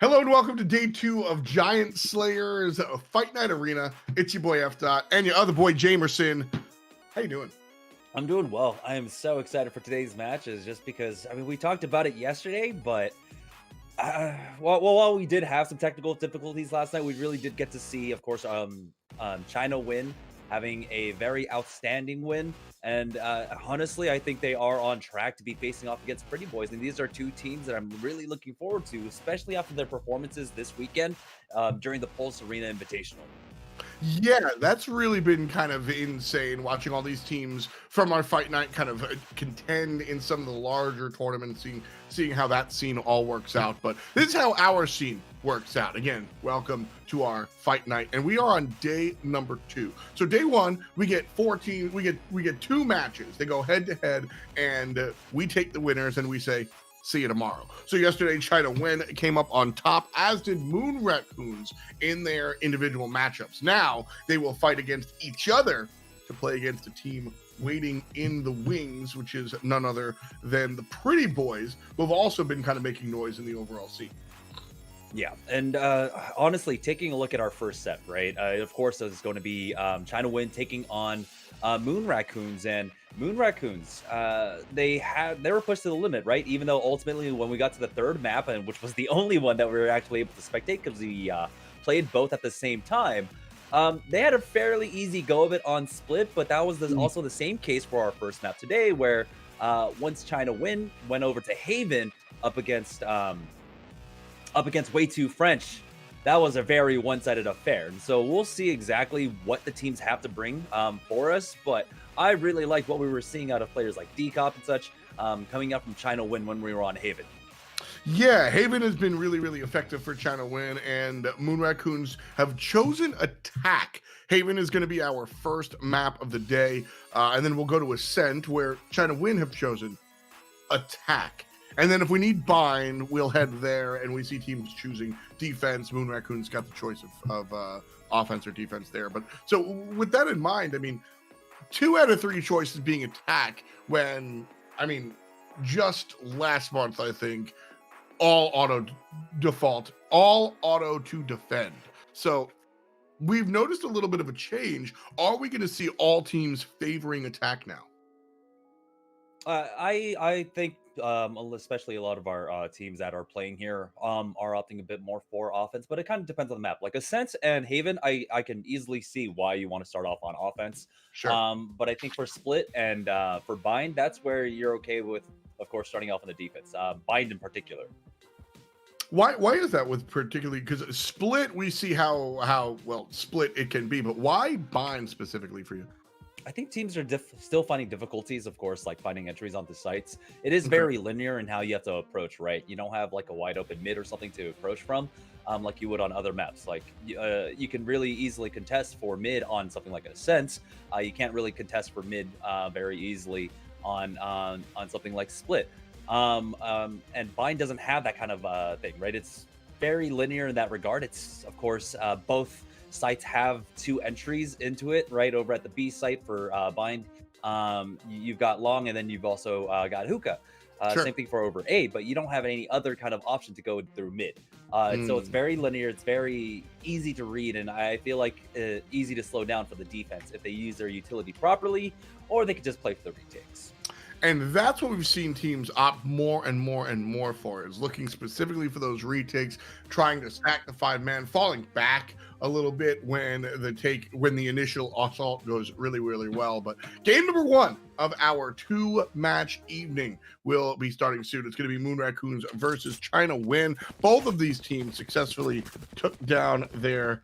Hello and welcome to day 2 of Giant Slayer's Fight Night Arena. It's your boy Fdot and your other boy Jamerson. How you doing? I'm doing well. I am so excited for today's matches just because, I mean, we talked about it yesterday, but while we did have some technical difficulties last night, we really did get to see, of course, China Nguyen having a very outstanding win. And honestly, I think they are on track to be facing off against Pretty Boys. And these are two teams that I'm really looking forward to, especially after their performances this weekend during the Pulse Arena Invitational. Yeah, that's really been kind of insane watching all these teams from our fight night kind of contend in some of the larger tournaments, seeing how that scene all works out. But this is how our scene works out. Again, welcome to our fight night, and we are on day number 2. So day 1, we get 14. We get 2 matches. They go head to head, and we take the winners, and we say, see you tomorrow. So yesterday, China Nguyen came up on top, as did Moon Raccoons in their individual matchups. Now they will fight against each other to play against a team waiting in the wings, which is none other than the Pretty Boys, who have also been kind of making noise in the overall scene. Yeah, and honestly, taking a look at our first set, right? Of course, it's going to be China Nguyen taking on Moon Raccoons, and Moon Raccoons, they were pushed to the limit, right? Even though ultimately, when we got to the third map, and which was the only one that we were actually able to spectate because we played both at the same time, they had a fairly easy go of it on split. But that was also the same case for our first map today, where once China Nguyen went over to Haven up against Way Too French, that was a very one-sided affair. And so we'll see exactly what the teams have to bring for us. But I really liked what we were seeing out of players like Decop and such coming up from China Nguyen when we were on Haven. Yeah, Haven has been really, really effective for China Nguyen, and Moon Raccoons have chosen Attack. Haven is going to be our first map of the day, and then we'll go to Ascent, where China Nguyen have chosen Attack. And then if we need bind, we'll head there, and we see teams choosing defense. Moon Raccoons got the choice of offense or defense there. But so with that in mind, I mean, 2 out of 3 choices being attack when, I mean, just last month, I think, all auto default, all auto to defend. So we've noticed a little bit of a change. Are we going to see all teams favoring attack now? I think especially a lot of our teams that are playing here are opting a bit more for offense, but it kind of depends on the map. Like Ascent and Haven, I can easily see why you want to start off on offense. Sure. But I think for Split and for Bind, that's where you're okay with, of course, starting off on the defense. Bind in particular. Why is that with particularly, because Split we see how well split it can be, but why Bind specifically for you? I think teams are still finding difficulties, of course, like finding entries onto sites. It is very linear in how you have to approach, right? You don't have like a wide open mid or something to approach from, like you would on other maps. Like you can really easily contest for mid on something like Ascent. You can't really contest for mid very easily on something like Split. And Bind doesn't have that kind of thing, right? It's very linear in that regard. It's, of course, both sites have 2 entries into it, right? Over at the B site for Bind, You've got Long, and then you've also got Hookah. Sure. Same thing for over A, but you don't have any other kind of option to go through mid. So it's very linear. It's very easy to read, and I feel like easy to slow down for the defense if they use their utility properly, or they could just play for the retakes. And that's what we've seen teams opt more and more and more for, is looking specifically for those retakes, trying to stack the 5-man, falling back a little bit when the initial assault goes really, really well. But game number 1 of our 2-match evening will be starting soon. It's going to be Moon Raccoons versus ChinaNguyen. Both of these teams successfully took down their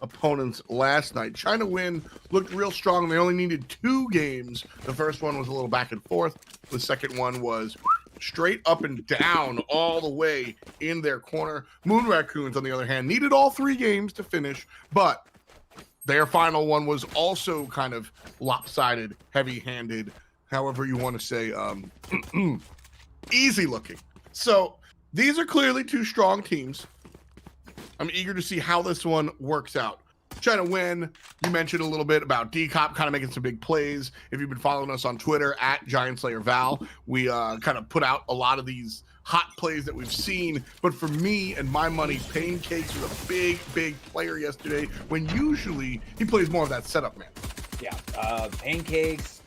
opponents last night. ChinaNguyen looked real strong. They only needed 2 games. The first one was a little back and forth. The second one was straight up and down all the way in their corner. Moon Raccoons, on the other hand, needed all 3 games to finish, but their final one was also kind of lopsided, heavy-handed, however you want to say, easy looking. So these are clearly 2 strong teams. I'm eager to see how this one works out. ChinaNguyen, you mentioned a little bit about D-Cop kind of making some big plays. If you've been following us on Twitter at GiantSlayerVAL, we kind of put out a lot of these hot plays that we've seen. But for me and my money, Pancakes was a big, big player yesterday, when usually he plays more of that setup man. Yeah, Pancakes,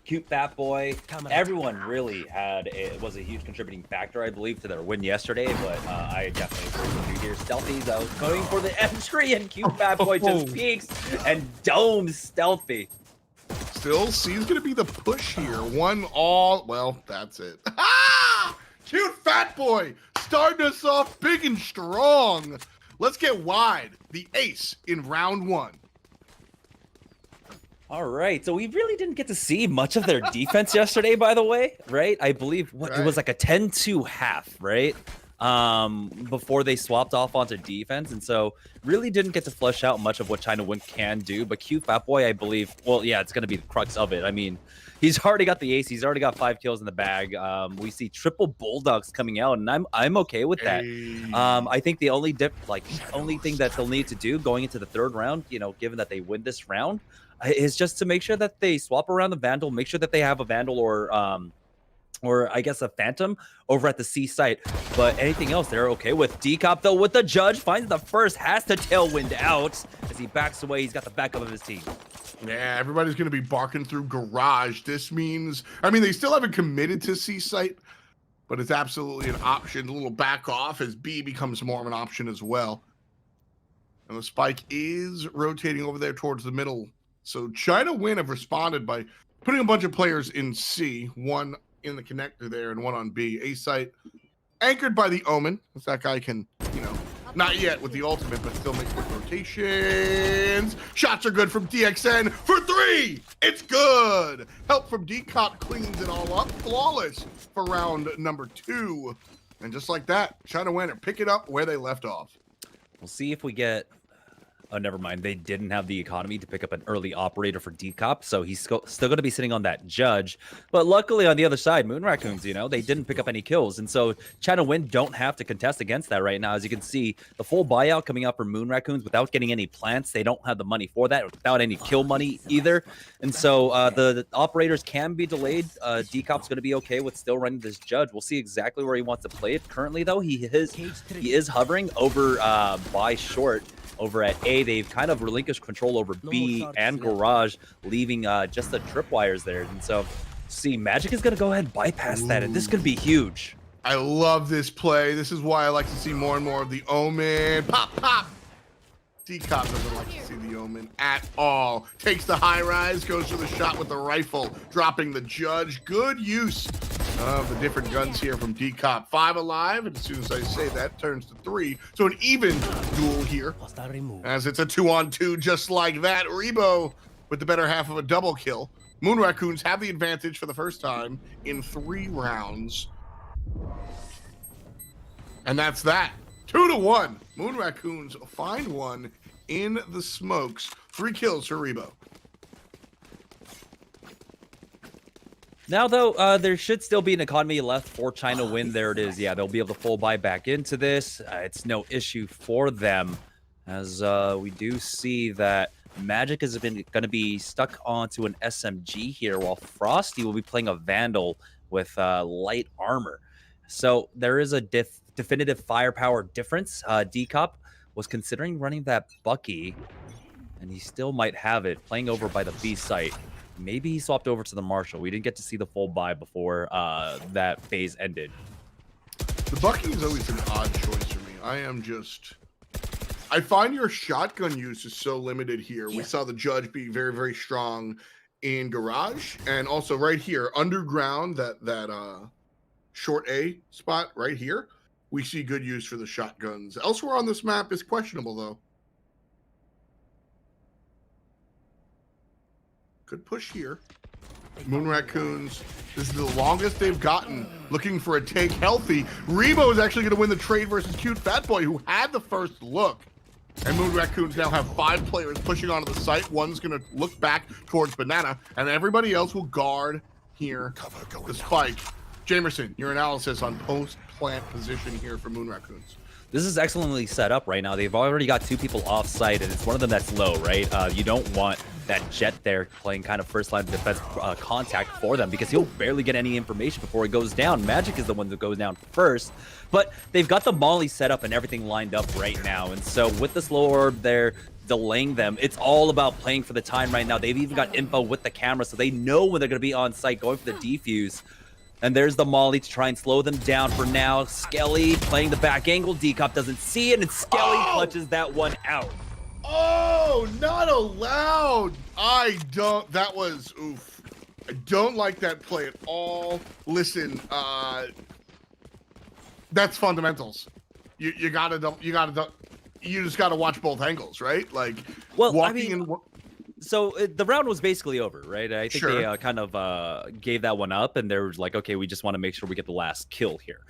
Cute Fat Boy, everyone really was a huge contributing factor, I believe, to their win yesterday. But I definitely agree with you here. Stealthy's out going for the entry, and Cute Fat Boy just peeks and domes Stealthy. Still seems going to be the push here. Well, that's it. Cute Fat Boy starting us off big and strong. Let's get wide. The ace in round 1. All right, so we really didn't get to see much of their defense yesterday, by the way, right? I believe it was like a 10-2 half, right? Before they swapped off onto defense, and so really didn't get to flesh out much of what ChinaNguyen can do. But Cute Fat Boy, I believe, well, yeah, it's going to be the crux of it. I mean, he's already got the ace. He's already got 5 kills in the bag. We see triple bulldogs coming out, and I'm okay with that. I think the only thing that they'll need to do going into the 3rd round, given that they win this round, is just to make sure that they swap around the Vandal, make sure that they have a Vandal or I guess a Phantom over at the C site. But anything else, they're okay with. D-Cop, though, with the Judge, finds the first, has to tailwind out as he backs away. He's got the backup of his team. Yeah, everybody's going to be barking through Garage. This means, they still haven't committed to C site, but it's absolutely an option. A little back off as B becomes more of an option as well. And the spike is rotating over there towards the middle. So ChinaNguyen have responded by putting a bunch of players in C, 1 in the connector there and 1 on B. A site anchored by the Omen. If that guy can, not yet with the ultimate, but still makes quick rotations. Shots are good from DXN for 3. It's good. Help from D-Cop cleans it all up. Flawless for round number 2. And just like that, ChinaNguyen are picking up where they left off. We'll see if we get... Oh, never mind. They didn't have the economy to pick up an early operator for D-Cop, so he's still going to be sitting on that Judge. But luckily, on the other side, Moon Raccoons, they didn't pick up any kills. And so ChinaNguyen don't have to contest against that right now. As you can see, the full buyout coming out from Moon Raccoons without getting any plants. They don't have the money for that, without any kill money either. And so the operators can be delayed. D-Cop's going to be okay with still running this Judge. We'll see exactly where he wants to play it. Currently, though, he is hovering over by short. Over at A, they've kind of relinquished control over B and Garage, leaving just the tripwires there. And so, see, Magic is going to go ahead and bypass that, and this could be huge. I love this play. This is why I like to see more and more of the Omen. Pop, pop. D-Cop doesn't like to see the Omen at all. Takes the high rise, goes for the shot with the rifle, dropping the Judge. Good use of the different guns here from D-Cop. 5 alive, and as soon as I say that, turns to 3. So an even duel here, as it's a 2-on-2 just like that. Rebo with the better half of a double kill. Moon Raccoons have the advantage for the first time in 3 rounds. And that's that. 2-1. Moon Raccoons find 1 in the smokes. 3 kills for Rebo. Now, though, there should still be an economy left for ChinaNguyen. There it is. Yeah, they'll be able to full buy back into this. It's no issue for them, as we do see that Magic is going to be stuck onto an SMG here, while Frosty will be playing a Vandal with light armor. So there is a definitive firepower difference. D-Cop was considering running that Bucky, and he still might have it, playing over by the B site. Maybe he swapped over to the Marshall. We didn't get to see the full buy before that phase ended. The Bucky is always an odd choice for me. I find your shotgun use is so limited here. We saw the Judge be very, very strong in Garage, and also right here, underground, that short A spot right here, we see good use for the shotguns. Elsewhere on this map is questionable, though. Good push here. Moon Raccoons, this is the longest they've gotten looking for a take healthy. Rebo is actually going to win the trade versus Cute Fat Boy, who had the first look. And Moon Raccoons now have 5 players pushing onto the site. One's going to look back towards Banana, and everybody else will guard here the spike. Jamerson, your analysis on post-plant position here for Moon Raccoons. This is excellently set up right now. They've already got 2 people off site, and it's one of them that's low, right? You don't want that Jet there playing kind of first-line defense contact for them, because he'll barely get any information before he goes down. Magic is the one that goes down first, but they've got the Molly set up and everything lined up right now. And so with the slow orb there delaying them, it's all about playing for the time right now. They've even got info with the camera, so they know when they're going to be on site, going for the defuse. And there's the Molly to try and slow them down for now. Skelly playing the back angle. D-Cop doesn't see it, and Skelly clutches that one out. Oh, not allowed. That was, oof. I don't like that play at all. Listen, that's fundamentals. You just gotta watch both angles, right? Like, well, walking So the round was basically over, right? I think Sure. they kind of gave that one up, and they were like, okay, we just want to make sure we get the last kill here.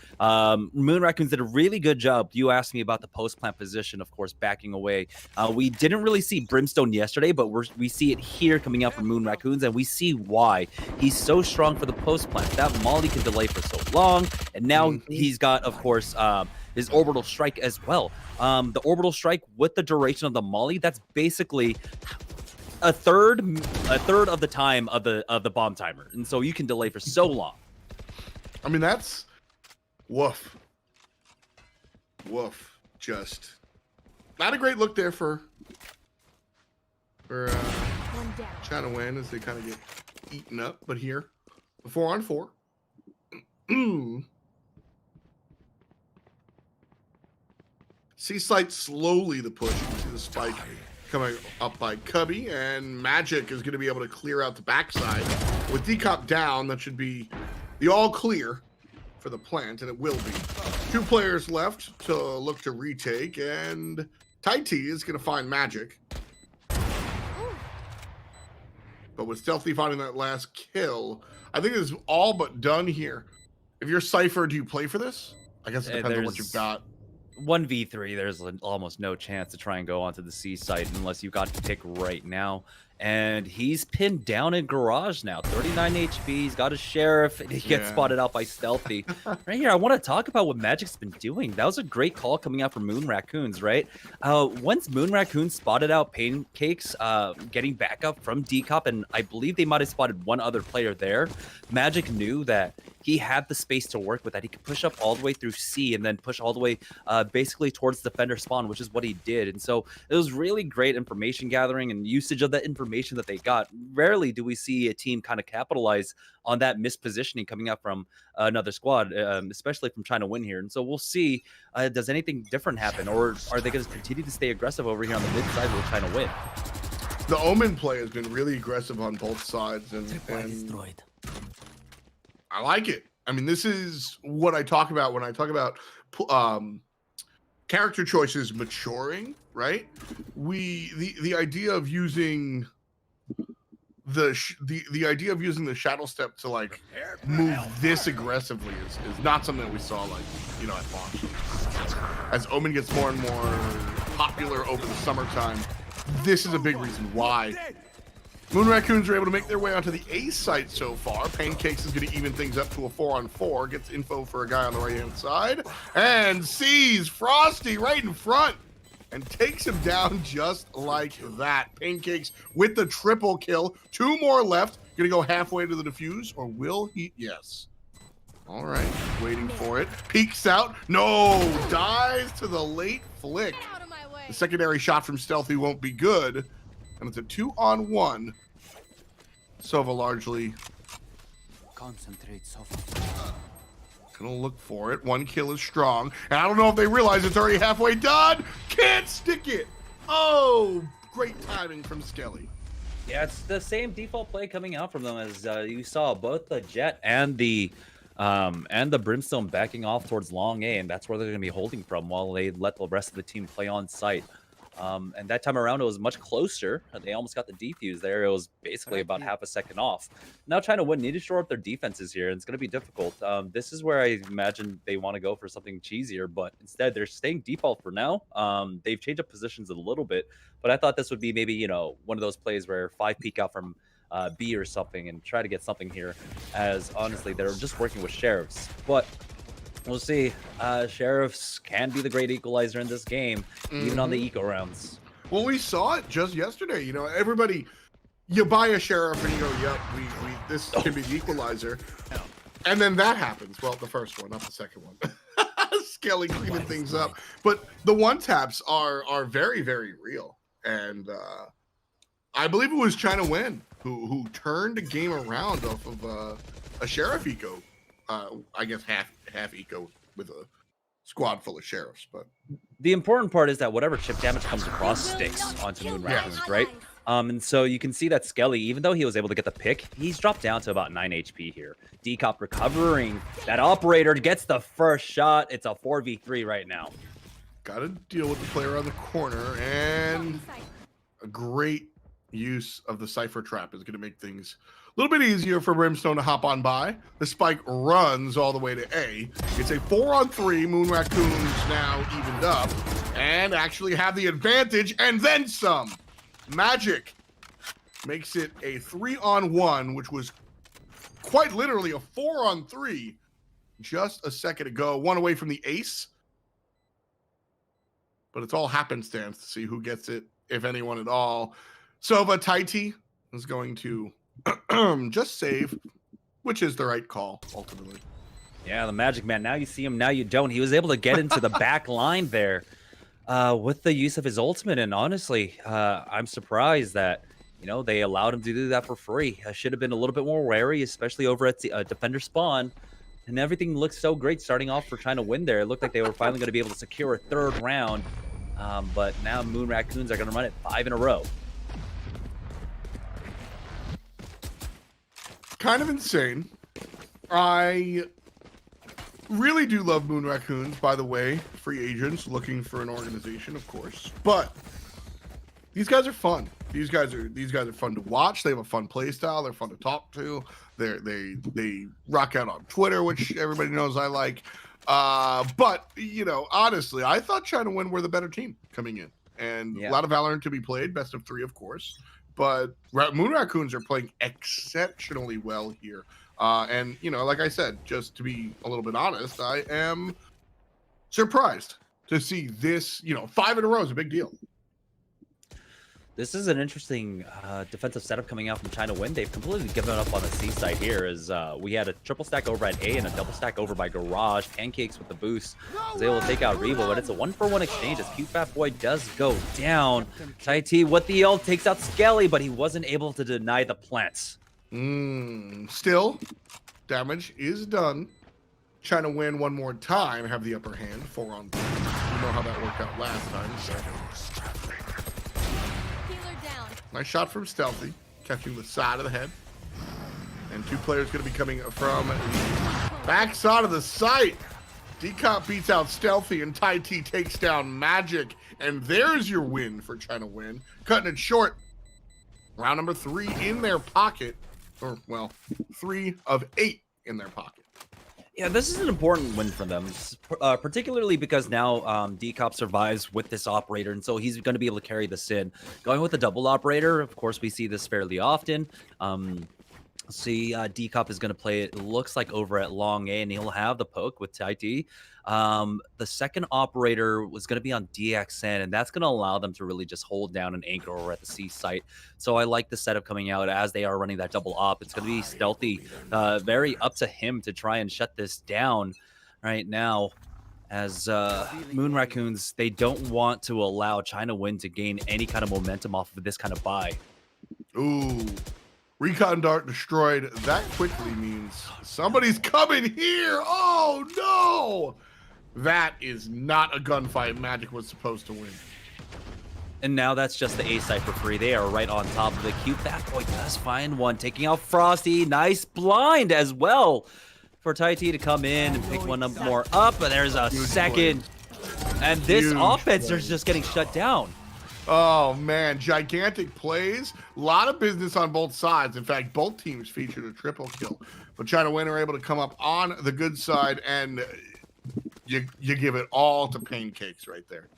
Moon Raccoons did a really good job. You asked me about the post-plant position, of course, backing away. We didn't really see Brimstone yesterday, but we see it here coming out from Moon Raccoons, and we see why. He's so strong for the post-plant. That Molly can delay for so long, and now he's got, of course, his orbital strike as well. The orbital strike with the duration of the Molly, that's basically a third of the time of the bomb timer, and so you can delay for so long. I mean, that's woof. Just not a great look there for China Nguyen as they kind of get eaten up. But here, the 4-on-4. C-site slowly the push. You can see the spike coming up by Cubby, and Magic is going to be able to clear out the backside. With D-Cop down, that should be the all clear for the plant, and it will be. 2 players left to look to retake, and Taiti is going to find Magic. But with Stealthy finding that last kill, I think it's all but done here. If you're Cypher, do you play for this? I guess it depends on what you've got. 1v3, there's almost no chance to try and go onto the C site unless you got to pick right now. And he's pinned down in Garage now. 39 HP. He's got a Sheriff. And he gets spotted out by Stealthy. Right here, I want to talk about what Magic's been doing. That was a great call coming out from Moon Raccoons, right? Once Moon Raccoons spotted out Pancakes, getting backup from D-Cop, and I believe they might have spotted one other player there, Magic knew that he had the space to work with, that he could push up all the way through C and then push all the way basically towards defender spawn, which is what he did. And so it was really great information gathering and usage of that information that they got. Rarely do we see a team kind of capitalize on that mispositioning coming out from another squad, especially from ChinaNguyen here. And so we'll see, does anything different happen, or are they going to continue to stay aggressive over here on the mid side with ChinaNguyen? The Omen play has been really aggressive on both sides, and I like it. I mean, this is what I talk about when I talk about character choices maturing, right? The idea of using the idea of using the shadow step to like move this aggressively is not something that we saw, like, you know, at launch. As Omen gets more and more popular over the summertime, this is a big reason why. Moon Raccoons are able to make their way onto the A site so far. Pancakes is going to even things up to a 4-on-4. Gets info for a guy on the right-hand side. And sees Frosty right in front. and takes him down just like that. Pancakes with the triple kill. 2 more left. Gonna go halfway to the defuse, or will he? Yes. All right, waiting for it. Peeks out. No, dies to the late flick. The secondary shot from Stealthy won't be good. And it's a 2-on-1. Sova largely concentrate, Sova. Gonna look for it. 1 kill is strong. And I don't know if they realize it's already halfway done. Can't stick it. Oh, great timing from Skelly. Yeah, it's the same default play coming out from them as you saw both the Jet and the Brimstone backing off towards long A, and that's where they're going to be holding from while they let the rest of the team play on site. And that time around, it was much closer. They almost got the defuse there. It was basically about half a second off. Now ChinaNguyen need to shore up their defenses here, and it's going to be difficult. This is where I imagine they want to go for something cheesier, but instead they're staying default for now. They've changed up positions a little bit, but I thought this would be maybe, you know, one of those plays where 5 peek out from B or something and try to get something here, as honestly they're just working with sheriffs. But we'll see. Sheriffs can be the great equalizer in this game, even on the eco rounds. Well, we saw it just yesterday. You know, everybody, you buy a sheriff and you go, yep, this can be the equalizer. And then that happens. Well, the first one, not the second one. Skelly cleaning things up. But the one-taps are very, very real. And I believe it was ChinaNguyen who turned the game around off of a sheriff eco. I guess half eco with a squad full of sheriffs. But the important part is that whatever chip damage comes across sticks onto Moon Raccoons, right? And so you can see that Skelly, even though he was able to get the pick, he's dropped down to about 9 HP here. Decop recovering. That operator gets the first shot. It's a 4v3 right now. Got to deal with the player on the corner, and a great use of the Cypher Trap is going to make things a little bit easier for Brimstone to hop on by. The spike runs all the way to A. It's a 4-on-3. Moon Raccoons now evened up and actually have the advantage and then some. Magic makes it a 3-on-1, which was quite literally a 4-on-3 just a second ago. 1 away from the ace. But it's all happenstance to see who gets it, if anyone at all. Sova Taiti is going to just save, which is the right call, ultimately. Yeah, the Magic Man. Now you see him, now you don't. He was able to get into the back line there with the use of his ultimate. And honestly, I'm surprised that, you know, they allowed him to do that for free. I should have been a little bit more wary, especially over at the defender spawn. And everything looks so great starting off for ChinaNguyen there. It looked like they were finally going to be able to secure a 3rd round. But now Moon Raccoons are going to run it 5 in a row. Kind of insane. I really do love Moon Raccoons, by the way. Free agents looking for an organization, of course. But these guys are fun. These guys are fun to watch. They have a fun play style. They're fun to talk to. They rock out on Twitter, which everybody knows I like. But you know, honestly, I thought ChinaNguyen were the better team coming in, and a lot of Valorant to be played. Best of 3, of course. But Moon Raccoons are playing exceptionally well here. And, you know, like I said, just to be a little bit honest, I am surprised to see this. You know, 5 in a row is a big deal. This is an interesting defensive setup coming out from ChinaNguyen. They've completely given up on the C side here, as we had a triple stack over at A and a double stack over by Garage. Pancakes with the boost was able to take out Revo, but it's a 1-for-1 exchange as Cute Fat Boy does go down. Tai with the ult takes out Skelly, but he wasn't able to deny the plants. Still, damage is done. ChinaNguyen one more time have the upper hand. 4-on-3. You know how that worked out last time. So. Nice shot from Stealthy, catching the side of the head. And 2 players going to be coming from the back side of the site. Decop beats out Stealthy, and Tai T takes down Magic. And there's your win for ChinaNguyen. Cutting it short. Round number 3 in their pocket. Or, well, 3 of 8 in their pocket. Yeah, this is an important win for them, particularly because now Decop survives with this operator, and so he's going to be able to carry this in. Going with the double operator, of course, we see this fairly often. See, D-Cop is going to play it looks like over at long A, and he'll have the poke with Tai T. The second operator was going to be on DXN, and that's going to allow them to really just hold down an anchor over at the C site. So I like the setup coming out as they are running that double op. It's going to be stealthy, very up to him to try and shut this down right now. As Moon Raccoons, they don't want to allow ChinaNguyen to gain any kind of momentum off of this kind of buy. Ooh. Recon Dart destroyed. That quickly means somebody's coming here. Oh, no. That is not a gunfight Magic was supposed to win. And now that's just the A site for free. They are right on top of the cute. That boy does find one, taking out Frosty. Nice blind as well for Tai T to come in and pick one up more up. But there's a Huge second. And this Huge offense play. is just getting shut down. Oh, man. Gigantic plays. A lot of business on both sides. In fact, both teams featured a triple kill. But ChinaNguyen are able to come up on the good side, and you give it all to Pancakes right there.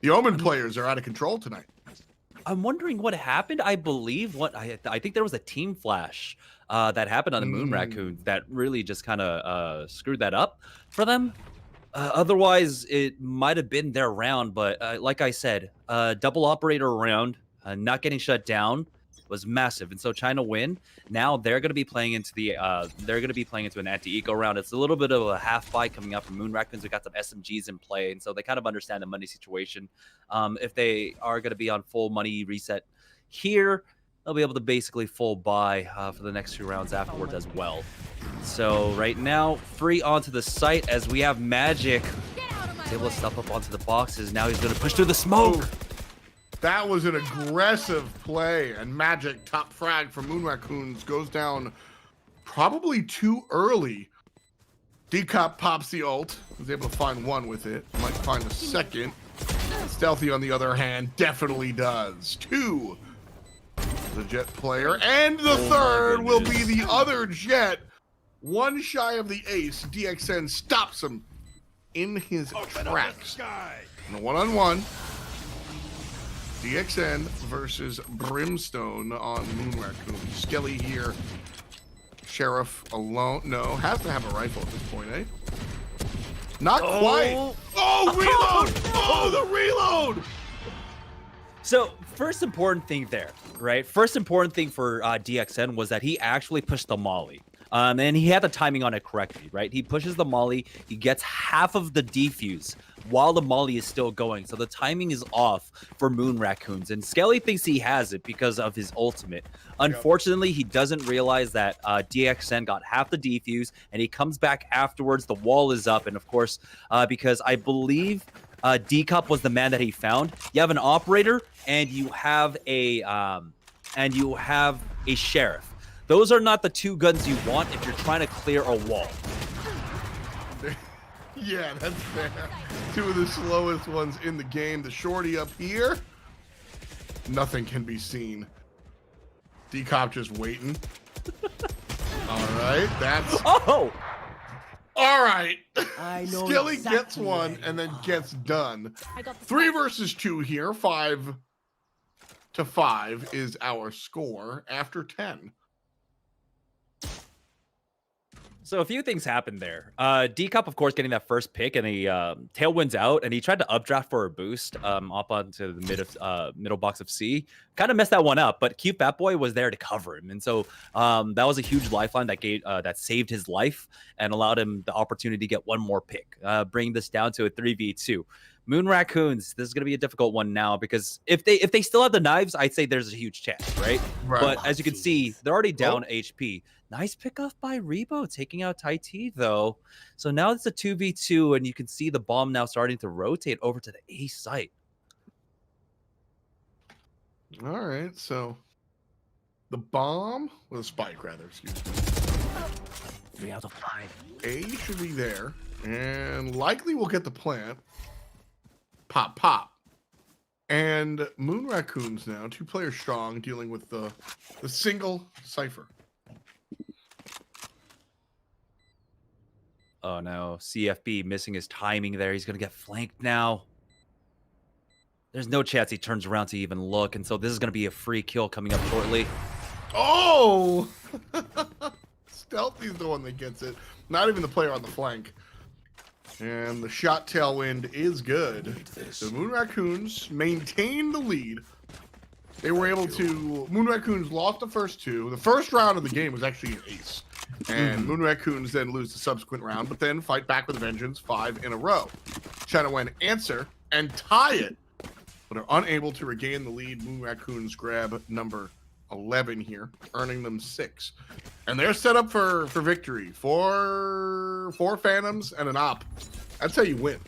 The Omen players are out of control tonight. I'm wondering what happened. I believe I think there was a team flash that happened on the Moon Raccoons that really just kind of screwed that up for them. Otherwise, it might have been their round, but like I said, double operator round, not getting shut down was massive, and so ChinaNguyen now they're going to be playing into an anti-eco round. It's a little bit of a half buy coming up from Moon Raccoons. We got some SMGs in play, and so they kind of understand the money situation. If they are going to be on full money reset here, they'll be able to basically full buy for the next 2 rounds afterwards as well. So right now, free onto the site as we have Magic. He's able to step up onto the boxes. Now he's going to push through the smoke. Ooh. That was an aggressive play, and Magic top frag from Moon Raccoons goes down probably too early. D-Cop pops the ult, was able to find one with it, might find a second. Stealthy, on the other hand, definitely does. 2. The Jet player, and the third will be the other Jet. 1 shy of the ace. DXN stops him in his tracks. And a one-on-one. DXN versus Brimstone on Moon Raccoon. Skelly here. Sheriff alone. No, has to have a rifle at this point, eh? Not quite. Oh, reload! Oh, the reload! So first important thing there, right? First important thing for DXN was that he actually pushed the molly. And he had the timing on it correctly, right? He pushes the molly, he gets half of the defuse while the molly is still going. So the timing is off for Moon Raccoons. And Skelly thinks he has it because of his ultimate. Unfortunately, he doesn't realize that DXN got half the defuse, and he comes back afterwards. The wall is up. And of course, because I believe D-Cup was the man that he found. You have an operator and you have a sheriff. Those are not the 2 guns you want if you're trying to clear a wall. Yeah, that's fair. 2 of the slowest ones in the game. The shorty up here. Nothing can be seen. D-Cop just waiting. All right, that's... Oh! All right. I know Skelly exactly gets one where and then you are. gets done. I got the 3 versus 2 here. 5 to 5 is our score after 10. So a few things happened there. D-Cup, of course, getting that first pick, and he tailwinds out, and he tried to updraft for a boost up onto the middle box of C. Kind of messed that one up, but Cute Fat Boy was there to cover him, and so that was a huge lifeline that saved his life and allowed him the opportunity to get one more pick, bringing this down to a 3v2. Moon Raccoons, this is going to be a difficult one now because if they still have the knives, I'd say there's a huge chance, right? But as you can see, they're already down HP. Nice pickup by Rebo, taking out Tai T, though. So now it's a 2v2, and you can see the bomb now starting to rotate over to the A site. All right, so the bomb, or the spike, rather, excuse me. 3 out of 5. A should be there, and likely we'll get the plant. Pop, pop. And Moon Raccoons now, 2 players strong, dealing with the single cipher. Oh no, CFB missing his timing there. He's going to get flanked now. There's no chance he turns around to even look, and so this is going to be a free kill coming up shortly. Oh! Stealthy's the one that gets it, not even the player on the flank. And the shot tailwind is good. The Moon Raccoons maintain the lead. They were able to. Moon Raccoons lost the first two. The first round of the game was actually an ace. And Moon Raccoons then lose the subsequent round, but then fight back with a vengeance 5 in a row. ChinaNguyen answer and tie it, but are unable to regain the lead. Moon Raccoons grab number 11 here, earning them 6. And they're set up for victory. Four Phantoms and an op. That's how you win.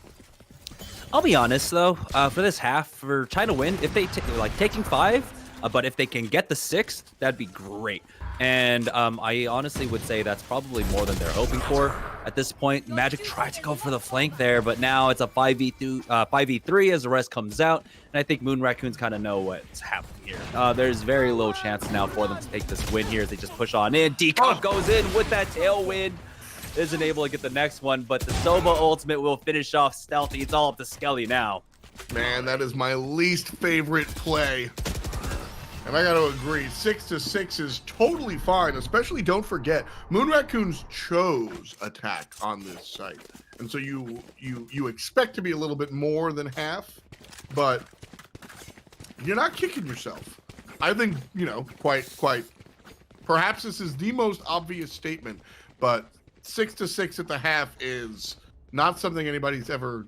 I'll be honest though, for this half, for ChinaNguyen, if they like taking 5, but if they can get the 6th, that'd be great. And I honestly would say that's probably more than they're hoping for at this point. Magic tried to go for the flank there, but now it's a 5v3 as the rest comes out. And I think Moon Raccoons kind of know what's happening here. There's very low chance now for them to take this win here as they just push on in. Decomp goes in with that tailwind. Isn't able to get the next one, but the Soba ultimate will finish off Stealthy. It's all up to Skelly now. Man, that is my least favorite play. And I got to agree, 6-6 is totally fine, especially don't forget, Moon Raccoons chose attack on this site. And so you expect to be a little bit more than half, but you're not kicking yourself. I think, you know, quite, perhaps this is the most obvious statement, but 6-6 at the half is not something anybody's ever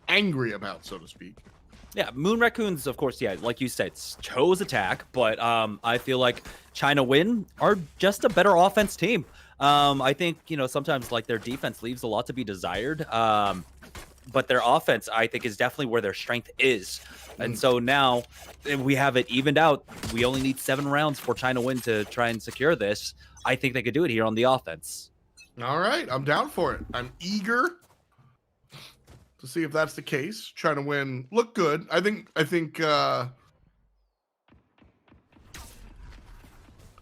angry about, so to speak. Yeah, Moon Raccoons, of course, yeah, like you said, chose attack, but I feel like ChinaNguyen are just a better offense team. I think, you know, sometimes like their defense leaves a lot to be desired, but their offense, I think, is definitely where their strength is. And so now we have it evened out. We only need 7 rounds for ChinaNguyen to try and secure this. I think they could do it here on the offense. All right, I'm down for it. I'm eager to see if that's the case. ChinaNguyen look good. I think arguably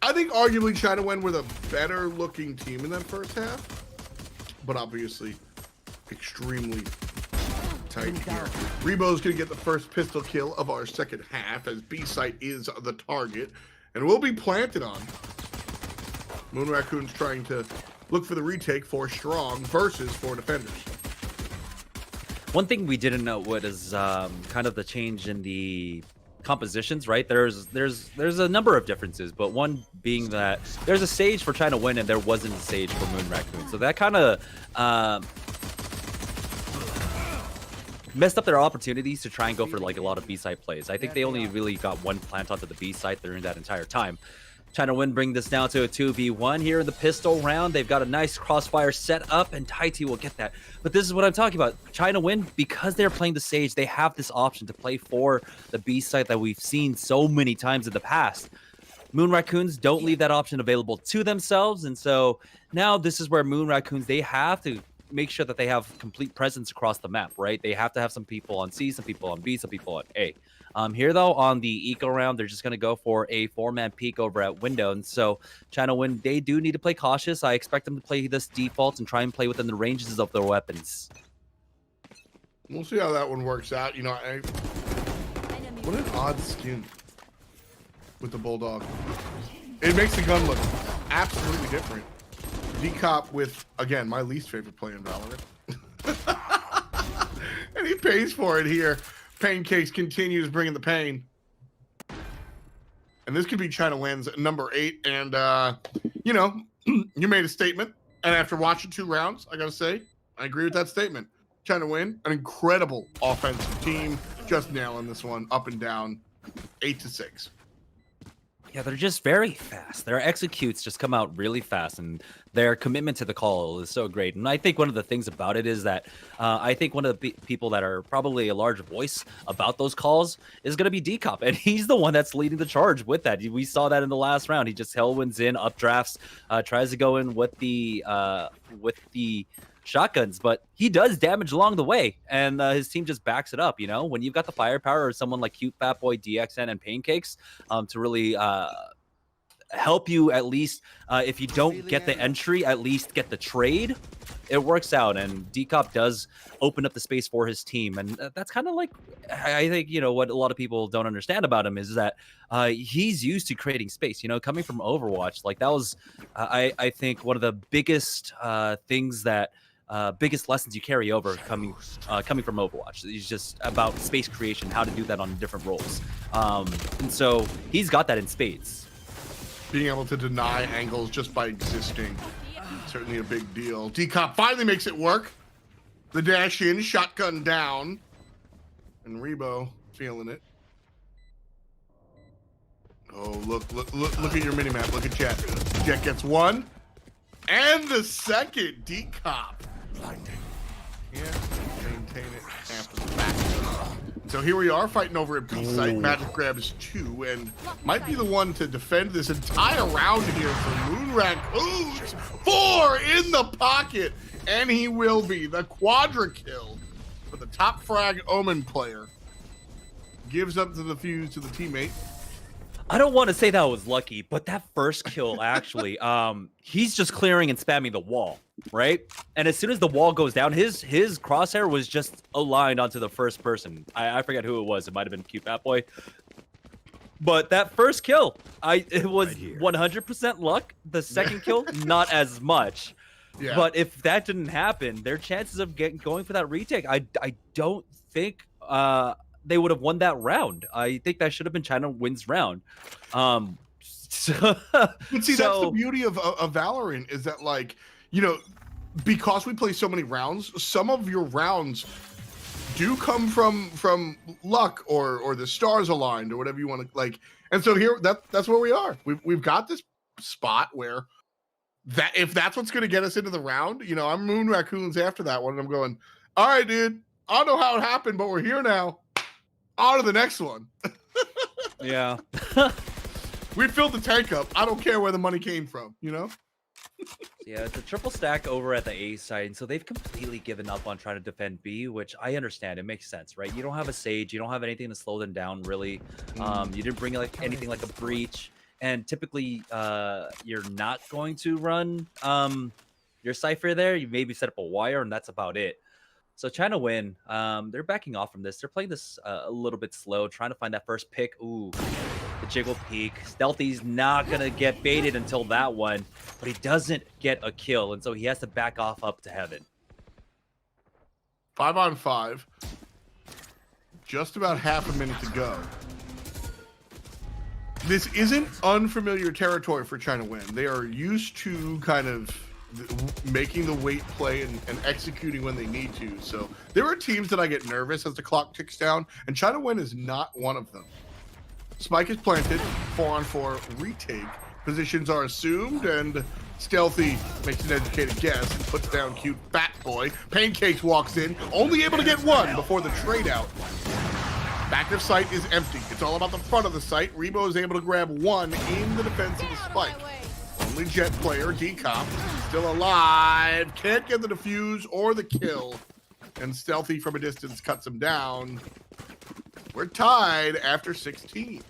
ChinaNguyen were the better looking team in that first half, but obviously extremely tight here. Rebo's gonna get the first pistol kill of our second half as B site is the target and will be planted on. Moon Raccoons trying to look for the retake for strong versus 4 defenders. One thing we didn't know what is kind of the change in the compositions, right? There's a number of differences, but one being that there's a stage for ChinaNguyen and there wasn't a stage for Moon Raccoon. So that kind of messed up their opportunities to try and go for like a lot of B-side plays. I think they only really got 1 plant onto the B-side during that entire time. ChinaNguyen bring this down to a 2v1 here in the pistol round. They've got a nice crossfire set up, and Taiti will get that. But this is what I'm talking about. ChinaNguyen, because they're playing the stage, they have this option to play for the B site that we've seen so many times in the past. Moon Raccoons don't leave that option available to themselves, and so now this is where Moon Raccoons, they have to make sure that they have complete presence across the map, right? They have to have some people on C, some people on B, some people on A. Here, though, on the eco round, they're just going to go for a 4-man peek over at window. And so ChinaNguyen, they do need to play cautious. I expect them to play this default and try and play within the ranges of their weapons. We'll see how that one works out. You know, what an odd skin with the Bulldog. It makes the gun look absolutely different. Decop with, again, my least favorite play in Valorant. And he pays for it here. Pancakes continues bringing the pain. And this could be ChinaNguyen's number 8. And, you know, you made a statement. And after watching 2 rounds, I got to say, I agree with that statement. ChinaNguyen, an incredible offensive team. Just nailing this one up and down, 8-6. Yeah, they're just very fast. Their executes just come out really fast, and their commitment to the call is so great. And I think one of the things about it is that I think one of the people that are probably a large voice about those calls is going to be Decop, and he's the one that's leading the charge with that. We saw that in the last round. He just tailwinds in, updrafts, tries to go in with the shotguns, but he does damage along the way, and his team just backs it up. You know, when you've got the firepower or someone like Cute Fat Boy, DXN, and Pancakes to really help you, at least if you don't get the entry, at least get the trade, it works out, and Decop does open up the space for his team, and that's kind of like, I think, you know, what a lot of people don't understand about him is that he's used to creating space. You know, coming from Overwatch, like that was, I think, one of the biggest things that. Biggest lessons you carry over coming from Overwatch. It's just about space creation, how to do that on different roles. And so he's got that in spades. Being able to deny angles just by existing, certainly a big deal. Decop finally makes it work. The dash in, shotgun down, and Rebo feeling it. Oh, look at your minimap. Look at Jet. Jet gets one. And the second, Decop. Yeah, maintain it after the back. So here we are fighting over at B site. Magic grabs 2 and might be the one to defend this entire round here for Moon Raccoons. 4 in the pocket, and he will be the quadra kill for the top frag Omen player. Gives up to the fuse to the teammate. I don't want to say that was lucky, but that first kill actually, he's just clearing and spamming the wall, right? And as soon as the wall goes down, his crosshair was just aligned onto the first person. I forget who it was. It might have been Cute Fat Boy. But that first kill, it was 100% luck. The second kill, not as much. Yeah. But if that didn't happen, their chances of going for that retake, I don't think they would have won that round. I think that should have been ChinaNguyen's round. But see, that's the beauty of Valorant is that, like, you know, because we play so many rounds, some of your rounds do come from luck or the stars aligned or whatever you want to like. And so here, that's where we are. We've got this spot where that if that's what's going to get us into the round, you know, I'm Moon Raccoons after that one, and I'm going, all right, dude, I don't know how it happened, but we're here now. On to the next one. Yeah. We filled the tank up. I don't care where the money came from, you know? Yeah, it's a triple stack over at the A side, and so they've completely given up on trying to defend B, which I understand. It makes sense, right? You don't have a Sage, you don't have anything to slow them down, really. You didn't bring like anything like a breach, and typically you're not going to run your Cypher there. You maybe set up a wire, and that's about it. So ChinaNguyen, they're backing off from this. They're playing this a little bit slow, trying to find that first pick. Ooh, the jiggle peek. Stealthy's not going to get baited until that one, but he doesn't get a kill, and so he has to back off up to heaven. 5 on 5. Just about half a minute to go. This isn't unfamiliar territory for ChinaNguyen. They are used to kind of making the weight play and executing when they need to. So there are teams that I get nervous as the clock ticks down, and ChinaNguyen is not one of them. Spike is planted, 4 on 4 retake. Positions are assumed, and Stealthy makes an educated guess and puts down Cute Fat Boy. Pancakes walks in, only able to get one before the trade out. Back of site is empty. It's all about the front of the site. Rebo is able to grab one in the defense of the Spike. Only Jet player, Decop, still alive. Can't get the defuse or the kill. And Stealthy from a distance cuts him down. We're tied after 16.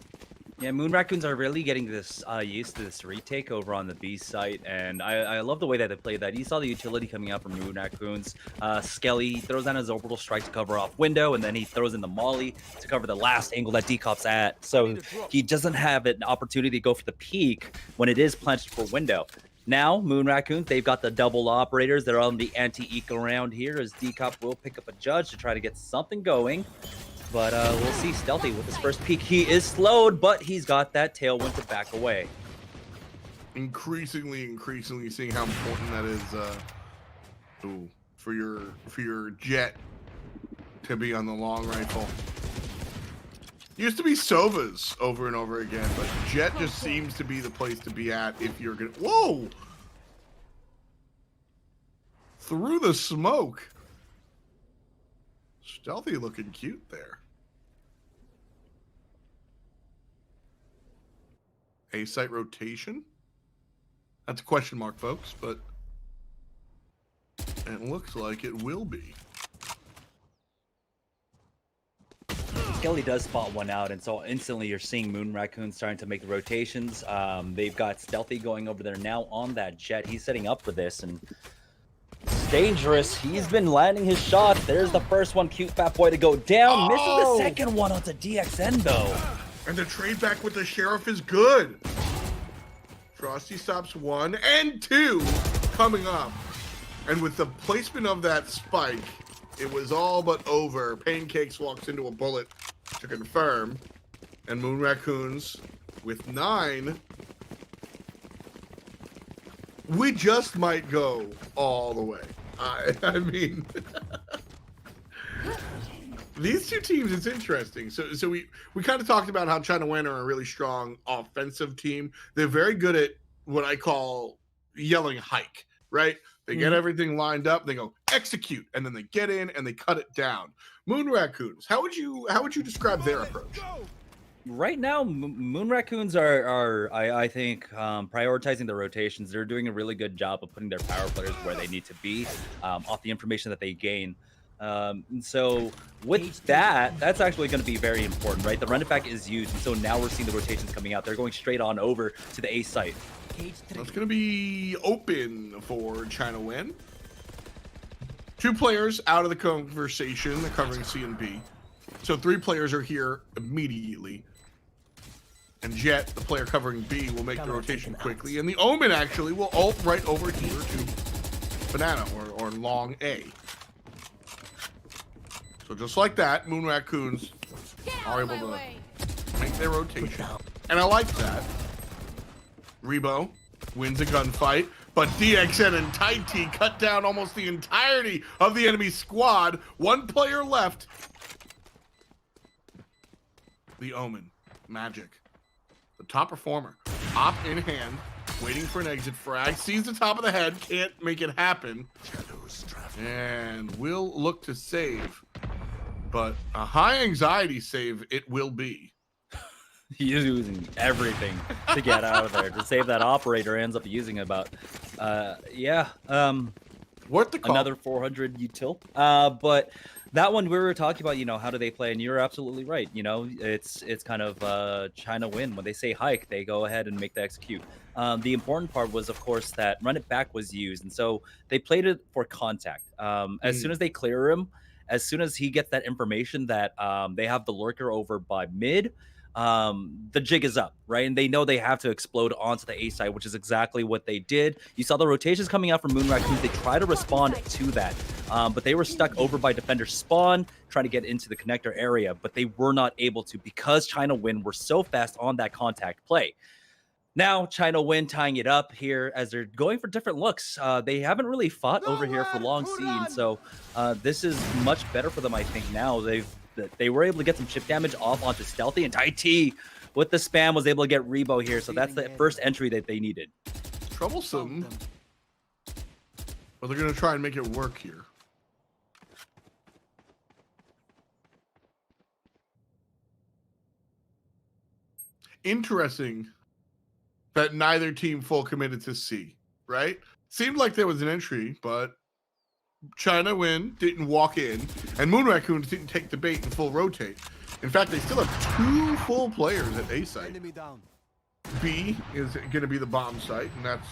Yeah, Moon Raccoons are really getting this used to this retake over on the B site, and I love the way that they play that. You saw the utility coming out from Moon Raccoons. Skelly throws down his orbital strike to cover off window, and then he throws in the molly to cover the last angle that Decop's at. So he doesn't have an opportunity to go for the peak when it is planted for window. Now, Moon Raccoons, they've got the double operators. They're on the anti-eco round here, as Decop will pick up a judge to try to get something going. But we'll see Stealthy with his first peek. He is slowed, but he's got that tailwind to back away. Increasingly seeing how important that is for your Jet to be on the long rifle. Used to be Sova's over and over again, but Jet just seems to be the place to be at if you're gonna. Whoa! Through the smoke. Stealthy looking cute there. A site rotation? That's a question mark, folks, but it looks like it will be. Skelly does spot one out, and so instantly you're seeing Moon Raccoon starting to make the rotations. They've got Stealthy going over there now on that Jet. He's setting up for this, and dangerous. He's been landing his shots. There's the first one, cute fat boy to go down. Misses the second one onto DXN though. And the trade back with the Sheriff is good. Frosty stops 1 and 2 coming up. And with the placement of that spike, it was all but over. Pancakes walks into a bullet to confirm. And Moon Raccoons with 9. We just might go all the way. I mean, these two teams, it's interesting. So we kind of talked about how ChinaNguyen are a really strong offensive team. They're very good at what I call yelling hike, right? They get everything lined up, they go execute, and then they get in and they cut it down. Moon Raccoons, how would you describe their approach? Right now, Moon Raccoons are I think, prioritizing the rotations. They're doing a really good job of putting their power players where they need to be, off the information that they gain. And so with that, that's actually going to be very important, right? The run it back is used, and so now we're seeing the rotations coming out. They're going straight on over to the A site. That's going to be open for ChinaNguyen. 2 players out of the conversation. They're covering C and B. So 3 players are here immediately. And Jet, the player covering B, will make the rotation quickly. And the Omen actually will ult right over here to Banana or long A. So just like that, Moon Raccoons are able to make their rotation. And I like that. Rebo wins a gunfight, but DXN and Taiti cut down almost the entirety of the enemy squad. 1 player left. The Omen, Magic, the top performer, op in hand, waiting for an exit frag, sees the top of the head, can't make it happen, and will look to save, but a high anxiety save it will be. He's using everything to get out of there. To save that operator, ends up using about, Worth the call. another 400 util. But that one we were talking about, you know, how do they play? And you're absolutely right. You know, it's kind of ChinaNguyen. When they say hike, they go ahead and make the execute. The important part was, of course, that run it back was used. And so they played it for contact. As soon as they clear him, as soon as he gets that information that they have the lurker over by mid, the jig is up, right? And they know they have to explode onto the A side, which is exactly what they did. You saw the rotations coming out from Moon Raccoons. They try to respond to that, but they were stuck over by defender spawn, trying to get into the connector area, but they were not able to because ChinaNguyen were so fast on that contact play. Now, ChinaNguyen tying it up here as they're going for different looks. They haven't really fought over here for long scene, so this is much better for them, I think. Now they were able to get some chip damage off onto Stealthy, and Taiti with the spam was able to get Rebo here, so that's the first entry that they needed. Troublesome, but they're going to try and make it work here. Interesting that neither team full committed to C, right? Seemed like there was an entry, but ChinaNguyen didn't walk in, and Moon Raccoons didn't take the bait and full rotate. In fact, they still have 2 full players at A site. B is going to be the bomb site, and that's...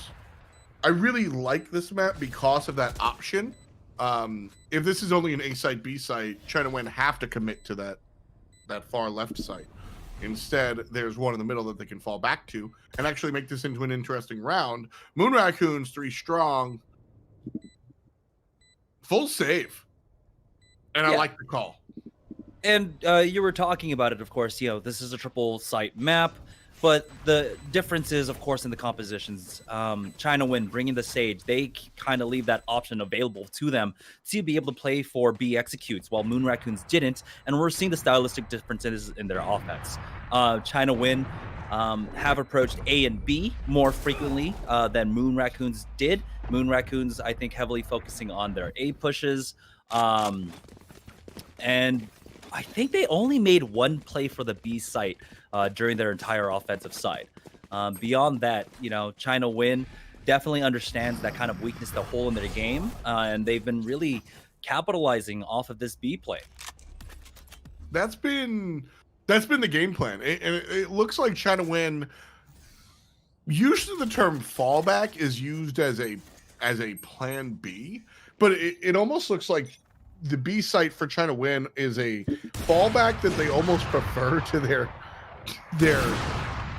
I really like this map because of that option. If this is only an A site, B site, ChinaNguyen have to commit to that far left site. Instead, there's one in the middle that they can fall back to and actually make this into an interesting round. Moon Raccoons 3 strong. Full save. And I like the call. And you were talking about it, of course. You know, this is a triple site map, but the difference is, of course, in the compositions. ChinaNguyen bringing the Sage, they kind of leave that option available to them to be able to play for B executes, while Moon Raccoons didn't. And we're seeing the stylistic differences in their offense. ChinaNguyen have approached A and B more frequently than Moon Raccoons did. Moon Raccoons, I think, heavily focusing on their A pushes. And I think they only made 1 play for the B site during their entire offensive side. Beyond that, you know, ChinaNguyen definitely understands that kind of weakness, the hole in their game, and they've been really capitalizing off of this B play. That's been the game plan. It looks like ChinaNguyen, usually the term fallback is used as a plan B, but it almost looks like the B site for China Nguyen is a fallback that they almost prefer to their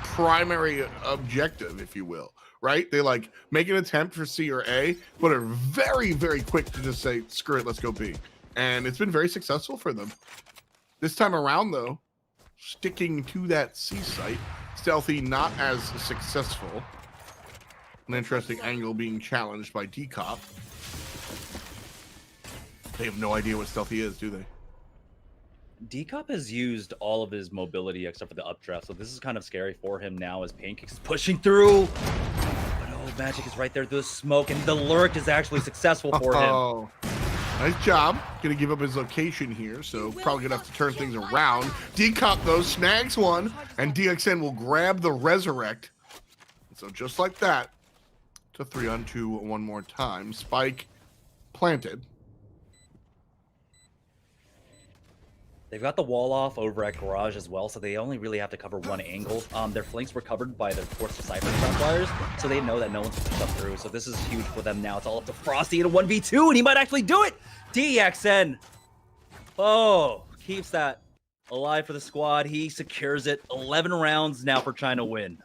primary objective, if you will, right? They like make an attempt for C or A, but are very, very quick to just say, screw it, let's go B. And it's been very successful for them. This time around, though, sticking to that C site, Stealthy not as successful. An interesting angle being challenged by D-Cop. They have no idea what Stealthy is, do they? D-Cop has used all of his mobility except for the updraft, so this is kind of scary for him now as Pancake is pushing through. But oh, Magic is right there through the smoke, and the lurk is actually successful for him. Nice job. Gonna give up his location here, so probably gonna have to turn things around. D-Cop, though, snags one, and DXN will grab the Resurrect. So just like that, to 3-on-2 one more time. Spike planted. They've got the wall off over at Garage as well, so they only really have to cover one angle. Their flanks were covered by the Force Cypher Trapwires, so they know that no one's pushed up through. So this is huge for them now. It's all up to Frosty in a 1v2, and he might actually do it! DXN! Oh, keeps that alive for the squad. He secures it. 11 rounds now for China Nguyen.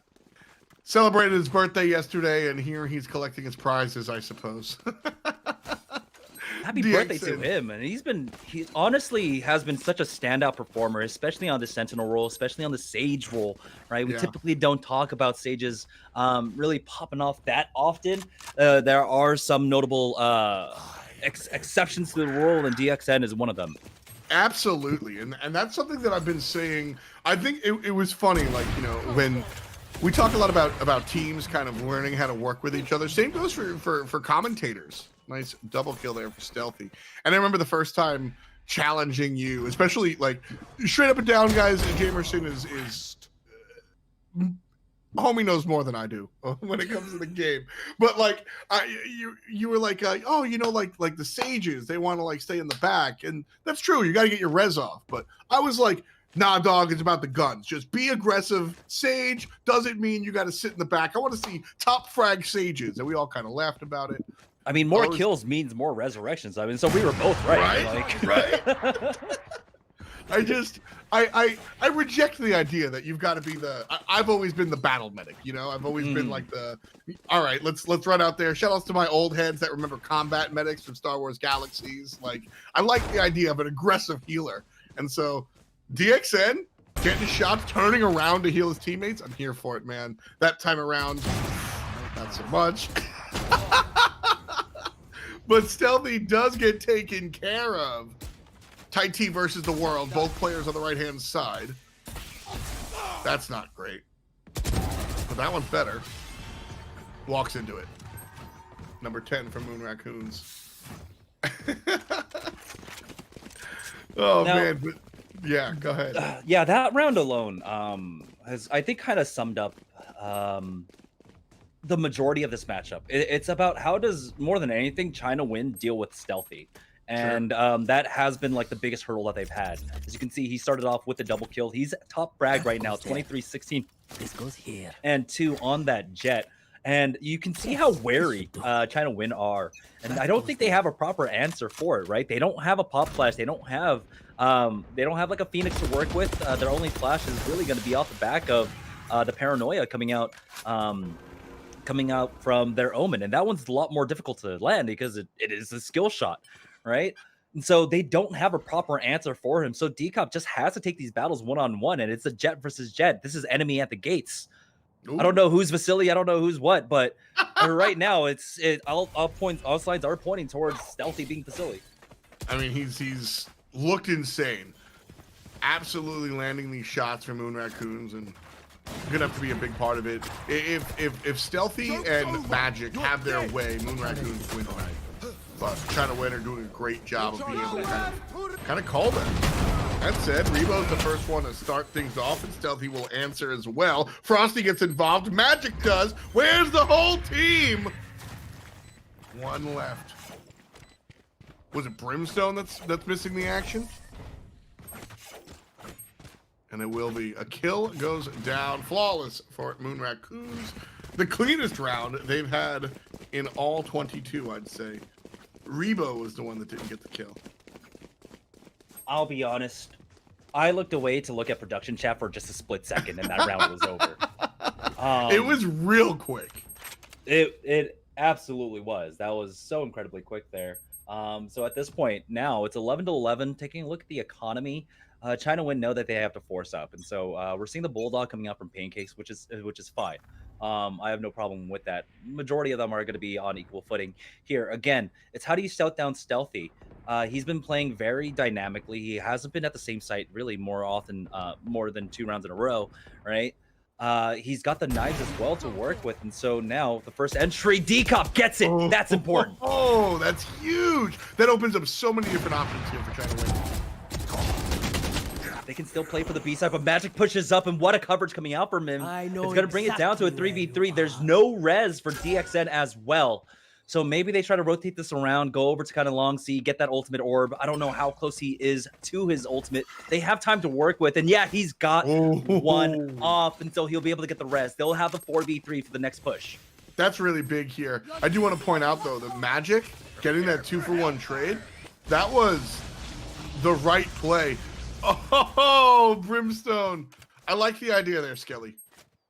Celebrated his birthday yesterday, and here he's collecting his prizes, I suppose. Happy birthday to him, and he honestly has been such a standout performer, especially on the Sentinel role, especially on the Sage role, right? We typically don't talk about Sages really popping off that often. There are some notable exceptions to the rule, and DXN is one of them. Absolutely, and that's something that I've been saying. I think it was funny, like, you know, when we talk a lot about teams kind of learning how to work with each other. Same goes for commentators. Nice double kill there for Stealthy. And I remember the first time challenging you, especially like straight up and down, guys. Jamerson is homie knows more than I do when it comes to the game. But like you were like, oh, you know, like the Sages, they want to like stay in the back, and that's true. You got to get your res off. But I was like, nah, dog, it's about the guns. Just be aggressive. Sage doesn't mean you got to sit in the back. I want to see top frag Sages, and we all kind of laughed about it. I mean, more kills means more resurrections. I mean, so we were both right. Right. I reject the idea that you've got to be I've always been the battle medic, you know? I've always been like all right, let's run out there. Shout outs to my old heads that remember combat medics from Star Wars Galaxies. Like, I like the idea of an aggressive healer. And so DXN getting shots, turning around to heal his teammates. I'm here for it, man. That time around, not so much. But Stealthy does get taken care of. Tight T versus the world. Both players on the right-hand side. That's not great. But that one's better. Walks into it. Number 10 from Moon Raccoons. Oh, now, man. But, yeah, go ahead. Yeah, that round alone has, I think, kind of summed up the majority of this matchup. It's about how does, more than anything, China Nguyen deal with Stealthy. And that has been like the biggest hurdle that they've had. As you can see, he started off with the double kill. He's top frag right now, 23-16. This goes here. And 2 on that jet. And you can see how wary China Nguyen are. And I don't think they have a proper answer for it, right? They don't have a pop flash. They don't have like a Phoenix to work with. Their only flash is really going to be off the back of the Paranoia coming out from their Omen. And that one's a lot more difficult to land because it is a skill shot, right? And so they don't have a proper answer for him. So D-Cop just has to take these battles one-on-one, and it's a jet versus jet. This is enemy at the gates. Ooh. I don't know who's Vasily. I don't know who's what, but right now all signs are pointing towards Stealthy being Vasily. I mean, he's looked insane. Absolutely landing these shots for Moon Raccoons, and gonna have to be a big part of it. If Stealthy and Magic have their way, Moon Raccoons win tonight. But China Nguyen are doing a great job of being able to kind of call them. That said, Rebo's the first one to start things off, and Stealthy will answer as well. Frosty gets involved. Magic does. Where's the whole team? One left. Was it Brimstone that's missing the action? And it will be. A kill goes down. Flawless for Moon Raccoons. The cleanest round they've had in all 22, I'd say. Rebo was the one that didn't get the kill. I'll be honest. I looked away to look at production chat for just a split second, and that round was over. It was real quick. It absolutely was. That was so incredibly quick there. So at this point now it's 11-11. Taking a look at the economy, ChinaNguyen know that they have to force up, and so we're seeing the Bulldog coming out from Pancakes, which is fine. I have no problem with that. Majority of them are going to be on equal footing here. Again, it's how do you stealth down stealthy? He's been playing very dynamically. He hasn't been at the same site really more often, more than 2 rounds in a row, right? He's got the knives as well to work with, and so now the first entry, D-Cop gets it. That's important. Oh, that's huge. That opens up so many different options here for ChinaNguyen. They can still play for the B side, but Magic pushes up, and what a coverage coming out from him. I know it's going to bring it down to a 3v3. There's no res for DXN as well. So maybe they try to rotate this around, go over to kind of long C, get that ultimate orb. I don't know how close he is to his ultimate. They have time to work with, and yeah, he's got one off, and so he'll be able to get the res. They'll have the 4v3 for the next push. That's really big here. I do want to point out, though, that Magic getting that 2-for-1 trade, that was the right play. Oh, Brimstone. I like the idea there, Skelly.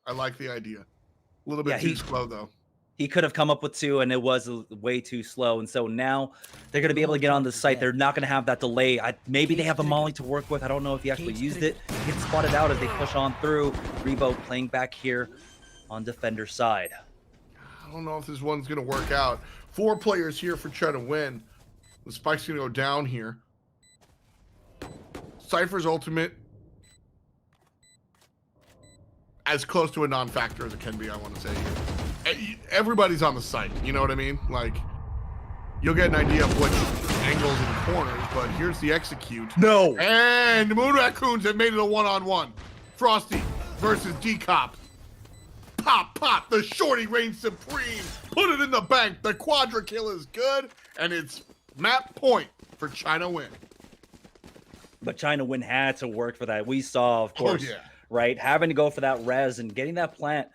I like the idea. A little bit too slow, though. He could have come up with 2, and it was way too slow. And so now they're going to be able to get on the site. They're not going to have that delay. Maybe they have a molly to work with. I don't know if he actually used it. He gets spotted out as they push on through. Rebo playing back here on defender side. I don't know if this one's going to work out. 4 players here for ChinaNguyen. The spike's going to go down here. Cypher's ultimate. As close to a non-factor as it can be, I want to say here. Everybody's on the site, you know what I mean? Like, you'll get an idea of which angles and corners, but here's the execute. No! And the Moon Raccoons have made it a one-on-one. Frosty versus D-Cop. Pop, pop, the shorty reigns supreme. Put it in the bank. The quadra kill is good, and it's map point for ChinaNguyen. But ChinaNguyen had to work for that. We saw, of course, right? Having to go for that res and getting that plant.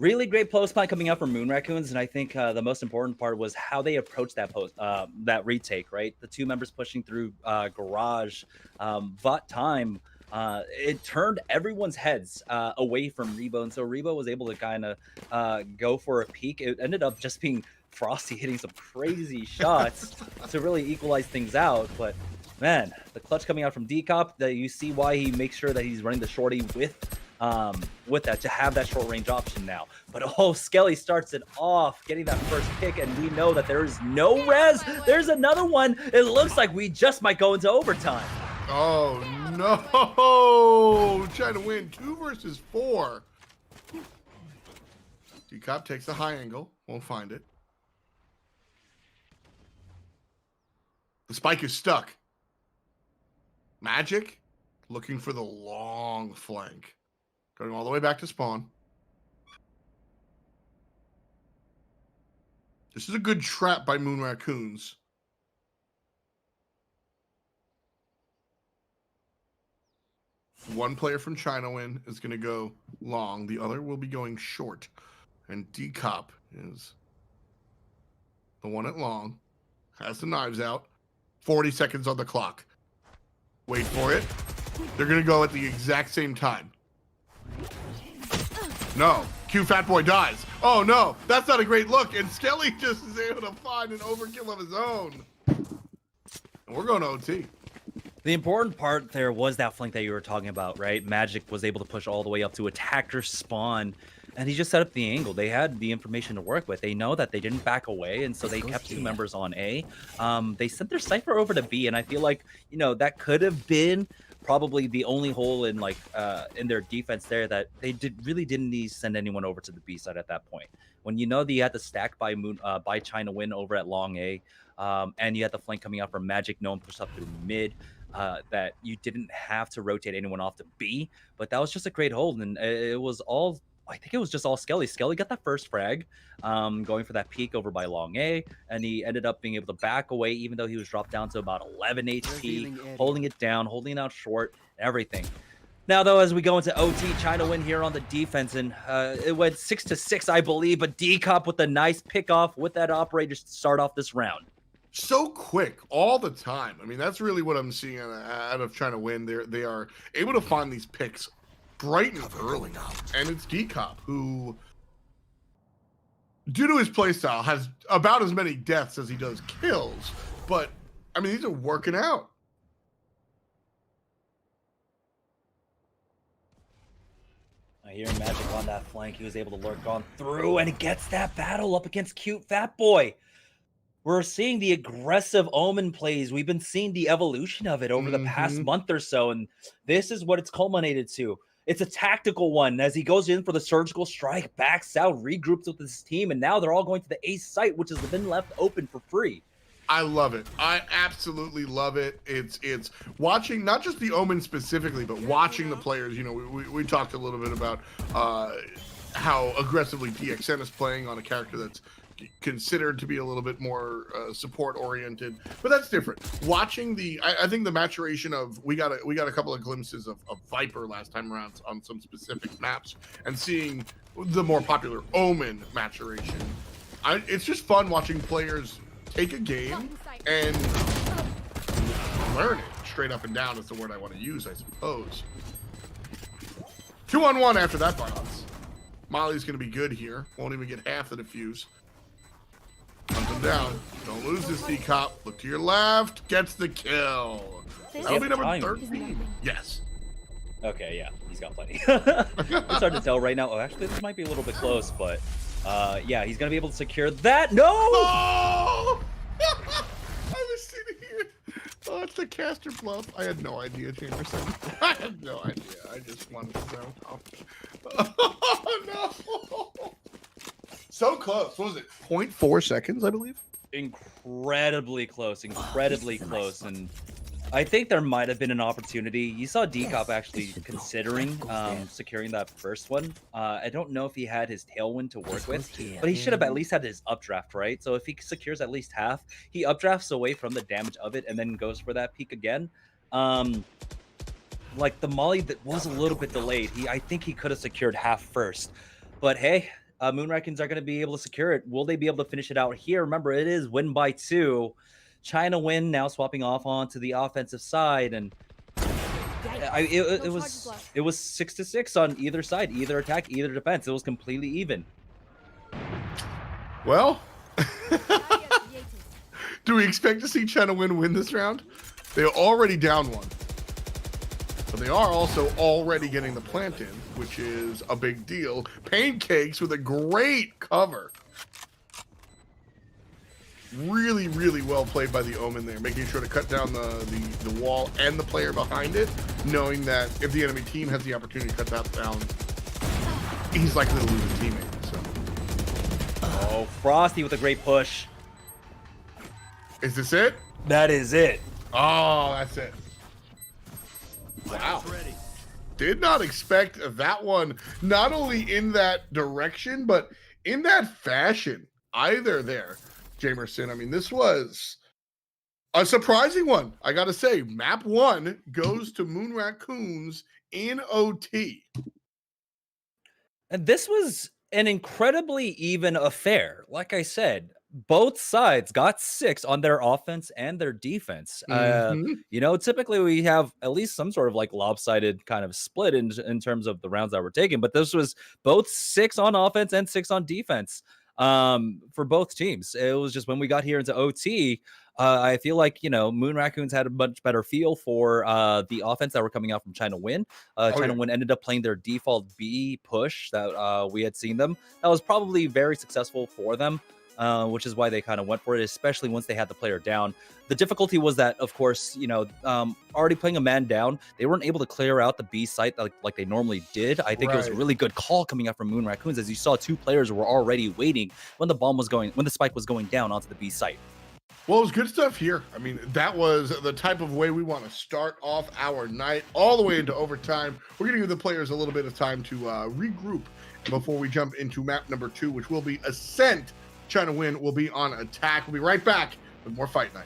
Really great post plant coming up from Moon Raccoons, and I think the most important part was how they approached that that retake, right? The 2 members pushing through garage, Vot time. It turned everyone's heads away from Rebo, and so Rebo was able to kind of go for a peek. It ended up just being Frosty hitting some crazy shots to really equalize things out, but man, the clutch coming out from D-Cop, that you see why he makes sure that he's running the shorty with that, to have that short range option now. But Skelly starts it off, getting that first pick, and we know that there is no res. There's another one. It looks like we just might go into overtime. Oh no! ChinaNguyen 2 versus 4. D-Cop takes the high angle, won't find it. The spike is stuck. Magic looking for the long flank. Going all the way back to spawn. This is a good trap by Moon Raccoons. One player from ChinaNguyen is going to go long. The other will be going short. And D-Cop is the one at long. Has the knives out. 40 seconds on the clock. Wait for it. They're going to go at the exact same time. No. Q Fat Boy dies. Oh, no. That's not a great look. And Skelly just is able to find an overkill of his own. And we're going to OT. The important part there was that flank that you were talking about, right? Magic was able to push all the way up to attacker spawn, and he just set up the angle. They had the information to work with. They know that they didn't back away, and so they kept 2 members on A. They sent their Cypher over to B, and I feel like, you know, that could have been probably the only hole in in their defense there, that they really didn't need to send anyone over to the B side at that point. When you know that you had the stack by ChinaNguyen over at long A, and you had the flank coming out from Magic, no one pushed up through mid. That you didn't have to rotate anyone off to B, but that was just a great hold, and it was all, I think it was just all Skelly. Skelly got that first frag, going for that peek over by long A, and he ended up being able to back away, even though he was dropped down to about 11 HP, holding it down, holding it out short, everything. Now, though, as we go into OT, ChinaNguyen here on the defense, and it went 6-6, I believe, but D-Cop with a nice pick off with that operator to start off this round. so quick all the time. I mean, that's really what I'm seeing out of China Win. They are able to find these picks bright and early, and it's Decop who, due to his playstyle, has about as many deaths as he does kills. But I mean, these are working out. I hear Magic on that flank. He was able to lurk on through, and he gets that battle up against Cute Fat Boy. We're seeing the aggressive Omen plays. We've been seeing the evolution of it over the past month or so, and this is what it's culminated to. It's a tactical one as he goes in for the surgical strike, backs out, regroups with his team, and now they're all going to the ace site, which has been left open for free. I love it. I absolutely love it. It's watching not just the Omen specifically, but watching the players. You know, we talked a little bit about how aggressively DXN is playing on a character that's considered to be a little bit more support oriented, but that's different. Watching I think the maturation of we got a couple of glimpses of Viper last time around on some specific maps, and seeing the more popular Omen maturation. It's just fun watching players take a game and learn it straight up and down is the word I want to use, I suppose. 2-on-1 after that violence. Molly's going to be good here. Won't even get half the defuse. Hunt him down. Don't lose this decop. Look to your left. Gets the kill. That'll be number 13. Yes. Okay, yeah, he's got plenty. It's hard to tell right now. Oh, actually, this might be a little bit close, but yeah, he's gonna be able to secure that. No! Oh! I was sitting here. Oh, it's the caster bluff. I had no idea, Jamerson. I had no idea. I just wanted to sound confident. Oh, no! So close. What was it? 0.4 seconds, I believe. Incredibly close. Incredibly close. And I think there might have been an opportunity. You saw Decop actually considering securing that first one. I don't know if he had his tailwind to work with, but he should have at least had his updraft, right? So if he secures at least half, he updrafts away from the damage of it and then goes for that peak again. Like the molly that was a little bit delayed. I think he could have secured half first. But hey, MoonRaccoons are going to be able to secure it. Will they be able to finish it out here? Remember, it is win by 2. China Nguyen now swapping off onto the offensive side, and it was 6-6 on either side, either attack, either defense. It was completely even. Well, do we expect to see China Nguyen win this round? They're already down 1. But they are also already getting the plant in, which is a big deal. Pancakes with a great cover. Really, really well played by the Omen there, making sure to cut down the wall and the player behind it, knowing that if the enemy team has the opportunity to cut that down, he's likely to lose his teammate. So. Oh, Frosty with a great push. Is this it? That is it. Oh, that's it. Wow. Did not expect that one, not only in that direction, but in that fashion either there, Jamerson. I mean, this was a surprising one. I got to say, map 1 goes to Moon Raccoons in OT. And this was an incredibly even affair. Like I said, both sides got 6 on their offense and their defense. You know, typically we have at least some sort of like lopsided kind of split in terms of the rounds that were taken, but this was both 6 on offense and 6 on defense for both teams. It was just when we got here into OT, I feel like, you know, Moon Raccoons had a much better feel for the offense that were coming out from China Nguyen. China Nguyen ended up playing their default B push that we had seen them. That was probably very successful for them. Which is why they kind of went for it, especially once they had the player down. The difficulty was that, of course, you know, already playing a man down, they weren't able to clear out the B site like they normally did. I think it was a really good call coming out from Moon Raccoons, as you saw 2 players were already waiting when the spike was going down onto the B site. Well, it was good stuff here. I mean, that was the type of way we want to start off our night, all the way into overtime. We're going to give the players a little bit of time to regroup before we jump into map number 2, which will be Ascent. China Nguyen will be on attack. We'll be right back with more Fight Night.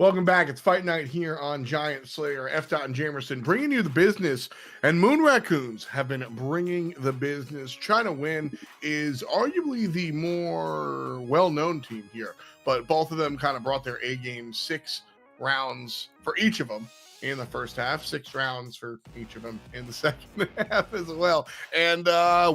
Welcome back. It's Fight Night here on Giant Slayer, Fdot and Jamerson, bringing you the business. And Moon Raccoons have been bringing the business. ChinaNguyen is arguably the more well-known team here, but both of them kind of brought their A game. 6 rounds for each of them in the first half, 6 rounds for each of them in the second half as well. And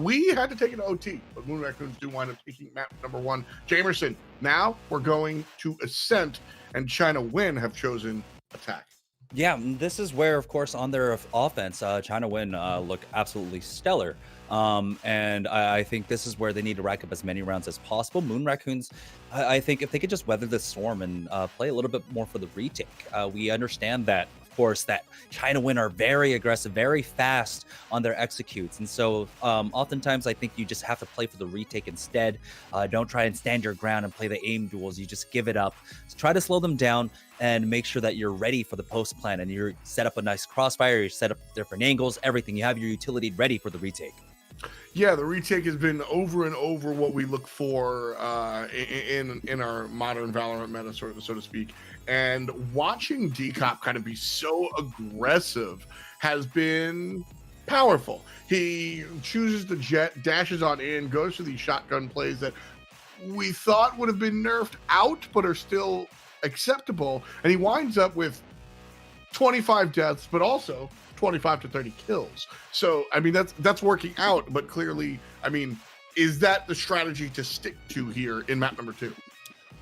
we had to take an OT, but Moon Raccoons do wind up taking map number 1. Jamerson, now we're going to Ascent, and ChinaNguyen have chosen Attack. Yeah, this is where, of course, on their offense, ChinaNguyen look absolutely stellar. And I think this is where they need to rack up as many rounds as possible. Moon Raccoons, I think if they could just weather the storm and play a little bit more for the retake, we understand that, of course, that ChinaNguyen are very aggressive, very fast on their executes. And so oftentimes I think you just have to play for the retake instead. Don't try and stand your ground and play the aim duels. You just give it up. So try to slow them down and make sure that you're ready for the post plan and you're set up a nice crossfire, you set up different angles, everything. You have your utility ready for the retake. Yeah, the retake has been over and over what we look for in our modern Valorant meta, so to speak. And watching Decop kind of be so aggressive has been powerful. He chooses the jet, dashes on in, goes to these shotgun plays that we thought would have been nerfed out, but are still acceptable. And he winds up with 25 deaths, but also 25 to 30 kills. So, I mean, that's working out, but clearly, I mean, is that the strategy to stick to here in map number 2?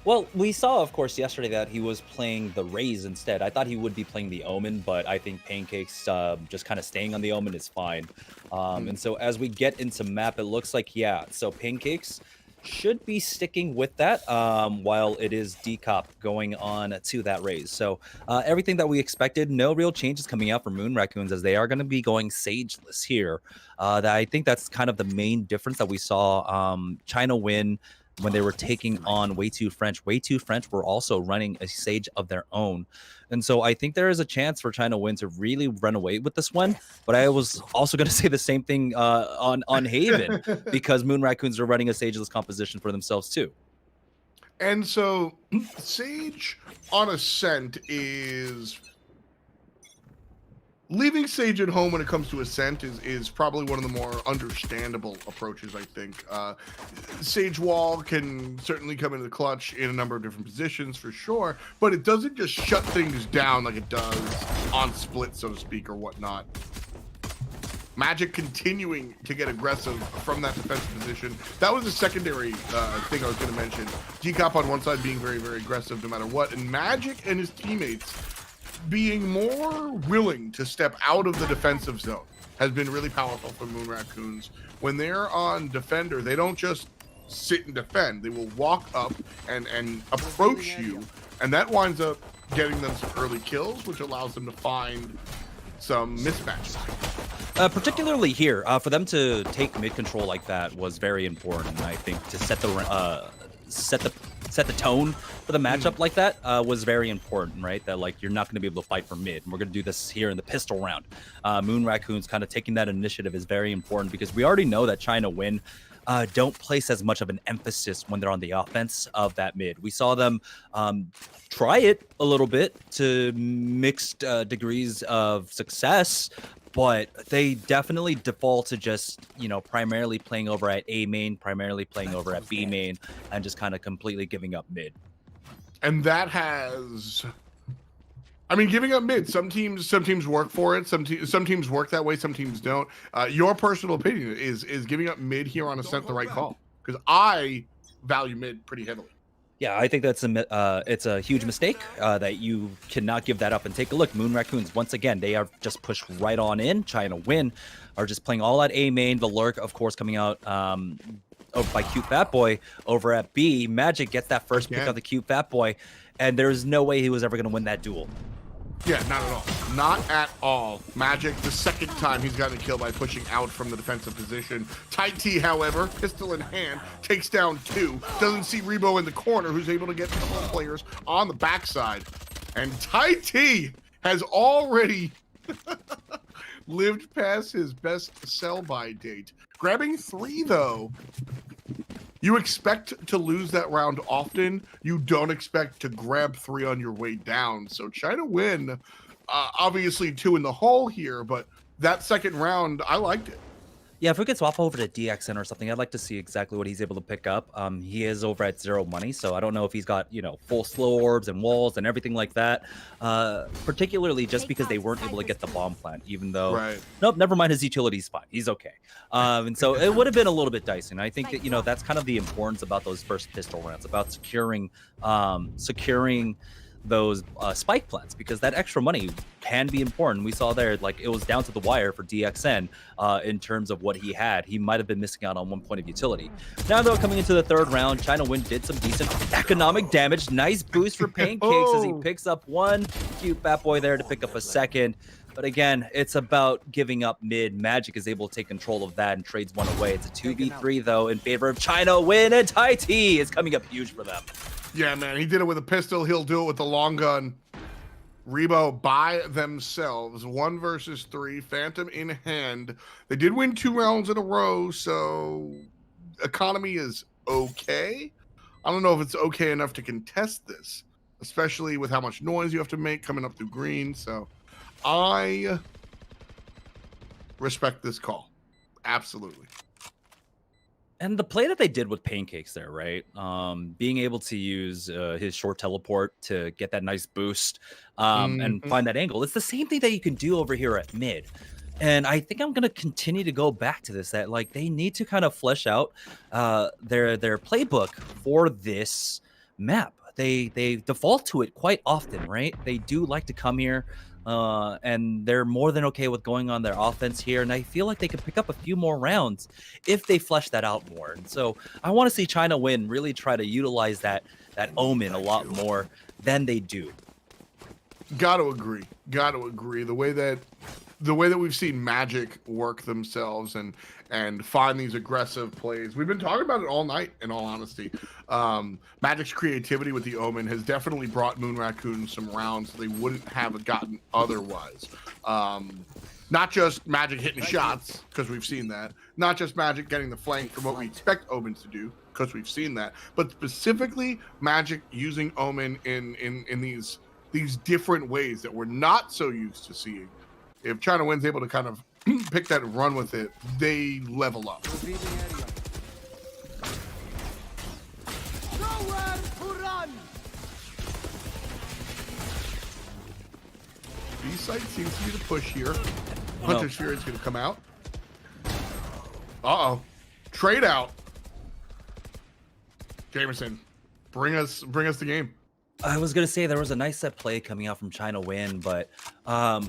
Well, we saw, of course, yesterday that he was playing the Raze instead. I thought he would be playing the Omen, but I think Pancake's just kind of staying on the Omen is fine. And so as we get into map, it looks like, yeah, so Pancake's should be sticking with that while it is Decop going on to that Raze. So everything that we expected, no real changes coming out for Moon Raccoons as they are going to be going Sageless here. That I think that's kind of the main difference that we saw ChinaNguyen when they were taking on Way Too French. Way Too French were also running a Sage of their own. And so I think there is a chance for ChinaNguyen to really run away with this one. But I was also going to say the same thing on Haven because Moon Raccoons are running a Sageless composition for themselves too. And so Sage on Ascent is... Leaving Sage at home when it comes to Ascent is probably one of the more understandable approaches, I think. Sage Wall can certainly come into the clutch in a number of different positions for sure, but it doesn't just shut things down like it does on split, so to speak, or whatnot. Magic continuing to get aggressive from that defensive position. That was a secondary thing I was going to mention. Decop on one side being very, very aggressive no matter what, and Magic and his teammates being more willing to step out of the defensive zone has been really powerful for Moon Raccoons. When they're on Defender, they don't just sit and defend. They will walk up and approach you, and that winds up getting them some early kills, which allows them to find some mismatches. Particularly here, for them to take mid control like that was very important. I think to set the tone for the matchup like that was very important, right? That like you're not going to be able to fight for mid. And we're going to do this here in the pistol round. Moon Raccoons kind of taking that initiative is very important because we already know that ChinaNguyen don't place as much of an emphasis when they're on the offense of that mid. We saw them try it a little bit to mixed degrees of success, but they definitely default to just, you know, primarily playing over at A main, primarily playing over at B main, and just kind of completely giving up mid. And that has, I mean, giving up mid. Some teams work for it. Some teams work that way. Some teams don't. Your personal opinion is giving up mid here on Ascent the right call? Because I value mid pretty heavily. Yeah, I think that's it's a huge mistake that you cannot give that up. And take a look, Moon Raccoons, once again, they are just pushed right on in. ChinaNguyen are just playing all at A main. The lurk, of course, coming out over by Cute Fat Boy over at B. Magic gets that first pick of the Cute Fat Boy, and there's no way he was ever going to win that duel. Yeah, not at all. Not at all. Magic, the second time he's gotten a kill by pushing out from the defensive position. Tight T, however, pistol in hand, takes down 2. Doesn't see Rebo in the corner, who's able to get a couple of players on the backside. And Tight T has already lived past his best sell-by date. Grabbing 3, though. You expect to lose that round often. You don't expect to grab 3 on your way down. So ChinaNguyen, obviously 2 in the hole here, but that second round, I liked it. Yeah, if we could swap over to DXN or something, I'd like to see exactly what he's able to pick up. He is over at 0 money, so I don't know if he's got, you know, full slow orbs and walls and everything like that. Particularly just because they weren't able to get the bomb plant, even though... Right. Nope, never mind his utility's fine. He's okay. And so it would have been a little bit dicey. And I think that, you know, that's kind of the importance about those first pistol rounds, about securing those spike plants, because that extra money can be important. We saw there, like, it was down to the wire for DXN in terms of what he had. He might have been missing out on 1 point of utility. Now, though, coming into the third round, ChinaNguyen did some decent economic damage. Nice boost for Pancakes as he picks up 1. Cute Bat Boy there to pick up a 2nd. But again, it's about giving up mid. Magic is able to take control of that and trades 1 away. It's a 2v3, though, in favor of ChinaNguyen, and Tai T is coming up huge for them. Yeah, man, he did it with a pistol. He'll do it with the long gun. Rebo by themselves, 1 versus 3, Phantom in hand. They did win 2 rounds in a row, so economy is okay. I don't know if it's okay enough to contest this, especially with how much noise you have to make coming up through green. So I respect this call. Absolutely. And the play that they did with Pancakes there, right? Being able to use his short teleport to get that nice boost and find that angle. It's the same thing that you can do over here at mid. And I think I'm going to continue to go back to this, that like they need to kind of flesh out their playbook for this map. They default to it quite often, right? They do like to come here and they're more than okay with going on their offense here. And I feel like they could pick up a few more rounds if they flesh that out more. And so I want to see ChinaNguyen really try to utilize that omen a lot more than they do. Got to agree. Got to agree. The way that we've seen Magic work themselves and find these aggressive plays. We've been talking about it all night, in all honesty. Magic's creativity with the Omen has definitely brought Moon Raccoons some rounds they wouldn't have gotten otherwise. Not just Magic hitting shots, because we've seen that. Not just Magic getting the flank from what we expect Omens to do, because we've seen that. But specifically, Magic using Omen in these different ways that we're not so used to seeing. If ChinaNguyen's able to kind of pick that and run with it, they level up. Nowhere to run. B-side seems to be the push here. Hunter's Fury is going to come out. Uh-oh. Trade out. Jamerson, bring us the game. I was going to say there was a nice set play coming out from ChinaNguyen, but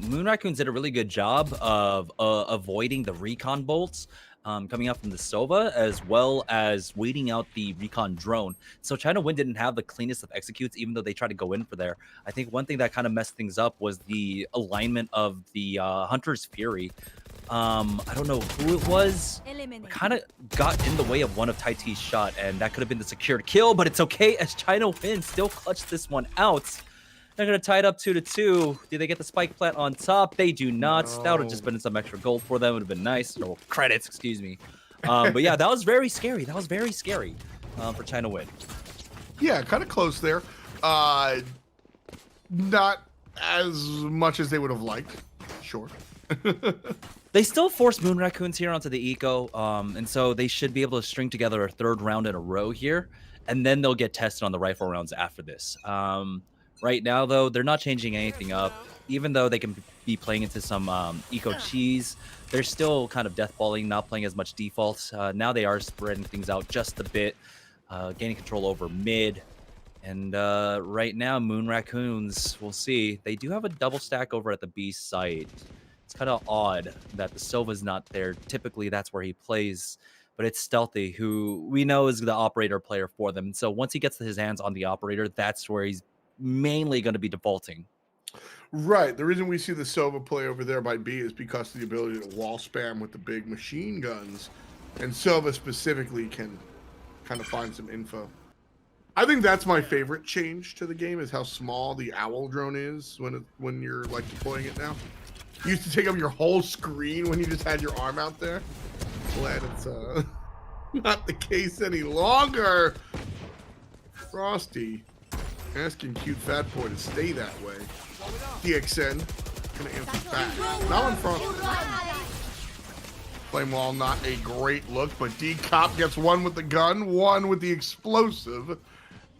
Moon Raccoons did a really good job of avoiding the recon bolts coming out from the Sova, as well as waiting out the recon drone. So ChinaNguyen didn't have the cleanest of executes, even though they tried to go in for there. I think one thing that kind of messed things up was the alignment of the Hunter's Fury. I don't know who it was. Kind of got in the way of one of Tai T's shot, and that could have been the secured kill, but it's okay as ChinaNguyen still clutched this one out. They're going to tie it up 2-2. Do they get the spike plant on top? They do not. No. That would have just been some extra gold for them. It would have been nice. Or credits, excuse me. But yeah, that was very scary. That was very scary for ChinaNguyen. Yeah, kind of close there. Not as much as they would have liked. Sure. They still force Moon Raccoons here onto the eco, and so they should be able to string together a third round in a row here, and then they'll get tested on the rifle rounds after this. Right now, though, they're not changing anything up. Even though they can be playing into some eco cheese, they're still kind of deathballing, not playing as much default. Now they are spreading things out just a bit, gaining control over mid. And right now, Moon Raccoons, we'll see. They do have a double stack over at the B site. It's kind of odd that the Sova's not there. Typically, that's where he plays. But it's Stealthy, who we know is the operator player for them. So once he gets his hands on the operator, that's where he's mainly going to be defaulting. Right. The reason we see the Sova play over there by B is because of the ability to wall spam with the big machine guns. And Sova specifically can kind of find some info. I think that's my favorite change to the game, is how small the owl drone is when you're like deploying it now. You used to take up your whole screen when you just had your arm out there. Glad it's not the case any longer. Frosty asking Cute Fat Boy to stay that way. DXN gonna answer back. Not on Frosty. Flame Wall, not a great look, but D-Cop gets one with the gun, one with the explosive,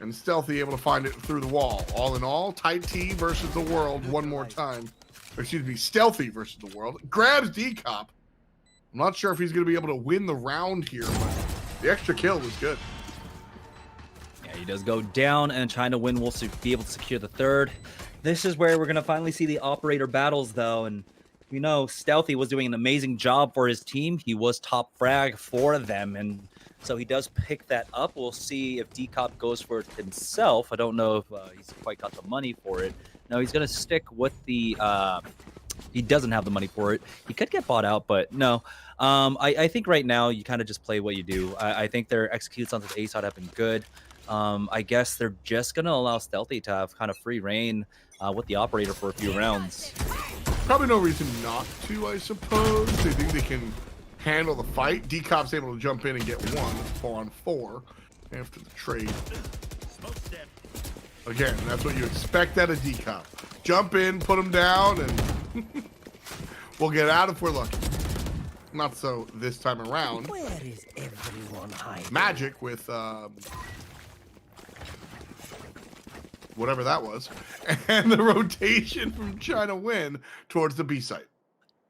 and Stealthy able to find it through the wall. All in all, Tight T versus the world one more time. Or excuse me, Stealthy versus the world. Grabs D-Cop. I'm not sure if he's going to be able to win the round here, but the extra kill was good. Yeah, he does go down, and ChinaNguyen will be able to secure the third. This is where we're going to finally see the operator battles, though, and you know, Stealthy was doing an amazing job for his team. He was top frag for them, and so he does pick that up. We'll see if D-Cop goes for it himself. I don't know if he's quite got the money for it. No, he's going to stick with the... he doesn't have the money for it. He could get bought out, but no. I think right now you kind of just play what you do. I think their executes onto the A side have been good. I guess they're just going to allow Stealthy to have kind of free reign with the operator for a few rounds. Probably no reason not to, I suppose. They think they can handle the fight. D-Cop's able to jump in and get one 4-on-4 after the trade. Again, that's what you expect out of D-Cop. Jump in, put him down, and we'll get out if we're lucky. Not so this time around. Where is everyone hiding? Magic with whatever that was, and the rotation from ChinaNguyen towards the B site.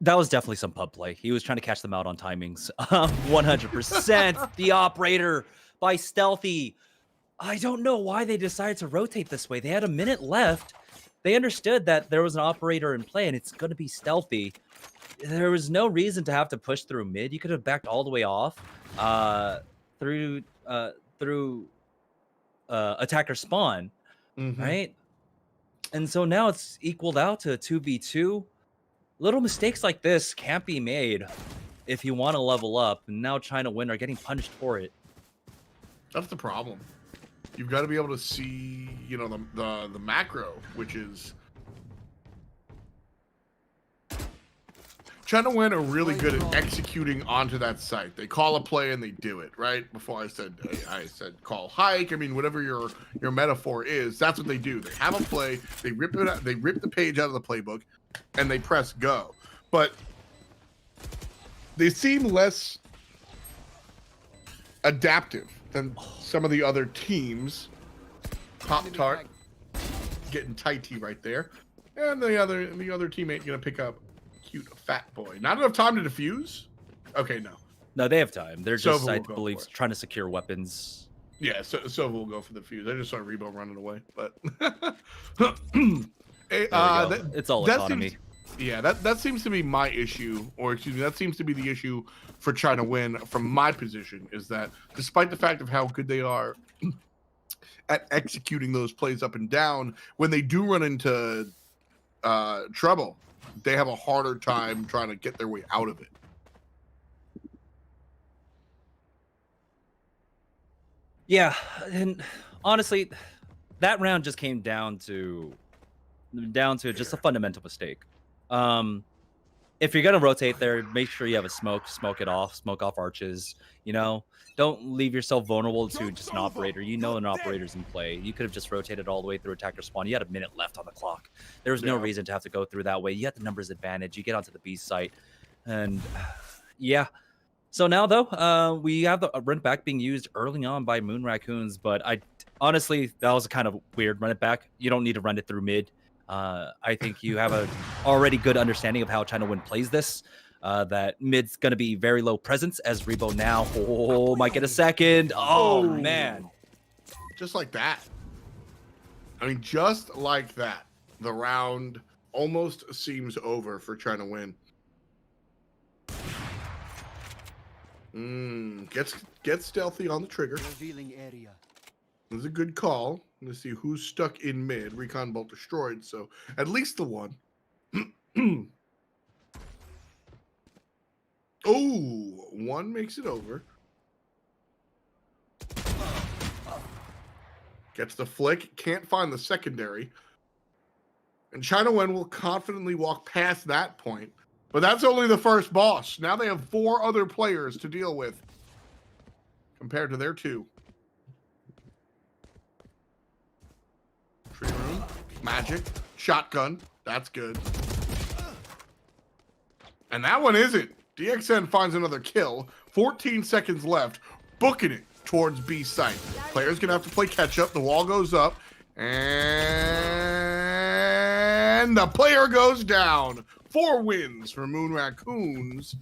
That was definitely some pub play. He was trying to catch them out on timings. 100%. The operator by Stealthy. I don't know why they decided to rotate this way. They had a minute left. They understood that there was an operator in play, and it's going to be Stealthy. There was no reason to have to push through mid. You could have backed all the way off through attacker spawn. Right? And so now it's equaled out to a 2v2. Little mistakes like this can't be made if you want to level up. And now ChinaNguyen are getting punished for it. That's the problem. You've got to be able to see, you know, the macro, which is ChinaNguyen are really good at executing onto that site. They call a play and they do it, right? Before I said call hike. I mean, whatever your metaphor is, that's what they do. They have a play, they rip it out, they rip the page out of the playbook, and they press go. But they seem less adaptive than some of the other teams. Pop-Tart getting tighty right there. And the other teammate gonna pick up Cute Fat Boy. Not enough time to defuse? Okay, no. No, they have time. They're just, Sova I will go believe, for it. trying to secure weapons. Yeah, Sova will go for the fuse. I just saw Rebo running away, but It's all economy. That seems to be my issue, or excuse me, that seems to be the issue for ChinaNguyen from my position, is that despite the fact of how good they are at executing those plays up and down, when they do run into trouble, they have a harder time trying to get their way out of it. Yeah, and honestly, that round just came down to just a fundamental mistake. If you're gonna rotate there, make sure you have a smoke off arches. You know, don't leave yourself vulnerable to just an operator. You know, an operator's in play. You could have just rotated all the way through attacker spawn. You had a minute left on the clock. There was no reason to have to go through that way. You had the numbers advantage. You get onto the B site, and yeah. So now though, we have the run back being used early on by Moon Raccoons, but honestly, that was kind of weird. Run it back. You don't need to run it through mid. I think you have a already good understanding of how ChinaNguyen plays this. That mid's going to be very low presence as Rebo now might get a second. Oh, man. Just like that. I mean, just like that. The round almost seems over for ChinaNguyen. Gets stealthy on the trigger. Revealing area. This is a good call. Let's see who's stuck in mid. Recon bolt destroyed, so at least the one. Oh, one makes it over. Gets the flick. Can't find the secondary. And ChinaNguyen will confidently walk past that point. But that's only the first boss. Now they have 4 other players to deal with. compared to their 2. Tree room, magic, shotgun. That's good. And that one isn't. DXN finds another kill. 14 seconds left. Booking it towards B site. Player's gonna have to play catch up. The wall goes up. And the player goes down. 4 wins for Moon Raccoons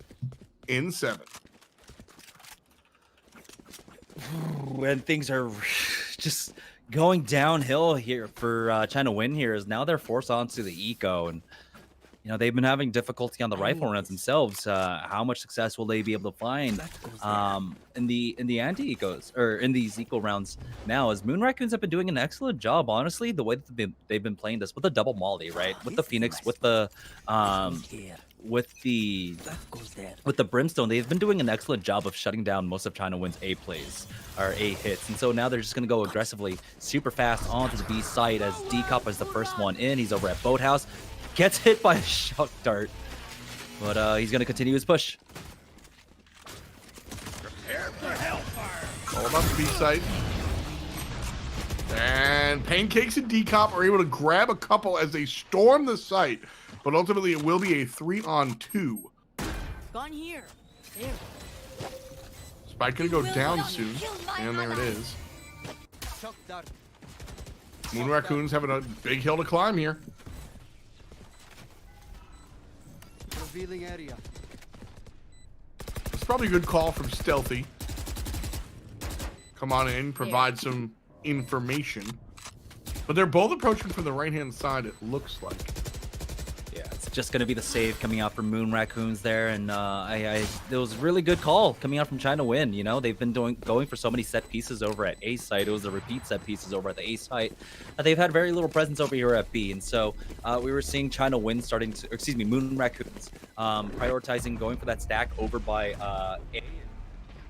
in 7. When things are just going downhill here for ChinaNguyen here, is now they're forced onto the eco, and you know they've been having difficulty on the rifle rounds themselves. How much success will they be able to find in the anti-ecos or in these eco rounds now? As Moon Raccoons have been doing an excellent job, honestly, the way that they've been playing this with the double molly, right, with the Phoenix, with the Brimstone, they've been doing an excellent job of shutting down most of ChinaNguyen's A plays or A hits, and so now they're just gonna go aggressively, super fast onto the B site as Decop is the first one in. He's over at Boathouse, gets hit by a shock dart, but he's gonna continue his push. All about the B site. And Pancakes and Decop are able to grab a couple as they storm the site, but ultimately it will be a 3-on-2. Gone here. There. Spike gonna go down soon, and there it is. Moon Raccoons having a big hill to climb here. Revealing area. It's probably a good call from Stealthy. Come on in, provide some information. But they're both approaching from the right-hand side, it looks like. Yeah, it's just going to be the save coming out from Moon Raccoons there, and it was a really good call coming out from ChinaNguyen. You know, they've been going for so many set pieces over at A site. It was the repeat set pieces over at the A site. They've had very little presence over here at B, and so we were seeing ChinaNguyen Moon Raccoons prioritizing going for that stack over by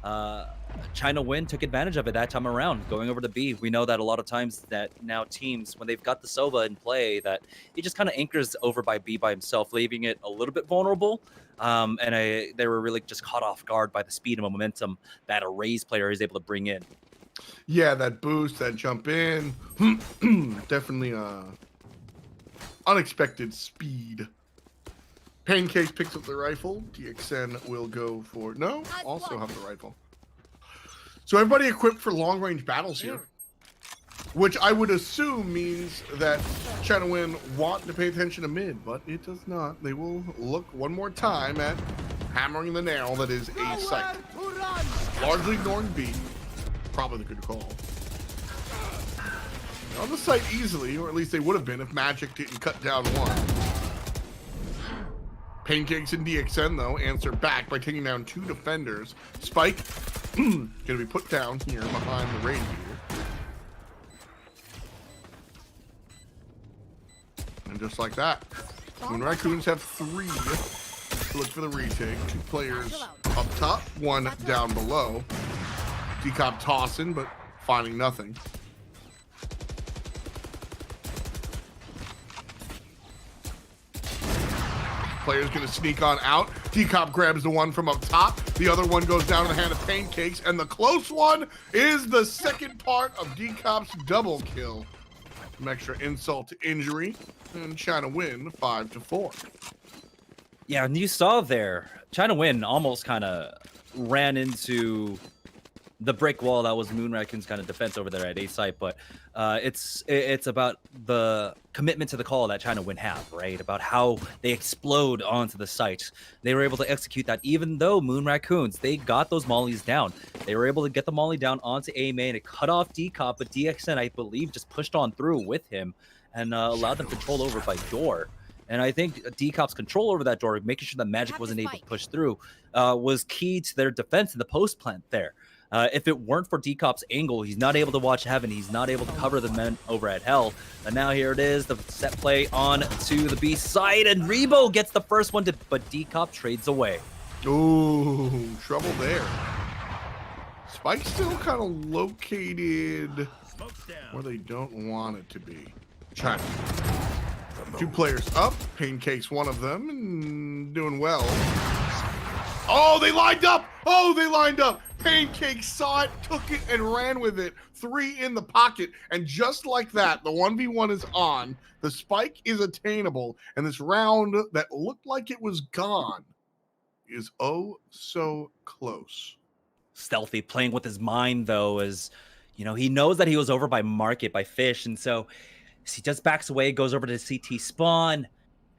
A. ChinaNguyen took advantage of it that time around, going over to B. We know that a lot of times that now teams, when they've got the Sova in play, that he just kind of anchors over by B by himself, leaving it a little bit vulnerable. They were really just caught off guard by the speed and momentum that a Raze player is able to bring in. Yeah, that boost, that jump in, definitely unexpected speed. Pancakes picks up the rifle. DXN will go for also have the rifle. So everybody equipped for long-range battles here, which I would assume means that ChinaNguyen want to pay attention to mid, but it does not. They will look one more time at hammering the nail that is A site. Largely ignoring B. Probably the good call. They're on the site easily, or at least they would have been if Magic didn't cut down one. Pancakes and DXN, though, answer back by taking down 2 defenders. Spike gonna be put down here behind the radiator. And just like that, Moon Raccoons have 3 to look for the retake. 2 players up top, 1 down below. Decop tossing, but finding nothing. Player's gonna sneak on out. Decop grabs the one from up top. The other one goes down in the hand of Pancakes, and the close one is the second part of Decop's double kill. Some extra insult to injury, and ChinaNguyen 5-4. Yeah, and you saw there, ChinaNguyen almost kind of ran into the brick wall that was Moon Raccoon's kind of defense over there at A site, but it's about the commitment to the call that ChinaNguyen have, right? About how they explode onto the site. They were able to execute that, even though Moon Raccoons, they got those mollies down. They were able to get the molly down onto A main. It cut off Decop, but DXN, I believe, just pushed on through with him and allowed them control over by door. And I think Decop's control over that door, making sure that Magic wasn't able to push through, was key to their defense in the post plant there. If it weren't for Decop's angle, he's not able to watch Heaven. He's not able to cover the men over at Hell. And now here it is, the set play on to the B side, and Rebo gets the first one, but Decop trades away. Ooh, trouble there. Spike's still kind of located where they don't want it to be. China. 2 players up. Pancakes one of them, and doing well. Oh, they lined up! Oh, they lined up! Pancake saw it, took it, and ran with it. 3 in the pocket. And just like that, the 1v1 is on. The spike is attainable. And this round that looked like it was gone is oh so close. Stealthy, playing with his mind, though, as, you know, he knows that he was over by market, by fish. And so he just backs away, goes over to CT spawn.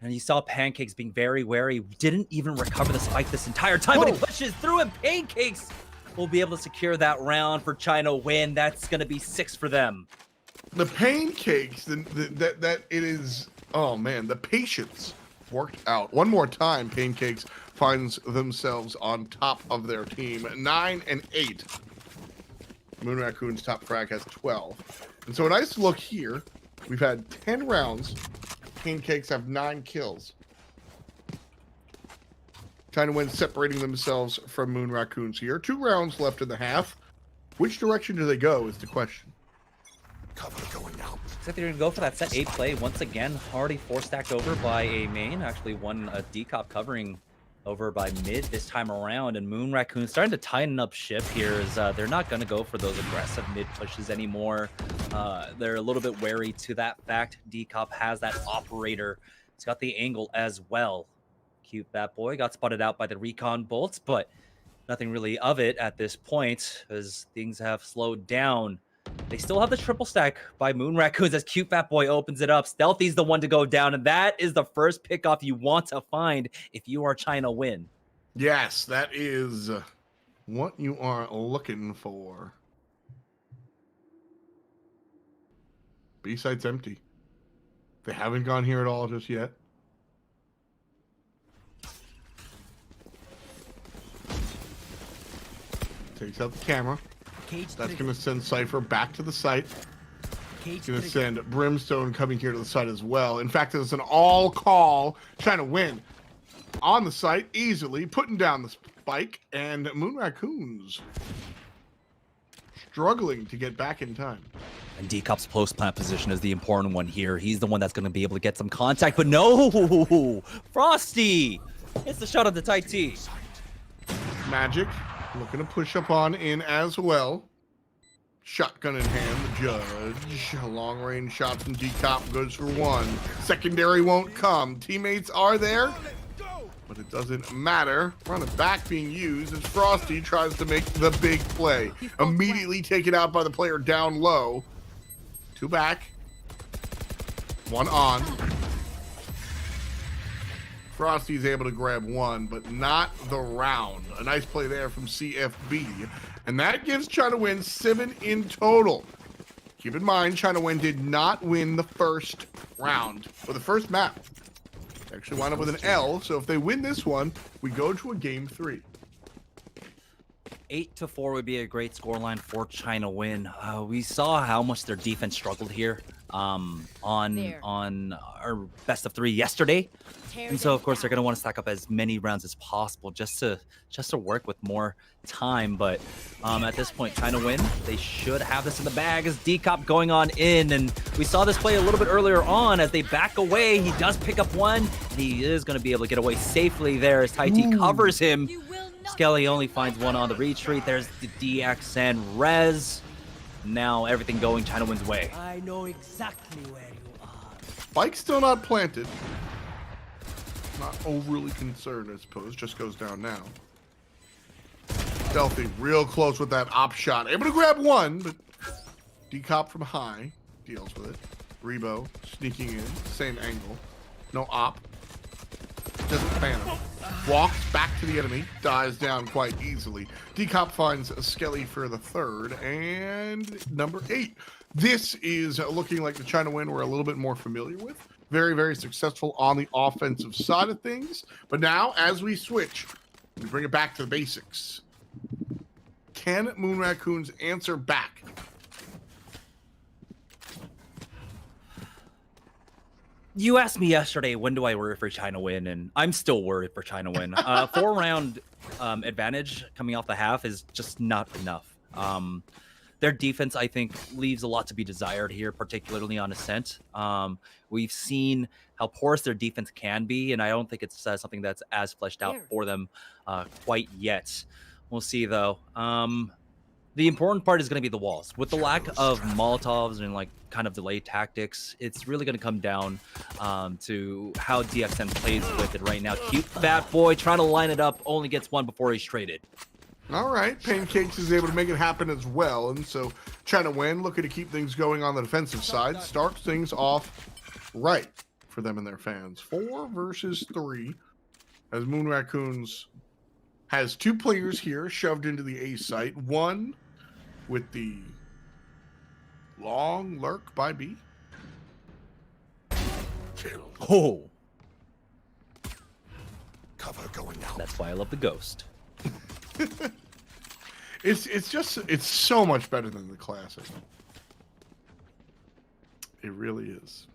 And you saw Pancakes being very wary. Didn't even recover the spike this entire time, but he pushes through, and Pancakes will be able to secure that round for ChinaNguyen. That's going to be 6 for them. The Pancakes, that it is, oh man, the patience worked out. One more time, Pancakes finds themselves on top of their team, 9 and 8. Moon Raccoons top frag has 12. And so a nice look here. We've had 10 rounds. Pancakes have 9 kills. ChinaNguyen separating themselves from Moon Raccoons here. 2 rounds left in the half. Which direction do they go is the question. Cover going out. Looks like they're going to go for that set A play. Once again, already 4-stacked over by a main. Actually, one decop covering over by mid this time around. And Moon Raccoon starting to tighten up ship here as they're not going to go for those aggressive mid pushes anymore. They're a little bit wary to that fact. Decop has that operator. He's got the angle as well. Cute that boy. Got spotted out by the recon bolts, but nothing really of it at this point as things have slowed down. They still have the triple stack by Moon Raccoons as Cute Fat Boy opens it up. Stealthy's the one to go down, and that is the first pickoff you want to find if you are ChinaNguyen. Yes, that is what you are looking for. B site's empty. They haven't gone here at all just yet. Takes out the camera. That's going to send Cypher back to the site. It's going to send Brimstone coming here to the site as well. In fact, it's an all-call ChinaNguyen on the site easily, putting down the spike, and Moon Raccoons struggling to get back in time. And Decop's post-plant position is the important one here. He's the one that's going to be able to get some contact, but no! Frosty! It's the shot of the tight T. Magic looking to push up on in as well. Shotgun in hand, the judge. A long-range shot from Decop goes for 1. Secondary won't come. Teammates are there, but it doesn't matter. Running back being used as Frosty tries to make the big play. Immediately taken out by the player down low. 2 back. 1 on. Frosty's able to grab 1, but not the round. A nice play there from CFB. And that gives ChinaNguyen 7 in total. Keep in mind, ChinaNguyen did not win the first round, or the first map. They actually wound up with an L, so if they win this one, we go to a game 3. 8-4 would be a great scoreline for ChinaNguyen. We saw how much their defense struggled here on our best of 3 yesterday. And so, of course, they're going to want to stack up as many rounds as possible just to work with more time. But at this point, ChinaNguyen, they should have this in the bag as Decop going on in. And we saw this play a little bit earlier on as they back away. He does pick up 1. And he is going to be able to get away safely there as Taiti covers him. Skelly only finds 1 on the retreat. There's the DX and Rez. Now everything going ChinaNguyen's way. I know exactly where you are. Spike's still not planted. Not overly concerned, I suppose. Just goes down now. Stealthy, real close with that op shot. Able to grab 1, but Decop from high deals with it. Rebo sneaking in, same angle. No op. Doesn't fan him. Walks back to the enemy, dies down quite easily. Decop finds Skelly for the 3rd and number 8. This is looking like the ChinaNguyen we're a little bit more familiar with. Very, very successful on the offensive side of things. But now, as we switch, we bring it back to the basics. Can Moon Raccoons answer back? You asked me yesterday, when do I worry for ChinaNguyen? And I'm still worried for ChinaNguyen. 4-round advantage coming off the half is just not enough. Their defense, I think, leaves a lot to be desired here, particularly on Ascent. We've seen how porous their defense can be, and I don't think it's something that's as fleshed out for them quite yet. We'll see though. The important part is going to be the walls. With the lack of Molotovs and like kind of delay tactics, it's really going to come down to how DXN plays with it right now. Cute fat boy trying to line it up, only gets one before he's traded. All right, Pancakes is able to make it happen as well, and so ChinaNguyen looking to keep things going on the defensive side, starts things off right for them and their fans. 4 versus 3, as Moon Raccoons has 2 players here shoved into the A site. One with the long lurk by B. Kill. Oh, Cover going out. that's why I love the ghost. It's so much better than the classic. It really is.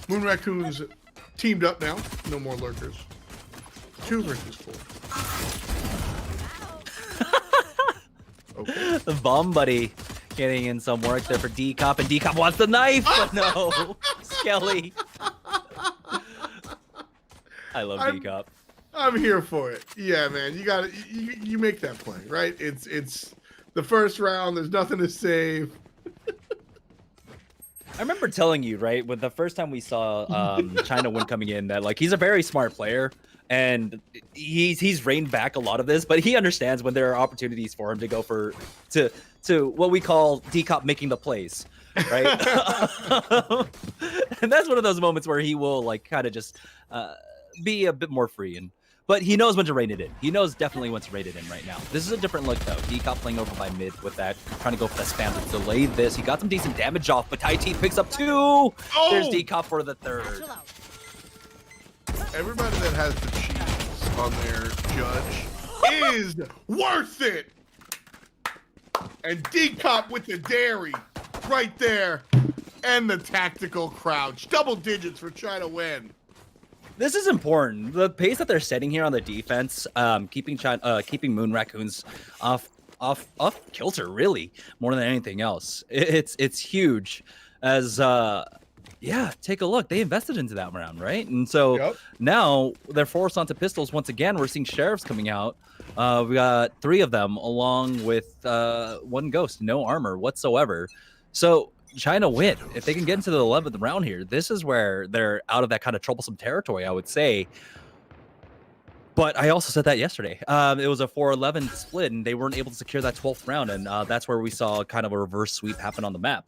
Moon Raccoons teamed up now. No more lurkers. 2 versus 4. Okay. The bomb buddy getting in some work there for D-Cop, and D-Cop wants the knife, but no. Skelly. I love D-Cop. I'm here for it. Yeah, man. You got you make that play, right? It's the first round. There's nothing to save. I remember telling you, right, with the first time we saw ChinaNguyen coming in, that like he's a very smart player and he's reined back a lot of this, but he understands when there are opportunities for him to go to what we call D-Cop making the plays, right? And that's one of those moments where he will like kind of just be a bit more free, but he knows when to rein it in. He knows definitely when to rein it in right now. This is a different look though. D-Cop playing over by mid with that, trying to go for that spam to delay this. He got some decent damage off, but Tai T picks up 2. Oh! There's D-Cop for the 3rd. Chill out. Everybody that has the cheese on their judge is worth it. And D-Cop with the dairy right there, and the tactical crouch. Double digits for ChinaNguyen. This is important. The pace that they're setting here on the defense, keeping Moon Raccoons off kilter, really, more than anything else. It's huge. As yeah, take a look. They invested into that round, right? And so now they're forced onto pistols once again. We're seeing sheriffs coming out. We got 3 of them, along with 1 ghost, no armor whatsoever. So ChinaNguyen, if they can get into the 11th round here, this is where they're out of that kind of troublesome territory, I would say. But I also said that yesterday. It was a 4-11 split, and they weren't able to secure that 12th round, and that's where we saw kind of a reverse sweep happen on the map.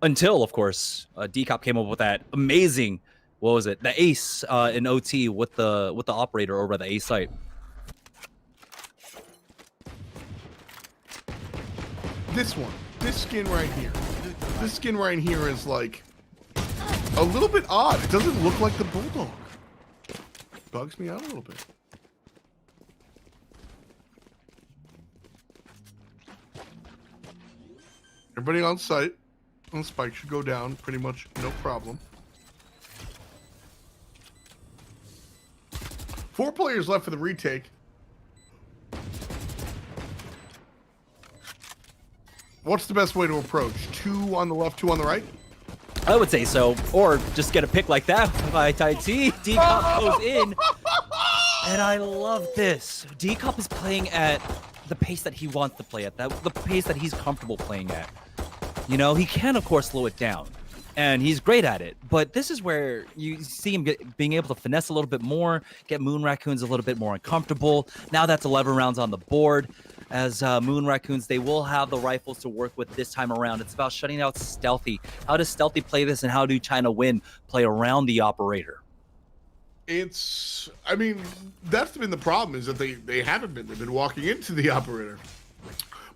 Until, of course, D-Cop came up with that amazing, what was it, the ace in OT with the operator over at the A site. This one, this skin right here. This skin right here is like a little bit odd. It doesn't look like the Bulldog. Bugs me out a little bit. Everybody on site on Spike should go down pretty much no problem. 4 players left for the retake. What's the best way to approach? 2 on the left, 2 on the right? I would say so. Or just get a pick like that by Tai T. D-Cop goes in. And I love this. D-Cop is playing at the pace that he wants to play at, the pace that he's comfortable playing at. You know, he can, of course, slow it down. And he's great at it. But this is where you see him being able to finesse a little bit more, get Moon Raccoons a little bit more uncomfortable. Now that's 11 rounds on the board. As Moon Raccoons, they will have the rifles to work with this time around. It's about shutting out Stealthy. How does Stealthy play this, and how do ChinaNguyen play around the operator? I mean, that's been the problem, is that they haven't been. They've been walking into the operator.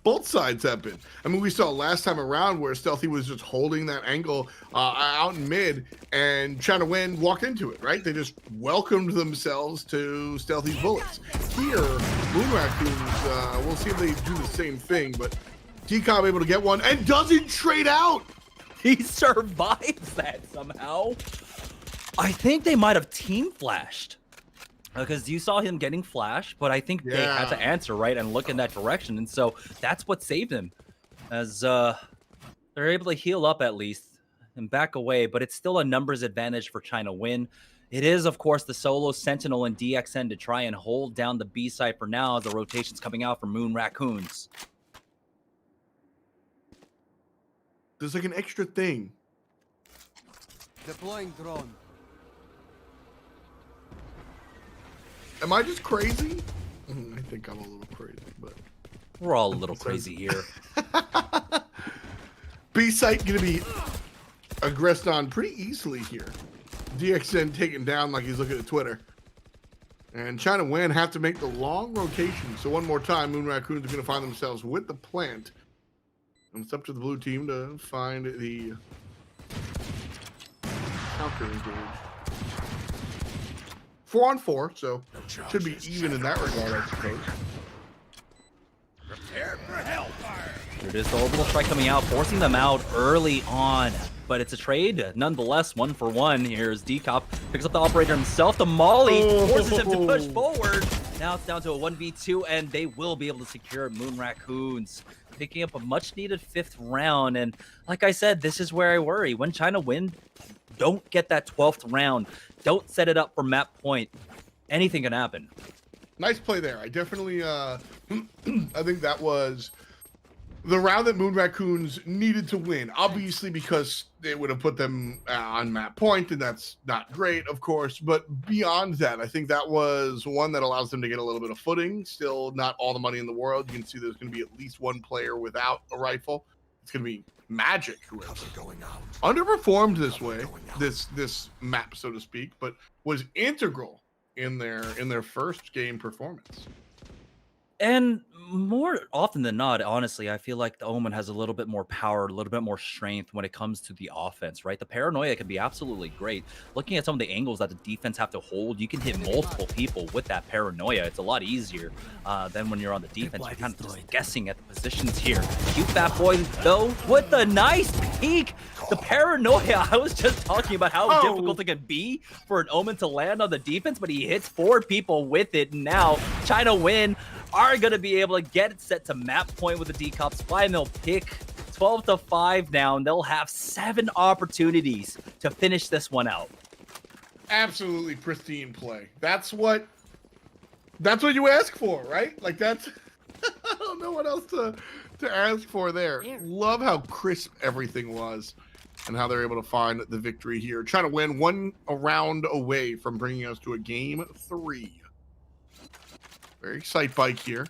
Both sides have been. I mean, we saw last time around where Stealthy was just holding that angle out in mid, and ChinaNguyen walked into it, right? They just welcomed themselves to Stealthy's bullets. Here, Moon Raccoons, we'll see if they do the same thing, but D-Cop able to get one and doesn't trade out. He survives that somehow. I think they might have team flashed. Because you saw him getting flashed, but I think they had to answer, right, and look in that direction. And so that's what saved him, as they're able to heal up at least and back away. But it's still a numbers advantage for ChinaNguyen. It is, of course, the solo Sentinel and DXN to try and hold down the B side for now as the rotation's coming out from Moon Raccoons. There's like an extra thing. Deploying drone. Am I just crazy? I think I'm a little crazy, but We're all a little crazy here. B site gonna be aggressed on pretty easily here. DXN taken down like he's looking at Twitter. And China Nguyen have to make the long rotation. So one more time, Moon Raccoons are going to find themselves with the plant. And it's up to the blue team to find the counter engage. 4-on-4, so should be even in that regard, I suppose. Prepare for hellfire. Here it is, the orbital strike coming out, forcing them out early on. But it's a trade, nonetheless, 1-for-1. Here's Decop, picks up the operator himself. The Molly forces him to push forward. Now it's down to a 1v2, and they will be able to secure Moon Raccoons, picking up a much-needed 5th round. And like I said, this is where I worry. When China Nguyen don't get that 12th round, don't set it up for map point, anything can happen. Nice play there. I definitely, I think that was the round that Moon Raccoons needed to win. Obviously, because it would have put them on map point, and that's not great, of course. But beyond that, I think that was one that allows them to get a little bit of footing. Still not all the money in the world. You can see there's going to be at least one player without a rifle. It's going to be Magic, who has underperformed this way, this map, so to speak, but was integral in their first game performance. And more often than not, honestly, I feel like the Omen has a little bit more power, a little bit more strength when it comes to the offense, right? The paranoia can be absolutely great. Looking at some of the angles that the defense have to hold, you can hit multiple people with that paranoia. It's a lot easier than when you're on the defense. You're kind of just guessing at the positions here. Cute Fat Boy, though, with the nice peek. The paranoia, I was just talking about how difficult it can be for an Omen to land on the defense, but he hits 4 people with it. Now, China Nguyen are going to be able to get it set to map point with the decops. And they'll pick 12-5 now, and they'll have 7 opportunities to finish this one out. Absolutely pristine play. That's what you ask for, right? Like that's I don't know what else to ask for there. Love how crisp everything was and how they're able to find the victory here. Trying to win one round away from bringing us to a game 3. Very excited bike here.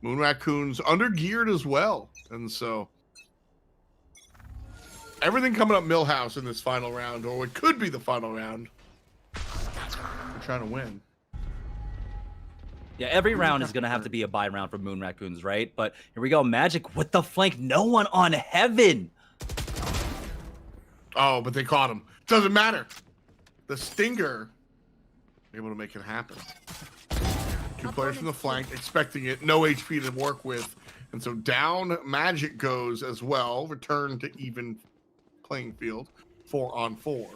Moon Raccoons under geared as well. And so everything coming up Millhouse in this final round, or it could be the final round. We're trying to win. Yeah, every round is going to have to be a buy round for Moon Raccoons, right? But here we go. Magic with the flank. No one on Heaven. Oh, but they caught him. Doesn't matter. The Stinger able to make it happen. 2 players from the flank, expecting it. No HP to work with. And so down Magic goes as well. Return to even playing field. 4-on-4.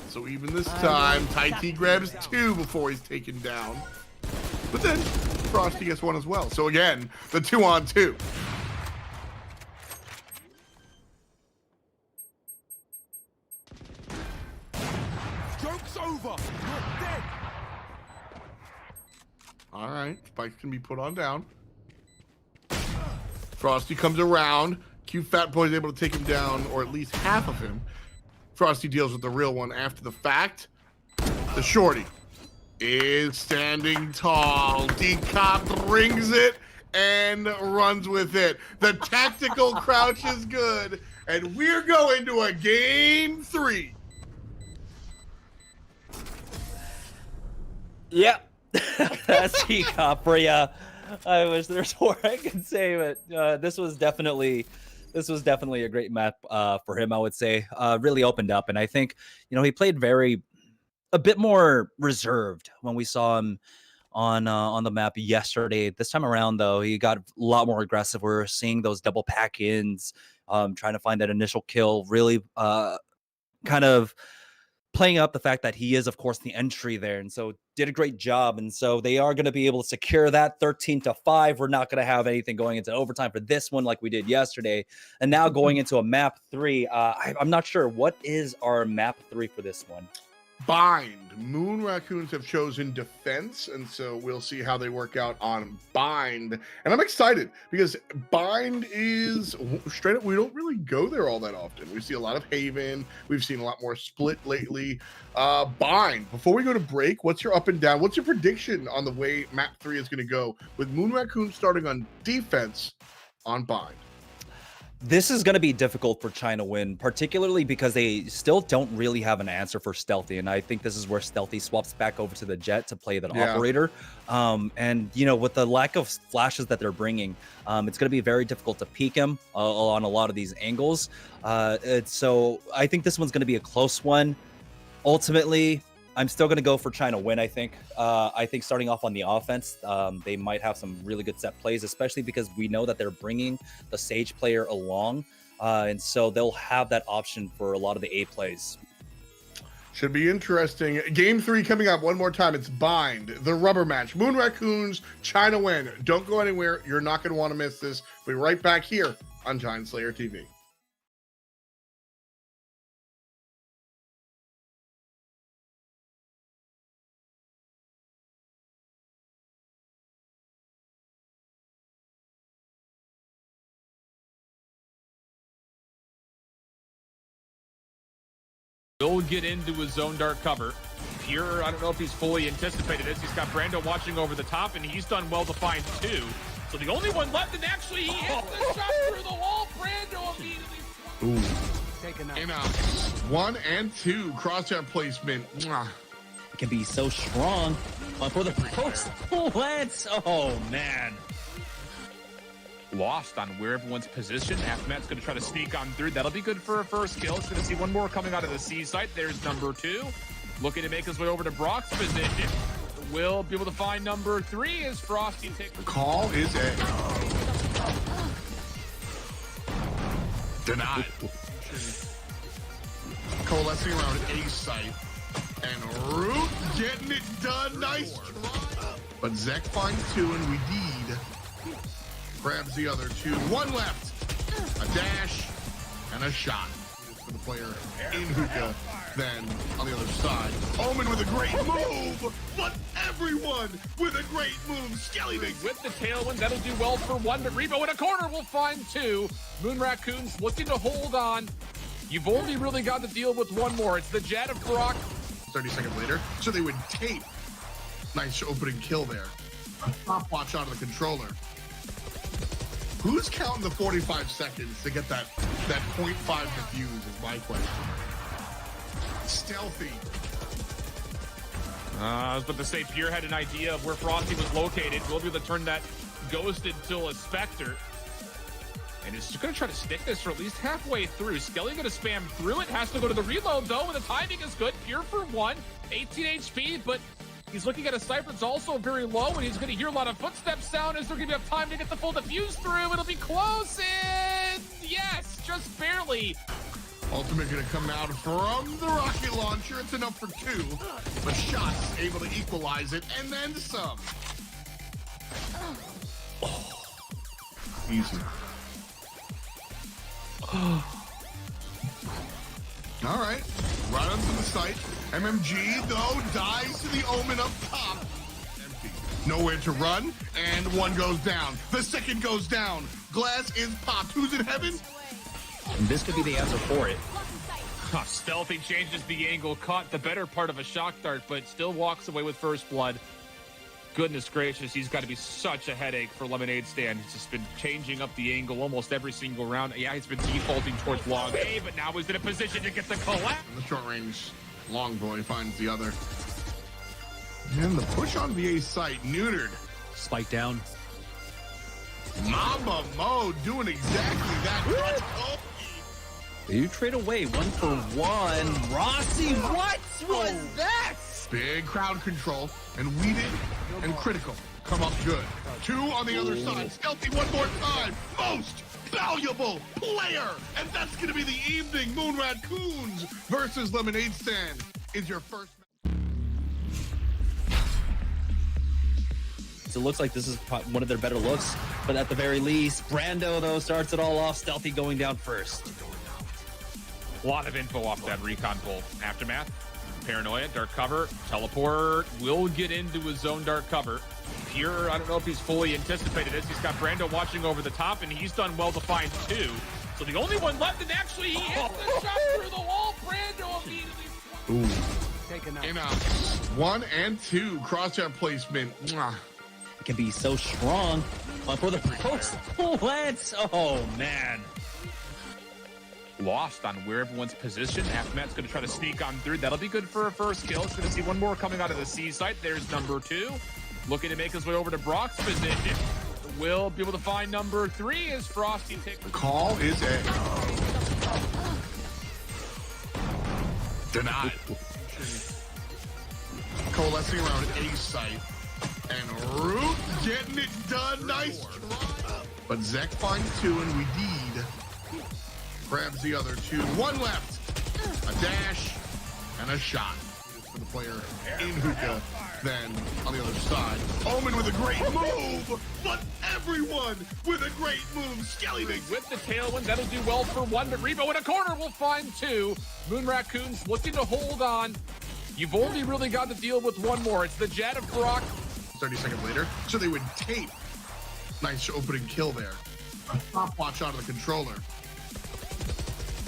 So even this time, Tai T grabs 2 before he's taken down. But then Frosty gets 1 as well. So again, the 2-on-2. Joke's over. You're dead. All right, spikes can be put on down. Frosty comes around. Cute Fat Boy is able to take him down, or at least half of him. Frosty deals with the real one after the fact. The shorty is standing tall. D-Cop brings it and runs with it. The tactical crouch is good, and we're going to a game 3. Yep. That's D-Cop for ya. I wish there's more I could say, but this was definitely a great map for him, I would say. Really opened up, and I think, he played a bit more reserved when we saw him on the map yesterday. This time around, though, he got a lot more aggressive. We're seeing those double pack-ins, trying to find that initial kill, really kind of playing up the fact that he is, of course, the entry there. And so did a great job. And so they are going to be able to secure that 13-5. We're not going to have anything going into overtime for this one like we did yesterday. And now going into a map 3, I'm not sure. What is our map 3 for this one? Bind. Moon Raccoons have chosen defense, and so we'll see how they work out on Bind. And I'm excited because Bind is straight up, we don't really go there all that often. We see a lot of Haven. We've seen a lot more Split lately. Bind, before we go to break, what's your up and down? What's your prediction on the way map 3 is going to go with Moon Raccoons starting on defense on Bind? This is going to be difficult for ChinaNguyen, particularly because they still don't really have an answer for Stealthy. And I think this is where Stealthy swaps back over to the Jet to play that operator. And, you know, with the lack of flashes that they're bringing, it's going to be very difficult to peek him on a lot of these angles. So I think this one's going to be a close one. Ultimately, I'm still going to go for ChinaNguyen, I think. I think starting off on the offense, they might have some really good set plays, especially because we know that they're bringing the Sage player along. And so they'll have that option for a lot of the A plays. Should be interesting. Game 3 coming up one more time. It's Bind, the rubber match. Moon Raccoons, ChinaNguyen. Don't go anywhere. You're not going to want to miss this. We'll be right back here on GiantSlayerTV. Will get into his zone dark cover. Pure, I don't know if he's fully anticipated this. He's got Brando watching over the top, and he's done well to find 2. So the only one left, and actually he hits the shot through the wall. Brando immediately. Ooh. And 1 and 2 crosshair placement. Mwah. It can be so strong for the post plants. Oh, man. Lost on where everyone's positioned. Aftermath's going to try to sneak on through. That'll be good for a first kill. It's going to see one more coming out of the C site. There's number 2. Looking to make his way over to Brock's position. Will be able to find number 3 as Frosty takes. Call is A. Denied. Coalescing around A site. And Root getting it done. Nice try. But Zek finds 2, and we deed. Grabs the other 2. 1 left. A dash and a shot for the player in hookah. Then on the other side, Omen with a great move, but everyone with a great move. Skelly makes with the tailwind. That'll do well for 1, but Rebo in a corner will find 2. Moon Raccoons looking to hold on. You've only really got to deal with 1 more. It's the Jet of Brock. 30 seconds later, so they would tape. Nice opening kill there. A stopwatch out of the controller. Who's counting the 45 seconds to get that 0.5 defuse is my question. Stealthy. I was about to say, Pierre had an idea of where Frosty was located. We'll be able to turn that Ghosted till a Spectre. And is just going to try to stick this for at least halfway through. Skelly going to spam through it. Has to go to the reload, though, and the timing is good. Pure for 1. 18 HP, but he's looking at a Cypher that's also very low, and he's going to hear a lot of footsteps sound. Is there going to be enough time to get the full defuse through? It'll be close, and yes, just barely. Ultimate going to come out from the rocket launcher. It's enough for 2, but Shots able to equalize it, and then some. Oh. Easy. All right, right onto the site. MMG, though, dies to the Omen up top. Empty. Nowhere to run, and 1 goes down. The second goes down. Glass is popped. Who's in heaven? And this could be the answer for it. Stealthy changes the angle, caught the better part of a shock dart, but still walks away with first blood. Goodness gracious, he's got to be such a headache for Lemonade Stand. He's just been changing up the angle almost every single round. Yeah, he's been defaulting towards long A, but now he's in a position to get the collapse. The short range long boy finds the other. And the push on VA site, neutered. Spike down. Mamba mode doing exactly that. You trade away 1 for 1. Rossi, what was that? Big crowd control, and weeded and critical come up good. 2 on the other side. Stealthy 1 more time. Most valuable player, and that's going to be the evening. Moon Raccoons versus Lemonade Stand is your first. So it looks like this is one of their better looks, but at the very least, Brando, though, starts it all off. Stealthy going down first. A lot of info off that recon pull. Aftermath, Paranoia, dark cover, teleport, will get into his zone dark cover. Pure, I don't know if he's fully anticipated this. He's got Brando watching over the top, and he's done well to find 2. So the only one left, and actually he hits the shot through the wall. Brando immediately. Ooh. In a 1 and 2 crosshair placement. Mwah. It can be so strong. But for the post lance, oh man. Lost on where everyone's positioned. Aftermath's going to try to sneak on through. That'll be good for a first kill. It's going to see one more coming out of the C site. There's number 2. Looking to make his way over to Brock's position. Will be able to find number 3 as Frosty takes. The call is A. Denied. Coalescing around A site. And Root getting it done. Nice try. But Zek finds 2, and Wedeed grabs the other 2. 1 left. A dash and a shot for the player in hookah. Then on the other side, Omen with a great move, but everyone with a great move. Skelly makes With the tailwind, that'll do well for 1, but Rebo in a corner will find 2. Moon Raccoons looking to hold on. You've only really got to deal with 1 more. It's the Jet of Brock. 30 seconds later, so they would tape. Nice opening kill there. A stopwatch onto the controller.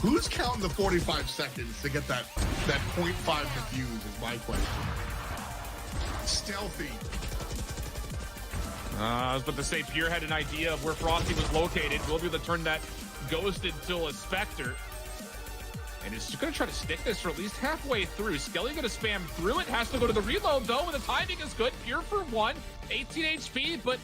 Who's counting the 45 seconds to get that 0.5 defuse is my question. Stealthy. I was about to say, Pure had an idea of where Frosty was located. We'll be able to turn that ghost into a Spectre. And he's just going to try to stick this for at least halfway through. Skelly going to spam through it. Has to go to the reload, though, and the timing is good. Pure for 1, 18 HP, but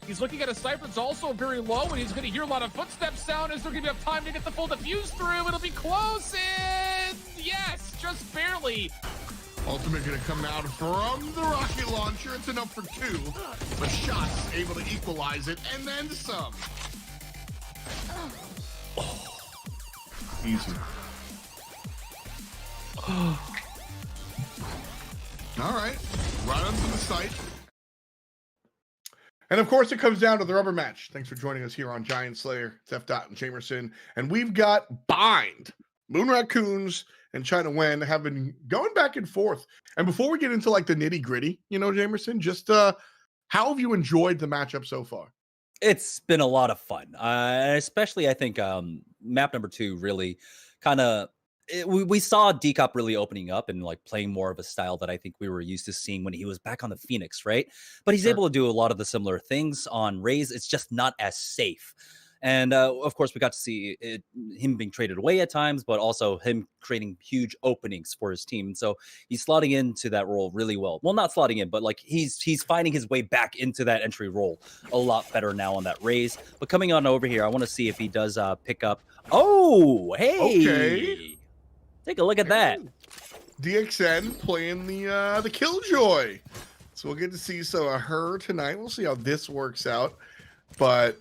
he's looking at a Cypher that's also very low, and he's going to hear a lot of footsteps sound. Is there going to be enough time to get the full defuse through? It'll be close, and yes, just barely. Ultimate gonna come out from the rocket launcher. It's enough for 2, but Shots able to equalize it, and then some. Oh. Easy. All right, right onto the site. And of course, it comes down to the rubber match. Thanks for joining us here on Giant Slayer. It's Fdot and Jamerson, and we've got Bind. Moon Raccoons and China Nguyen have been going back and forth. And before we get into like the nitty gritty, you know, Jamerson, just how have you enjoyed the matchup so far? It's been a lot of fun, especially I think map number 2 really kind of. We saw Decop really opening up and like playing more of a style that I think we were used to seeing when he was back on the Phoenix, right? But he's able to do a lot of the similar things on Raze. It's just not as safe. And of course, we got to see him being traded away at times, but also him creating huge openings for his team. And so he's slotting into that role really well. Well, not slotting in, but like he's finding his way back into that entry role a lot better now on that Raze. But coming on over here, I want to see if he does pick up. Oh, hey. Okay. Take a look at that. DXN playing the Killjoy. So we'll get to see some of her tonight. We'll see how this works out. But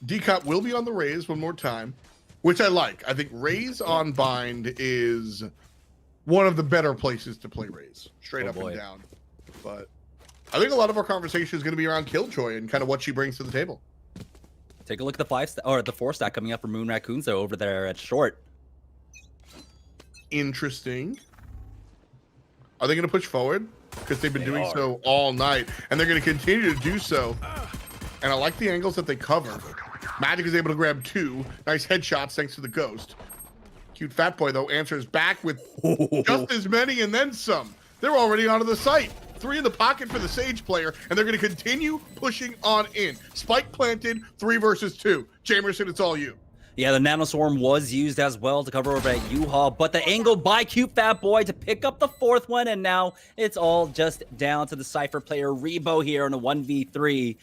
Decop will be on the Raze one more time, which I like. I think Raze on Bind is one of the better places to play Raze, straight up and down. But I think a lot of our conversation is going to be around Killjoy and kind of what she brings to the table. Take a look at the 4-stack coming up for Moon Raccoons over there at short. Interesting. Are they going to push forward? Because they've been doing so all night, and they're going to continue to do so. And I like the angles that they cover. Magic is able to grab 2 nice headshots thanks to the ghost. Cute Fat Boy, though, answers back with just as many and then some. They're already onto the site. 3 in the pocket for the Sage player, and they're going to continue pushing on in. Spike planted, 3 versus 2. Jamerson, it's all you. Yeah, the Nanoswarm was used as well to cover over at U-Haul, but the angle by Cute Fat Boy to pick up the 4th one, and now it's all just down to the Cypher player Rebo here in a 1v3.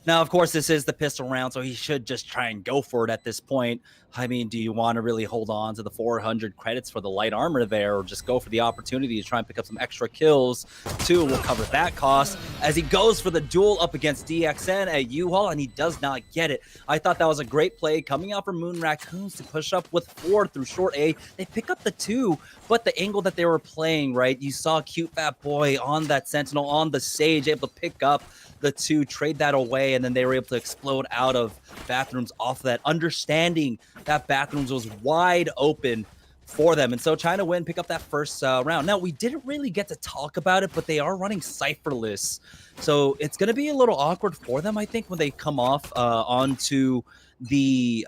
Now, of course, this is the pistol round, so he should just try and go for it at this point. I mean, do you want to really hold on to the 400 credits for the light armor there, or just go for the opportunity to try and pick up some extra kills? Two will cover that cost as he goes for the duel up against DXN at U-Haul, and he does not get it. I thought that was a great play coming out from Moon Raccoons to push up with 4 through short A. They pick up the 2, but the angle that they were playing, right? You saw Cute Fat Boy on that Sentinel, on the Sage, able to pick up the 2, trade that away, and then they were able to explode out of Bathrooms off of that, understanding that Bathrooms was wide open for them. And so ChinaNguyen pick up that first round. Now, we didn't really get to talk about it, but they are running Cypherless. So it's going to be a little awkward for them, I think, when they come off onto the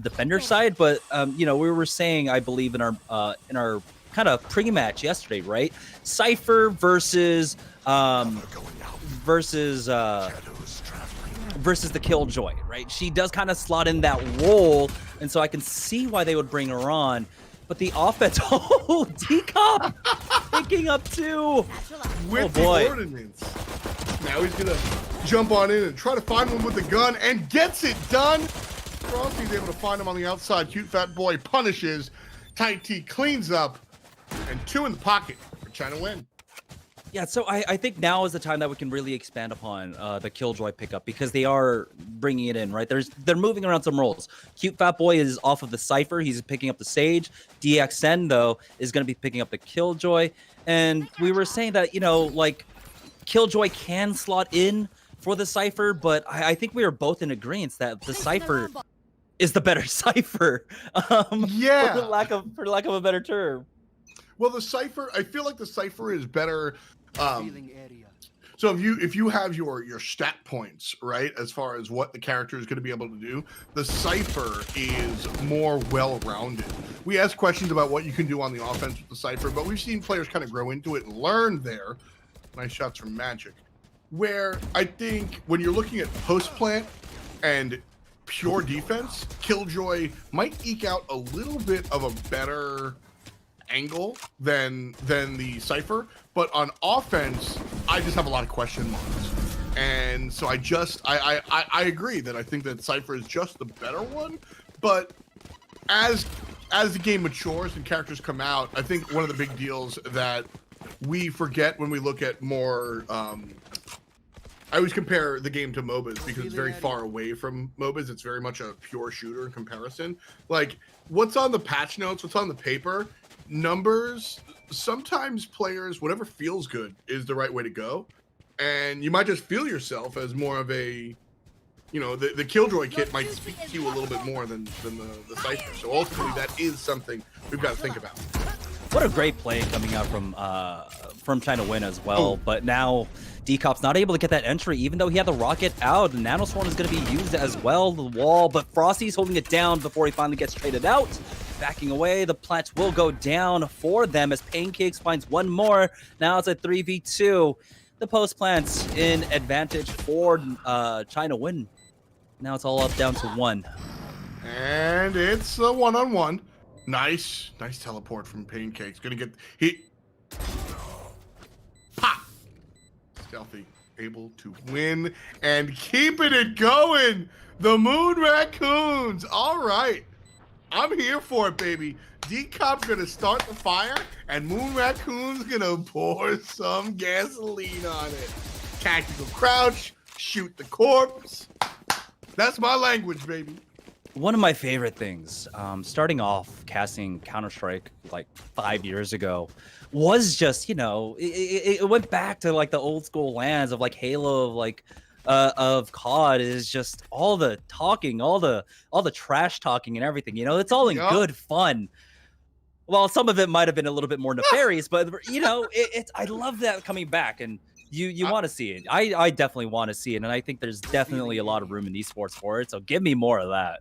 defender side. But, you know, we were saying, I believe, in our kind of pre-match yesterday, right? Cypher versus the Killjoy, right? She does kind of slot in that role, and so I can see why they would bring her on. But the offense, oh, D-Cop picking up 2. With the ordnance. Now he's gonna jump on in and try to find one with the gun and gets it done. Frosty's able to find him on the outside. Cute Fat Boy punishes. Tight T cleans up, and 2 in the pocket for ChinaNguyen. Yeah, so I think now is the time that we can really expand upon the Killjoy pickup, because they are bringing it in, right? They're moving around some roles. Cute Fat Boy is off of the Cypher. He's picking up the Sage. DXN, though, is going to be picking up the Killjoy. And we were saying that, you know, like, Killjoy can slot in for the Cypher, but I think we are both in agreement that the Cypher is the better Cypher. Yeah. For lack of a better term. Well, the Cypher, I feel like the Cypher is better. So if you have your stat points, right, as far as what the character is going to be able to do, the Cypher is more well-rounded. We ask questions about what you can do on the offense with the Cypher, but we've seen players kind of grow into it and learn there. Nice shots from Magic. Where I think when you're looking at post-plant and pure defense, Killjoy might eke out a little bit of a better angle than the Cypher, but on offense I just have a lot of question marks, and so I agree that I think that Cypher is just the better one. But as the game matures and characters come out, I think one of the big deals that we forget when we look at more I always compare the game to MOBAs because it's very far away from MOBAs. It's very much a pure shooter in comparison. Like, what's on the patch notes, what's on the paper, numbers, sometimes players, whatever feels good is the right way to go. And you might just feel yourself as more of a, you know, the Killjoy kit might speak to you a little bit more than the Cypher. So ultimately that is something we've got to think about. What a great play coming out from ChinaNguyen as well. But now D-Cop's not able to get that entry, even though he had the rocket out. The Nanoswarm is going to be used as well, the wall, but Frosty's holding it down before he finally gets traded out. Backing away, the plants will go down for them as Pancakes finds one more. Now it's a 3v2. The post plants in advantage for ChinaNguyen. Now it's all up down to 1. And it's a one-on-one. Nice teleport from Pancakes. Gonna get pop. Stealthy, able to win and keeping it going. The Moon Raccoons. All right, I'm here for it, baby. D-Cop's gonna start the fire, and Moon Raccoon's gonna pour some gasoline on it. Tactical crouch, shoot the corpse. That's my language, baby. One of my favorite things, starting off casting Counter-Strike like 5 years ago, was just, you know, it went back to like the old school lands of like Halo, of COD, is just all the talking, all the trash talking and everything. You know, it's all in good fun. Well, some of it might have been a little bit more nefarious, but you know, I love that coming back, and you want to see it. I definitely want to see it, and I think there's definitely a lot of room in esports for it. So give me more of that.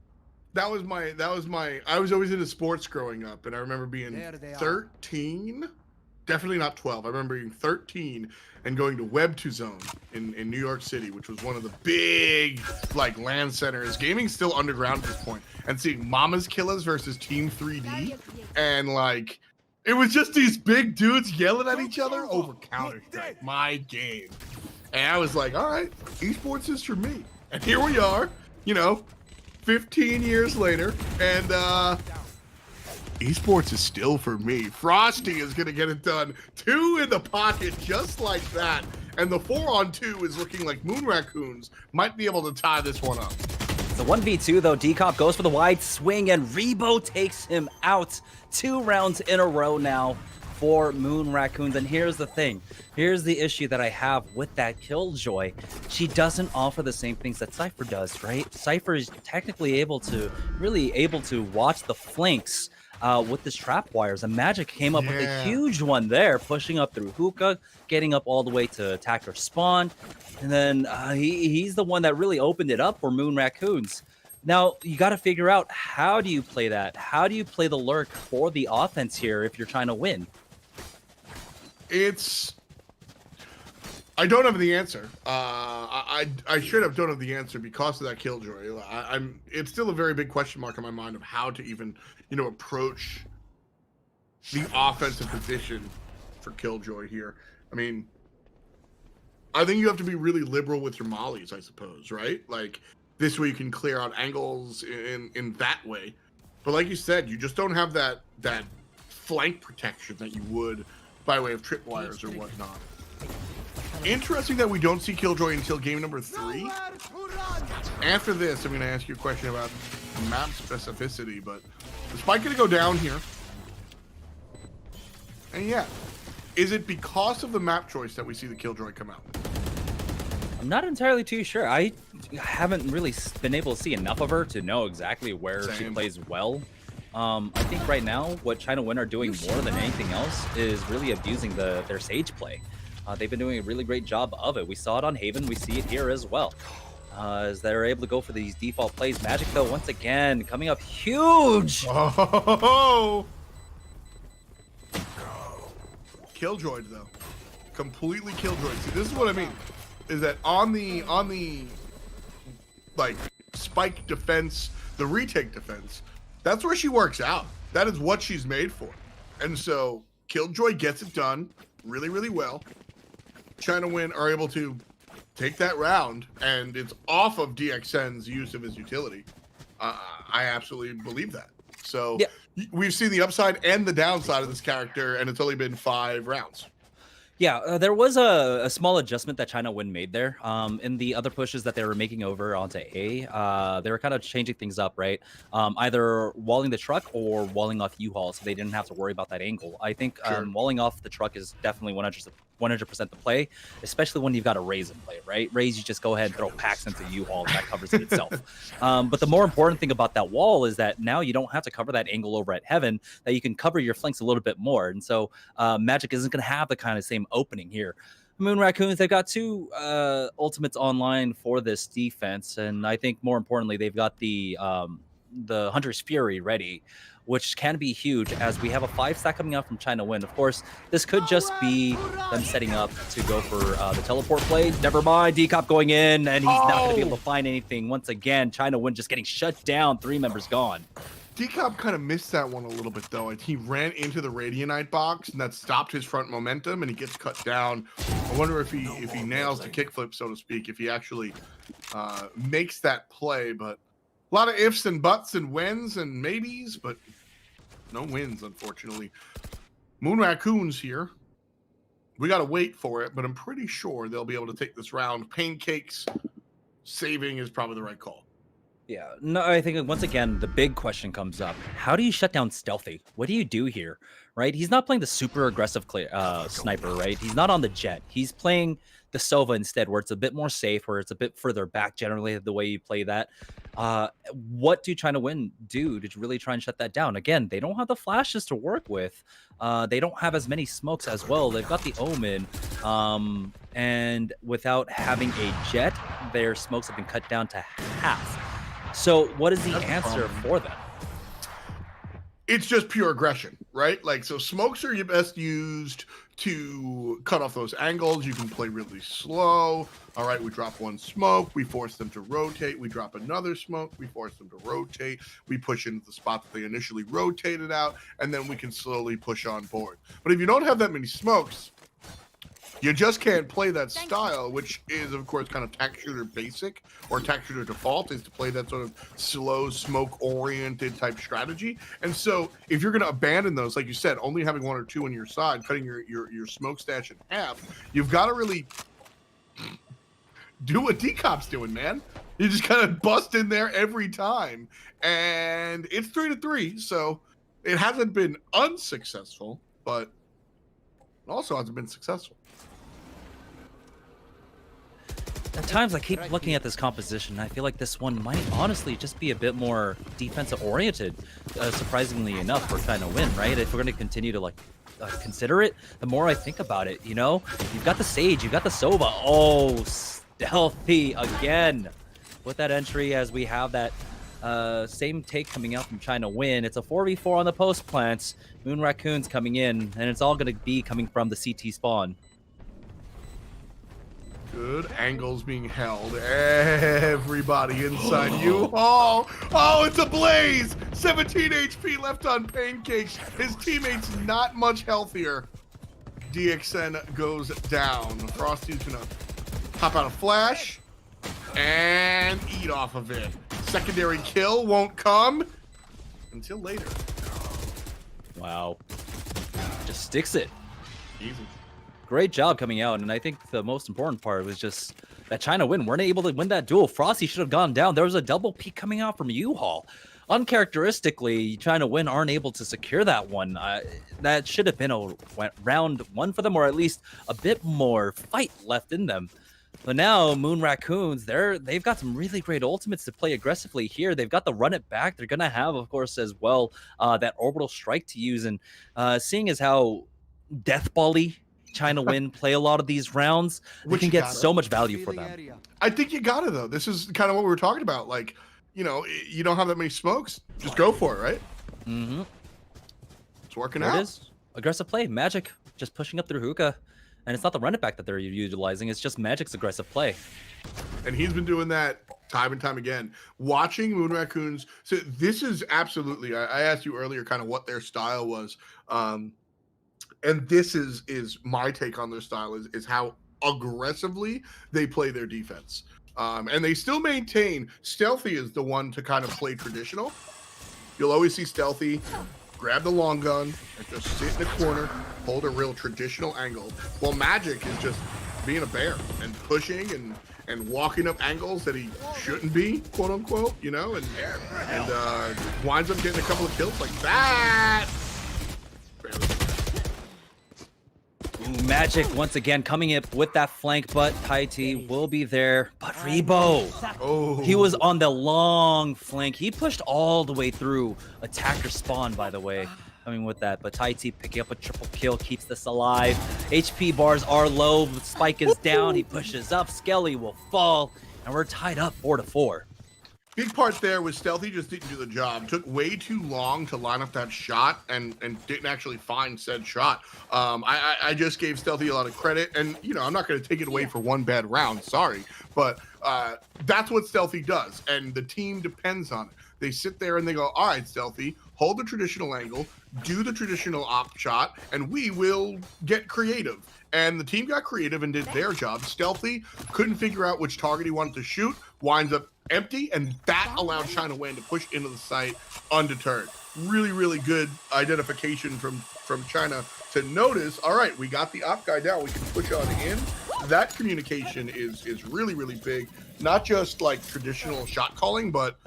That was my I was always into sports growing up, and I remember being 13, definitely not 12. I remember being 13 and going to Web2Zone in New York City, which was one of the big like LAN centers. Gaming's still underground at this point, and seeing Mama's Killers versus Team 3D, and like it was just these big dudes yelling at each other over Counter-Strike, my game. And I was like, all right, esports is for me. And here we are, you know, 15 years later, and esports is still for me. Frosty is going to get it done. 2 in the pocket just like that. And the 4-on-2 is looking like Moon Raccoons might be able to tie this one up. It's a 1v2 though. Decop goes for the wide swing and Rebo takes him out. 2 rounds in a row now for Moon Raccoons. And here's the thing. Here's the issue that I have with that Killjoy. She doesn't offer the same things that Cypher does, right? Cypher is technically really able to watch the flanks with this trap wires. And Magic came up with a huge one there, pushing up through hookah, getting up all the way to attacker spawn. And then he's the one that really opened it up for Moon Raccoons. Now, you got to figure out, how do you play that? How do you play the lurk for the offense here if you're trying to win? I don't have the answer. I straight up don't have the answer because of that Killjoy. It's still a very big question mark in my mind of how to even, you know, approach the offensive position for Killjoy here. I mean, I think you have to be really liberal with your mollies, I suppose, right? Like, this way you can clear out angles in that way. But like you said, you just don't have that flank protection that you would by way of tripwires or whatnot. Interesting that we don't see Killjoy until game number 3. After this, I'm going to ask you a question about map specificity, but the spike going to go down here. And yeah, is it because of the map choice that we see the Killjoy come out? I'm not entirely too sure. I haven't really been able to see enough of her to know exactly where she plays well. I think right now what ChinaNguyen are doing more than anything else is really abusing their Sage play. They've been doing a really great job of it. We saw it on Haven. We see it here as well. As they're able to go for these default plays. Magic, though, once again, coming up huge. Oh! Killjoy, though. Completely Killjoy. See, this is what I mean. Is that on the like spike defense, the retake defense, that's where she works out. That is what she's made for. And so Killjoy gets it done really, really well. ChinaNguyen are able to take that round, and it's off of DXN's use of his utility. I absolutely believe that. So we've seen the upside and the downside of this character, and it's only been 5 rounds. Yeah, there was a small adjustment that ChinaNguyen made there. In the other pushes that they were making over onto A, they were kind of changing things up, right? Either walling the truck or walling off U-Haul, so they didn't have to worry about that angle. I think walling off the truck is definitely 100% the play, especially when you've got a Raze in play, right? Raze, you just go ahead and throw packs into U-Haul, and that covers it itself. But the more important thing about that wall is that now you don't have to cover that angle over at Heaven, that you can cover your flanks a little bit more. And so Magic isn't going to have the kind of same opening here. Moon Raccoons, they've got 2 ultimates online for this defense, and I think more importantly, they've got the Hunter's Fury ready, which can be huge as we have a 5-stack coming out from ChinaNguyen. Of course, this could just be them setting up to go for the teleport play. Never mind, Decop going in, and he's not going to be able to find anything. Once again, ChinaNguyen just getting shut down. 3 members gone. Decop kind of missed that one a little bit, though. He ran into the Radianite box, and that stopped his front momentum, and he gets cut down. I wonder if he nails the kickflip, so to speak, if he actually makes that play. But a lot of ifs and buts and whens and maybes, but no wins, unfortunately. Moon Raccoons here. We got to wait for it, but I'm pretty sure they'll be able to take this round. Pancakes saving is probably the right call. Yeah, no, I think once again, the big question comes up. How do you shut down Stealthy? What do you do here, right? He's not playing the super aggressive sniper, right? He's not on the jet. He's playing the Sova instead, where it's a bit more safe, where it's a bit further back, generally, the way you play that. What do ChinaNguyen do to really try and shut that down? Again, they don't have the flashes to work with. They don't have as many smokes as well. They've got the Omen. And without having a jet, their smokes have been cut down to half. So what is the answer for them? It's just pure aggression, right? Like, so smokes are best used to cut off those angles. You can play really slow. All right, we drop 1 smoke. We force them to rotate. We drop another smoke. We force them to rotate. We push into the spot that they initially rotated out, and then we can slowly push on board. But if you don't have that many smokes, You just can't play that style, which is, of course, kind of tack shooter basic, or tack shooter default, is to play that sort of slow, smoke-oriented type strategy. And so, if you're going to abandon those, like you said, only having 1 or 2 on your side, cutting your smoke stash in half, you've got to really do what D-Cop's doing, man. You just kind of bust in there every time. And it's 3-3, so it hasn't been unsuccessful, but it also hasn't been successful. At times, I keep looking at this composition. I feel like this one might honestly just be a bit more defensive oriented, surprisingly enough, for ChinaNguyen, right? If we're going to continue to like consider it, the more I think about it, you know, you've got the Sage, you've got the Sova. Oh, stealthy again with that entry, as we have that same take coming out from ChinaNguyen. It's a 4v4 on the post plants. Moon Raccoons coming in, and it's all going to be coming from the CT spawn. Good angles being held. Everybody inside you. Oh, it's a blaze. 17 HP left on Pancakes. His teammates not much healthier. DXN goes down. Frosty's gonna pop out a flash and eat off of it. Secondary kill won't come until later. Wow. Just sticks it. Easy. Great job coming out, and I think the most important part was just that ChinaNguyen weren't able to win that duel. Frosty should have gone down. There was a double peek coming out from U-Haul. Uncharacteristically, ChinaNguyen aren't able to secure that one. That should have been a round 1 for them, or at least a bit more fight left in them. But now Moon Raccoons, they've got some really great ultimates to play aggressively here. They've got the run it back. They're gonna have, of course, as well, that orbital strike to use. And seeing as how deathbally ChinaNguyen play a lot of these rounds, we can get so much value for them. I think you gotta, though. This is kind of what we were talking about. Like, you know, you don't have that many smokes, just go for it, right? Mm-hmm. It's working There out. it is. Aggressive play. Magic just pushing up through hookah. And it's not the run it back that they're utilizing, it's just Magic's aggressive play. And he's been doing that time and time again. Watching Moon Raccoons, so this is absolutely, I asked you earlier kind of what their style was. And this is my take on their style, is how aggressively they play their defense. And they still maintain Stealthy is the one to kind of play traditional. You'll always see Stealthy grab the long gun and just sit in the corner, hold a real traditional angle, while Magic is just being a bear and pushing and walking up angles that he shouldn't be, quote unquote, you know, and winds up getting a couple of kills like that. Magic once again coming up with that flank, but Tai T will be there. But Rebo, he was on the long flank. He pushed all the way through attacker spawn, by the way, coming with that. But Tai T picking up a triple kill, keeps this alive. HP bars are low, Spike is down. He pushes up, Skelly will fall, and we're tied up 4-4. Big part there was Stealthy just didn't do the job. Took way too long to line up that shot and didn't actually find said shot. I just gave Stealthy a lot of credit, and you know, I'm not going to take it away for one bad round, sorry, but that's what Stealthy does, and the team depends on it. They sit there and they go, all right, Stealthy, hold the traditional angle, do the traditional op shot, and we will get creative. And the team got creative and did their job. Stealthy couldn't figure out which target he wanted to shoot, winds up empty, and that allowed ChinaNguyen to push into the site undeterred. Really, really good identification from China to notice, all right, we got the op guy down, we can push on in. That communication is really, really big. Not just like traditional shot calling, but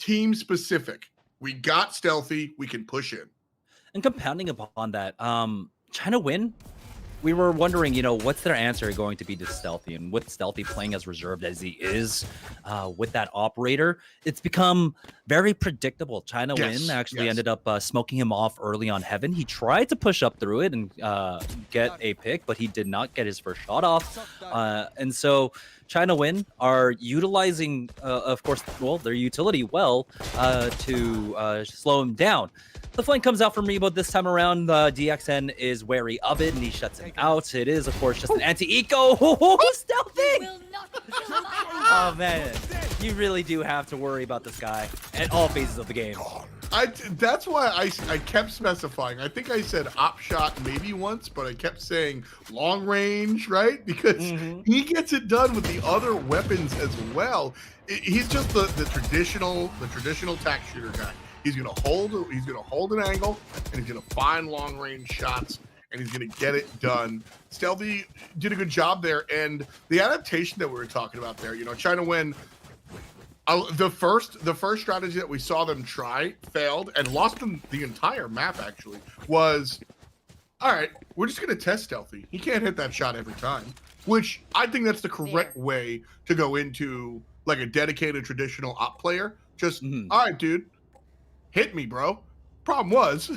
team specific. We got Stealthy, we can push in. And compounding upon that, ChinaNguyen, we were wondering, you know, what's their answer going to be to Stealthy? And with Stealthy playing as reserved as he is with that operator, it's become very predictable. ChinaNguyen actually ended up smoking him off early on Heaven. He tried to push up through it and get a pick, but he did not get his first shot off. And so ChinaNguyen are utilizing, of course, well, their utility well to slow him down. The flank comes out from Rebo this time around. DXN is wary of it, and he shuts him out. It is, of course, just an anti-eco. Stealthy! Oh, man. You really do have to worry about this guy at all phases of the game. That's why I kept specifying. I think I said op shot maybe once, but I kept saying long range, right? Because he gets it done with the other weapons as well. He's just the traditional tack shooter guy. He's gonna hold an angle, and he's gonna find long range shots, and he's gonna get it done. Stealthy did a good job there, and the adaptation that we were talking about there. You know, ChinaNguyen. The first strategy that we saw them try failed and lost them the entire map. Actually, was all right. We're just gonna test Stealthy. He can't hit that shot every time, which I think that's the correct way to go into like a dedicated traditional op player. Just all right, dude, hit me, bro. Problem was,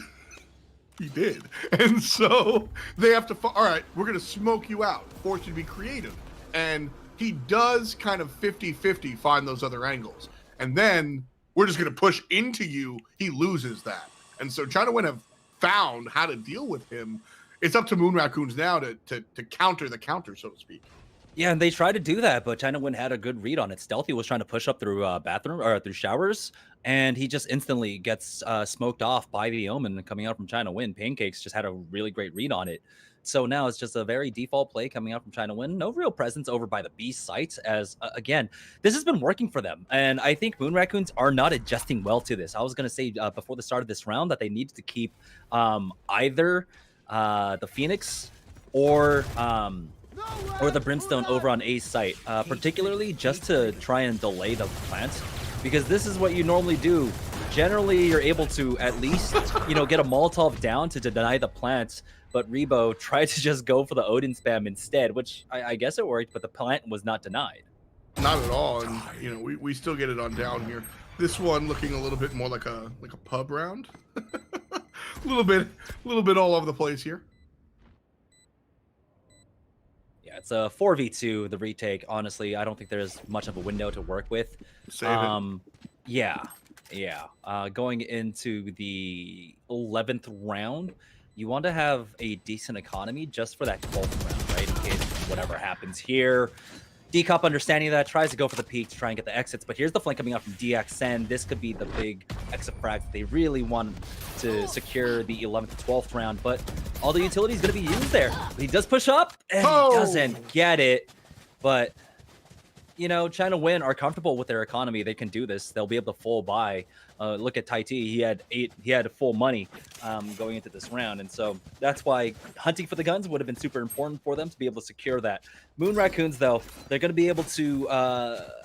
he did, and so they have to. All right, we're gonna smoke you out, force you to be creative, and he does kind of 50-50 find those other angles. And then we're just going to push into you. He loses that. And so ChinaNguyen have found how to deal with him. It's up to Moon Raccoons now to counter the counter, so to speak. Yeah, and they tried to do that, but ChinaNguyen had a good read on it. Stealthy was trying to push up through bathroom or through showers, and he just instantly gets smoked off by the Omen coming out from ChinaNguyen. Pancakes just had a really great read on it. So now it's just a very default play coming out from ChinaNguyen. No real presence over by the B site as, again, this has been working for them. And I think Moon Raccoons are not adjusting well to this. I was going to say before the start of this round that they needed to keep either the Phoenix or the Brimstone over on A's site, particularly just to try and delay the plant. Because this is what you normally do. Generally, you're able to at least, get a Molotov down to deny the plant. But Rebo tried to just go for the Odin spam instead, which I guess it worked, but the plant was not denied. Not at all, and we still get it on down here. This one looking a little bit more like a pub round, a little bit all over the place here. Yeah, it's a 4v2. The retake. Honestly, I don't think there's much of a window to work with. Save it. Yeah. Going into the 11th round. You want to have a decent economy just for that 12th round, right? In case whatever happens here. Decop understanding that, tries to go for the peak to try and get the exits, but here's the flank coming out from DXN. This could be the big exit frag that they really want to secure the 11th and 12th round, but all the utility is going to be used there. But he does push up, and he doesn't get it, but ChinaNguyen are comfortable with their economy. They can do this. They'll be able to full buy. Look at Tai T. He had full money going into this round, and so that's why hunting for the guns would have been super important for them to be able to secure that. Moon Raccoons, though, they're going to be able to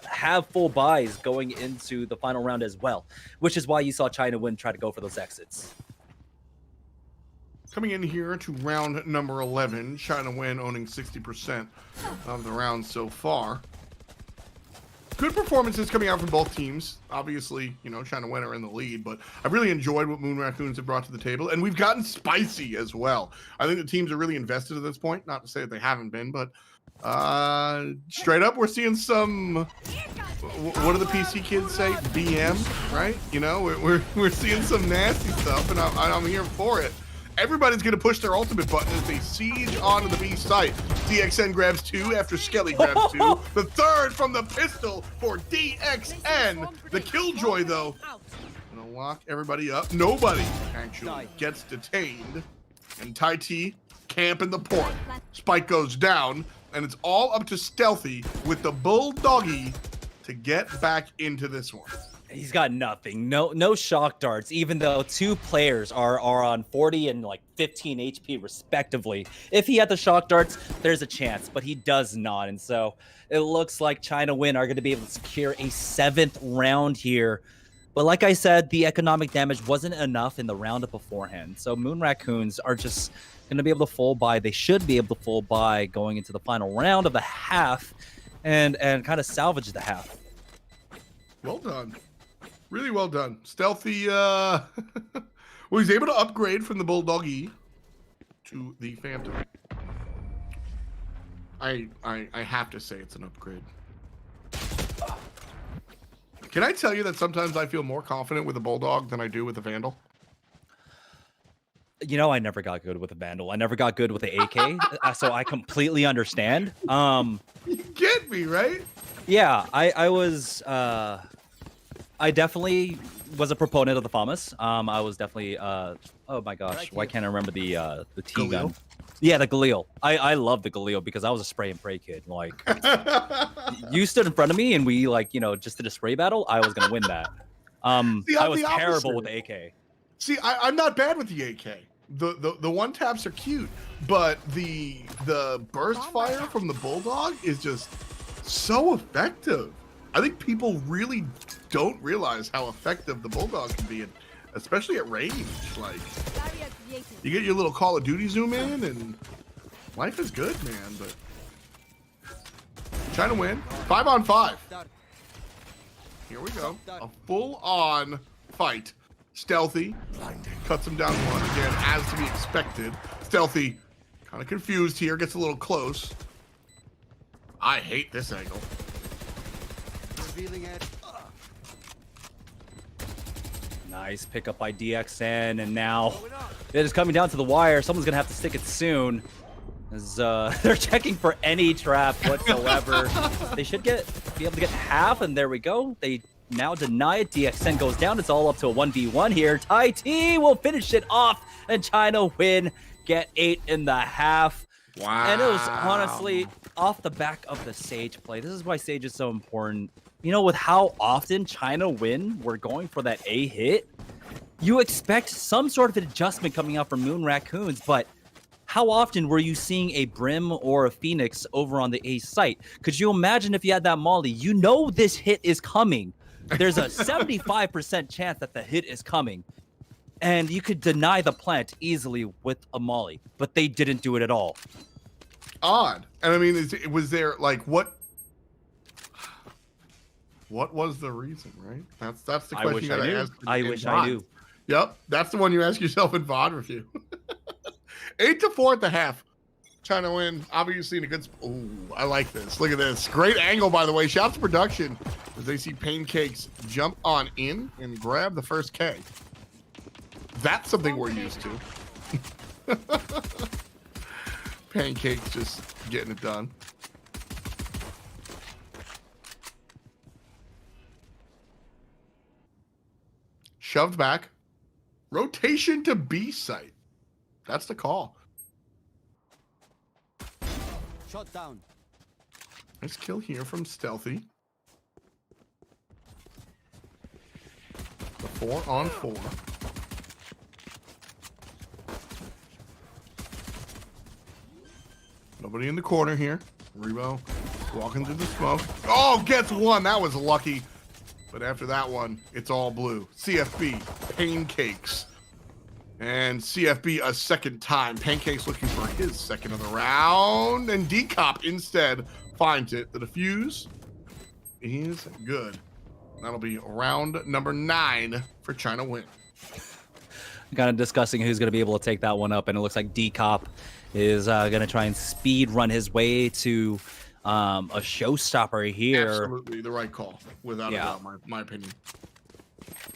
have full buys going into the final round as well, which is why you saw ChinaNguyen try to go for those exits. Coming in here to round number 11, ChinaNguyen owning 60% of the round so far. Good performances coming out from both teams. Obviously, ChinaNguyen are in the lead, but I've really enjoyed what Moon Raccoons have brought to the table, and we've gotten spicy as well. I think the teams are really invested at this point. Not to say that they haven't been, but straight up, we're seeing some. What do the PC kids say? BM, right? We're seeing some nasty stuff, and I'm here for it. Everybody's going to push their ultimate button as they siege onto the B site. DXN grabs 2 after Skelly grabs 2. The third from the pistol for DXN. The Killjoy, though, going to lock everybody up. Nobody actually gets detained. And Tai T camp in the port. Spike goes down, and it's all up to Stealthy with the Bulldoggy to get back into this one. He's got nothing. No shock darts, even though 2 players are on 40 and like 15 HP respectively. If he had the shock darts, there's a chance, but he does not. And so it looks like ChinaNguyen are going to be able to secure a 7th round here. But like I said, the economic damage wasn't enough in the round of beforehand. So Moon Raccoons are just going to be able to full buy. They should be able to full buy going into the final round of the half and kind of salvage the half. Well done. Really well done. Stealthy, well, he's able to upgrade from the Bulldoggy to the Phantom. I have to say it's an upgrade. Can I tell you that sometimes I feel more confident with a Bulldog than I do with a Vandal? I never got good with a Vandal. I never got good with the AK, so I completely understand. You get me, right? Yeah, I was... I definitely was a proponent of the FAMAS. I was definitely oh my gosh, why can't I remember the T gun? Yeah, the Galil. I love the Galil because I was a spray and pray kid. Like, you stood in front of me and we like, you know, just did a spray battle. I was gonna win that. See, I was terrible with the AK. See, I'm not bad with the AK. The one taps are cute, but the burst fire from the Bulldog is just so effective. I think people really don't realize how effective the Bulldog can be, especially at range. Like, you get your little Call of Duty zoom in, and life is good, man. But China win 5-on-5. Here we go, a full-on fight. Stealthy cuts him down one again, as to be expected. Stealthy, kind of confused here, gets a little close. I hate this angle. Nice pickup by DXN, and now it is coming down to the wire. Someone's gonna have to stick it soon, as they're checking for any trap whatsoever. They should be able to get half, and there we go. They now deny it. DXN goes down. It's all up to a 1v1 here. Tai T will finish it off, and ChinaNguyen get 8.5. Wow. And it was honestly off the back of the Sage play. This is why Sage is so important. You know, with how often ChinaNguyen were going for that A hit, you expect some sort of an adjustment coming out from Moon Raccoons, but how often were you seeing a Brim or a Phoenix over on the A site? Could you imagine if you had that Molly? You know this hit is coming. There's a 75% chance that the hit is coming. And you could deny the plant easily with a Molly, but they didn't do it at all. Odd. And I mean, was there like what was the reason, right? That's the question you gotta ask. I wish I knew. Yep, that's the one you ask yourself in VOD review. 8-4 at the half. ChinaNguyen obviously in a good. Oh, I like this. Look at this. Great angle, by the way. Shouts to production as they see Pancakes jump on in and grab the first K. That's something we're used to. Pancakes just getting it done. Shoved back. Rotation to B site. That's the call. Shot down. Nice kill here from Stealthy. The 4-on-4. Nobody in the corner here. Rebo walking through the smoke. Oh, gets one. That was lucky. But after that one, it's all blue. CFB, Pancakes. And CFB a second time. Pancakes looking for his second of the round. And Decop instead finds it. The defuse is good. That'll be round number 9 for ChinaNguyen. Kind of discussing who's going to be able to take that one up. And it looks like Decop is going to try and speed run his way to a showstopper here. Absolutely the right call, without a doubt, my opinion.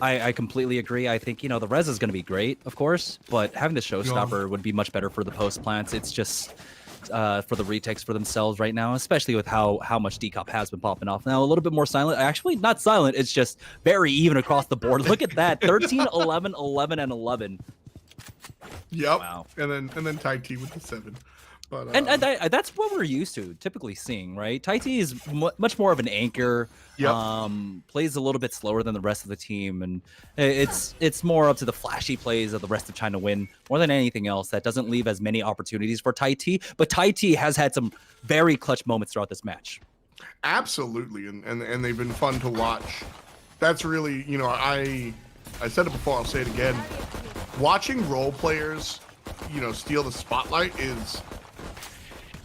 I completely agree. I think, you know, the res is going to be great, of course, but having the showstopper would be much better for the post plants. It's just for the retakes for themselves right now, especially with how much Decop has been popping off. Now a little bit more silent. Actually, not silent. It's just very even across the board. Look at that. 13, 11, 11, and 11. Yep. Wow. And then Tai T with the 7. But, and that's what we're used to typically seeing, right? Tai T is much more of an anchor. Yep. Plays a little bit slower than the rest of the team, and it's more up to the flashy plays of the rest of ChinaNguyen more than anything else. That doesn't leave as many opportunities for Tai T, but Tai T has had some very clutch moments throughout this match. Absolutely, and they've been fun to watch. That's really, you know, I said it before, I'll say it again. Watching role players, you know, steal the spotlight is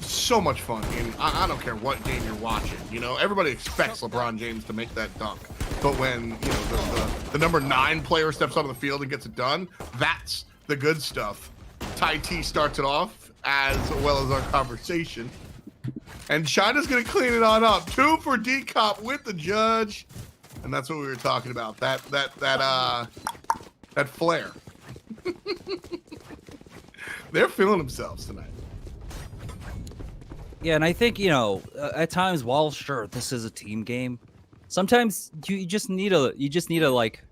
so much fun. And I don't care what game you're watching. You know, everybody expects LeBron James to make that dunk. But when, you know, the number 9 player steps onto the field and gets it done, that's the good stuff. Tai T starts it off, as well as our conversation. And China's going to clean it on up. 2 for Decop with the judge. And that's what we were talking about. That flair. They're feeling themselves tonight. Yeah, and I think, you know, at times, while sure this is a team game, sometimes you just need to like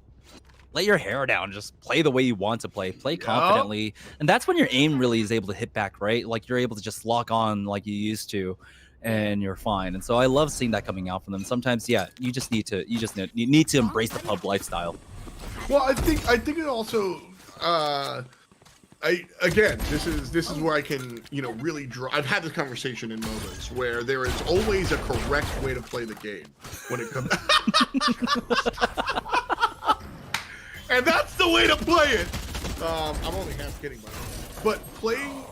let your hair down, just play the way you want to play confidently, and that's when your aim really is able to hit back, right? Like you're able to just lock on like you used to, and you're fine. And so I love seeing that coming out from them. Sometimes, yeah, you need to embrace the pub lifestyle. Well, I think it also this is where I can, you know, really draw. I've had this conversation in MOBAs where there is always a correct way to play the game when it comes and that's the way to play it. I'm only half kidding, by the way. But playing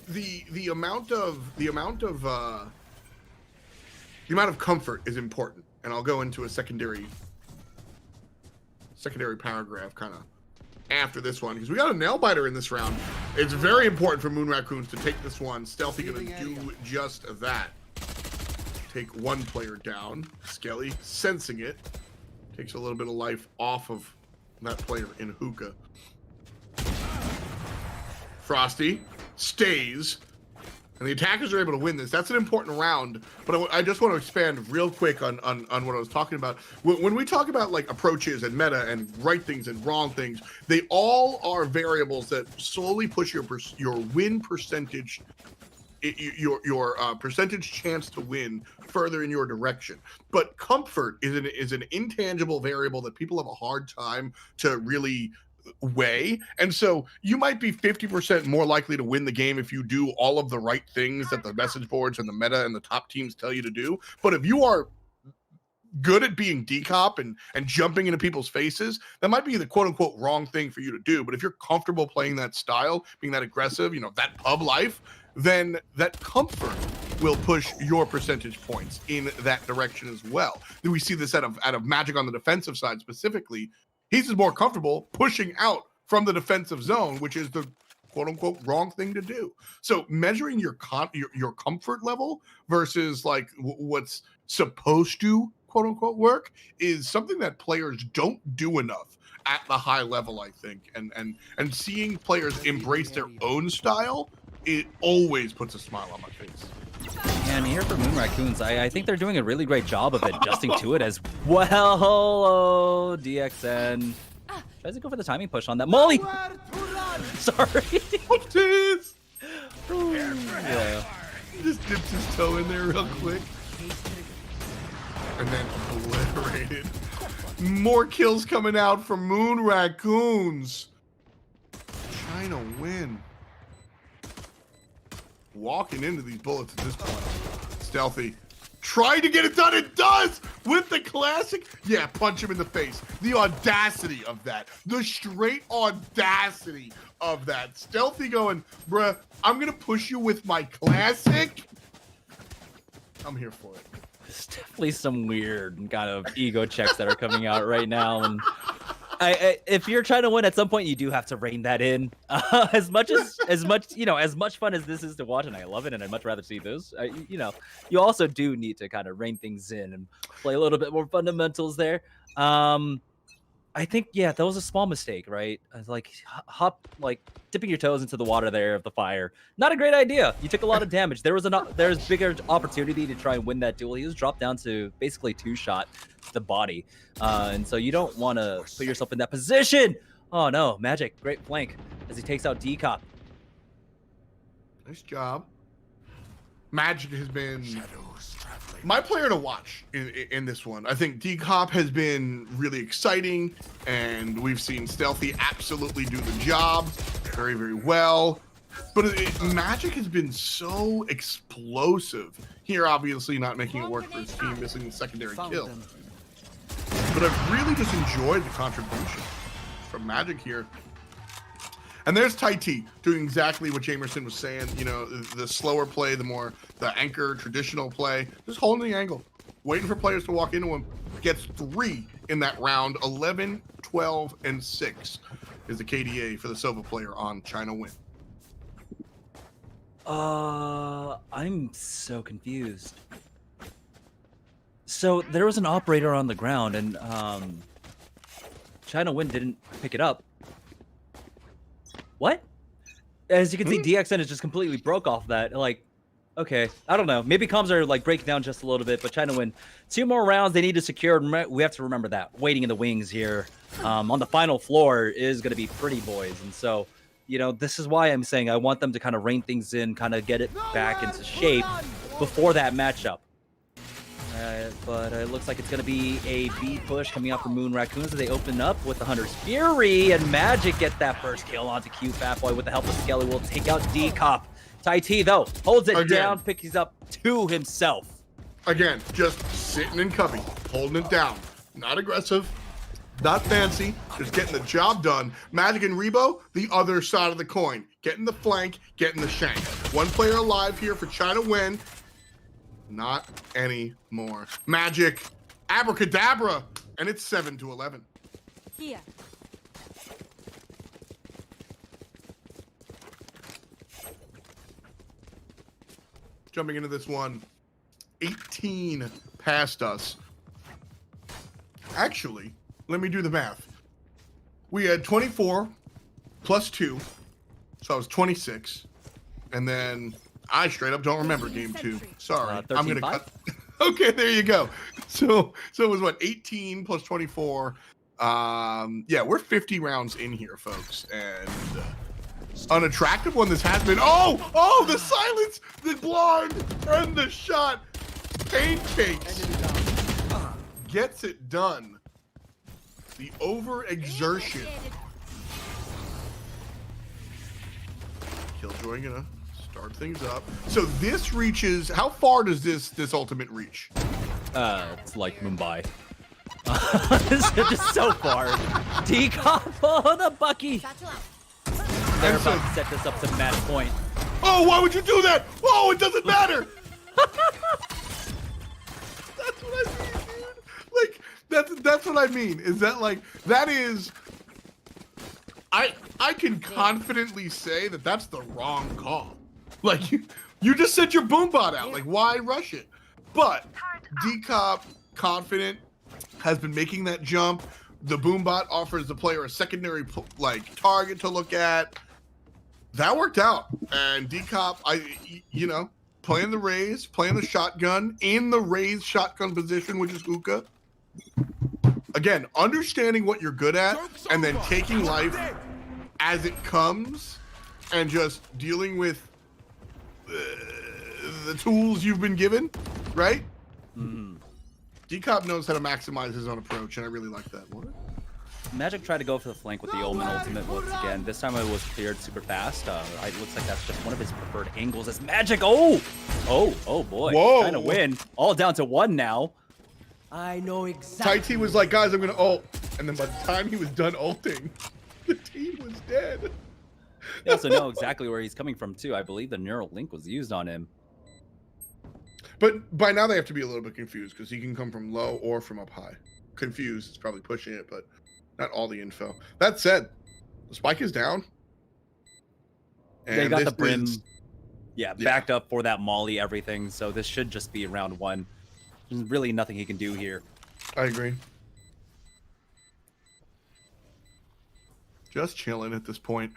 the amount of comfort is important, and I'll go into a secondary paragraph kind of after this one, because we got a nail biter in this round. It's very important for Moon Raccoons to take this one. Stealthy gonna do just that. Take one player down. Skelly sensing it, takes a little bit of life off of that player in hookah. Frosty stays, and the attackers are able to win this. That's an important round, but I just want to expand real quick on what I was talking about. When we talk about like approaches and meta and right things and wrong things, they all are variables that slowly push your win percentage, your percentage chance to win further in your direction. But comfort is an intangible variable that people have a hard time to really weigh, and so you might be 50% more likely to win the game if you do all of the right things that the message boards and the meta and the top teams tell you to do. But if you are good at being decop and jumping into people's faces, that might be the quote-unquote wrong thing for you to do. But if you're comfortable playing that style, being that aggressive, you know, that pub life, then that comfort will push your percentage points in that direction as well. Then we see this out of Magic on the defensive side specifically. He's just more comfortable pushing out from the defensive zone, which is the quote-unquote wrong thing to do. So measuring your comfort level versus like what's supposed to quote-unquote work is something that players don't do enough at the high level, I think. And seeing players embrace their own style, it always puts a smile on my face. And here for Moon Raccoons, I think they're doing a really great job of adjusting to it as well. Oh, DXN tries to go for the timing push on that. Molly! Sorry. Whoopsies! Yeah. He just dips his toe in there real quick. And then obliterated. More kills coming out from Moon Raccoons. China win. Walking into these bullets at this point. Stealthy. Trying to get it done. It does! With the classic. Yeah, punch him in the face. The audacity of that. The straight audacity of that. Stealthy going, bruh, I'm going to push you with my classic. I'm here for it. There's definitely some weird kind of ego checks that are coming out right now. And if you're trying to win, at some point you do have to rein that in. As much fun as this is to watch, and I love it, and I'd much rather see this. You also do need to kind of rein things in and play a little bit more fundamentals there. I think, yeah, that was a small mistake, right? Like dipping your toes into the water there of the fire. Not a great idea. You took a lot of damage. There's bigger opportunity to try and win that duel. He was dropped down to basically 2-shot the body. And so you don't want to put yourself in that position. Oh no, Magic, great flank as he takes out D-Cop. Nice job. Magic has been my player to watch in this one. I think D-Cop has been really exciting, and we've seen Stealthy absolutely do the job very, very well. But Magic has been so explosive. Here, obviously not making it work for his team, missing the secondary kill. But I've really just enjoyed the contribution from Magic here. And there's Tai T doing exactly what Jamerson was saying. You know, the slower play, the anchor, traditional play, just holding the angle, waiting for players to walk into him. Gets 3 in that round. 11, 12, and 6 is the KDA for the Sova player on ChinaNguyen. I'm so confused. So there was an operator on the ground, and ChinaNguyen didn't pick it up. What? As you can see, DXN is just completely broke off that. Like, Okay, I don't know. Maybe comms are like breaking down just a little bit, but ChinaNguyen, 2 more rounds they need to secure. We have to remember that waiting in the wings here on the final floor is going to be pretty, boys. And so, you know, this is why I'm saying I want them to kind of rein things in, kind of get it back into shape before that matchup. But it looks like it's going to be a B push coming out from Moon Raccoons as they open up with the Hunter's Fury, and Magic get that first kill onto Cute Fat Boy with the help of Skelly. Will take out D-Cop. Tai T, though, holds it down, picks up 2 himself. Again, just sitting in cubby, holding it down. Not aggressive, not fancy, just getting the job done. Magic and Rebo, the other side of the coin. Getting the flank, getting the shank. 1 player alive here for ChinaNguyen. Not anymore. Magic, abracadabra, and it's 7-11. Here. Jumping into this one, 18 past us. Actually, let me do the math. We had 24 plus 2, so I was 26. And then I straight up don't remember game 2. Sorry, I'm gonna cut. Okay, there you go. So it was what, 18 plus 24. Yeah, we're 50 rounds in here, folks, and unattractive one this has been. Oh, the silence, the blind, and the shot. Pancakes gets it done. The overexertion. Killjoy gonna start things up. So this reaches, how far does this ultimate reach? It's like Mumbai. It's just so far. D-Cop, oh, the Bucky. They're about to set this up to match point. Oh, why would you do that? Oh, it doesn't matter. That's what I mean, dude. Like, that's what I mean. Is that like, that is, I can confidently say that that's the wrong call. Like, you just sent your boom bot out. Like, why rush it? But D-Cop, confident, has been making that jump. The boom bot offers the player a secondary target to look at. That worked out. And D-Cop, playing the raise, playing the shotgun, in the raised shotgun position, which is hookah. Again, understanding what you're good at and then taking life as it comes and just dealing with the tools you've been given, right? D-Cop knows how to maximize his own approach, and I really like that. What? Magic tried to go for the flank with the Omen ultimate once again. This time it was cleared super fast. It looks like that's just one of his preferred angles as Magic. Oh boy. Whoa. ChinaNguyen all down to 1 now. I know exactly. Tai T was like, guys, I'm gonna ult. And then by the time he was done ulting, the team was dead. They also know exactly where he's coming from too. I believe the neural link was used on him. But by now they have to be a little bit confused because he can come from low or from up high. Confused is probably pushing it, but not all the info. That said, the spike is down. And they got the brim, backed up for that molly, everything. So this should just be round 1. There's really nothing he can do here. I agree. Just chilling at this point.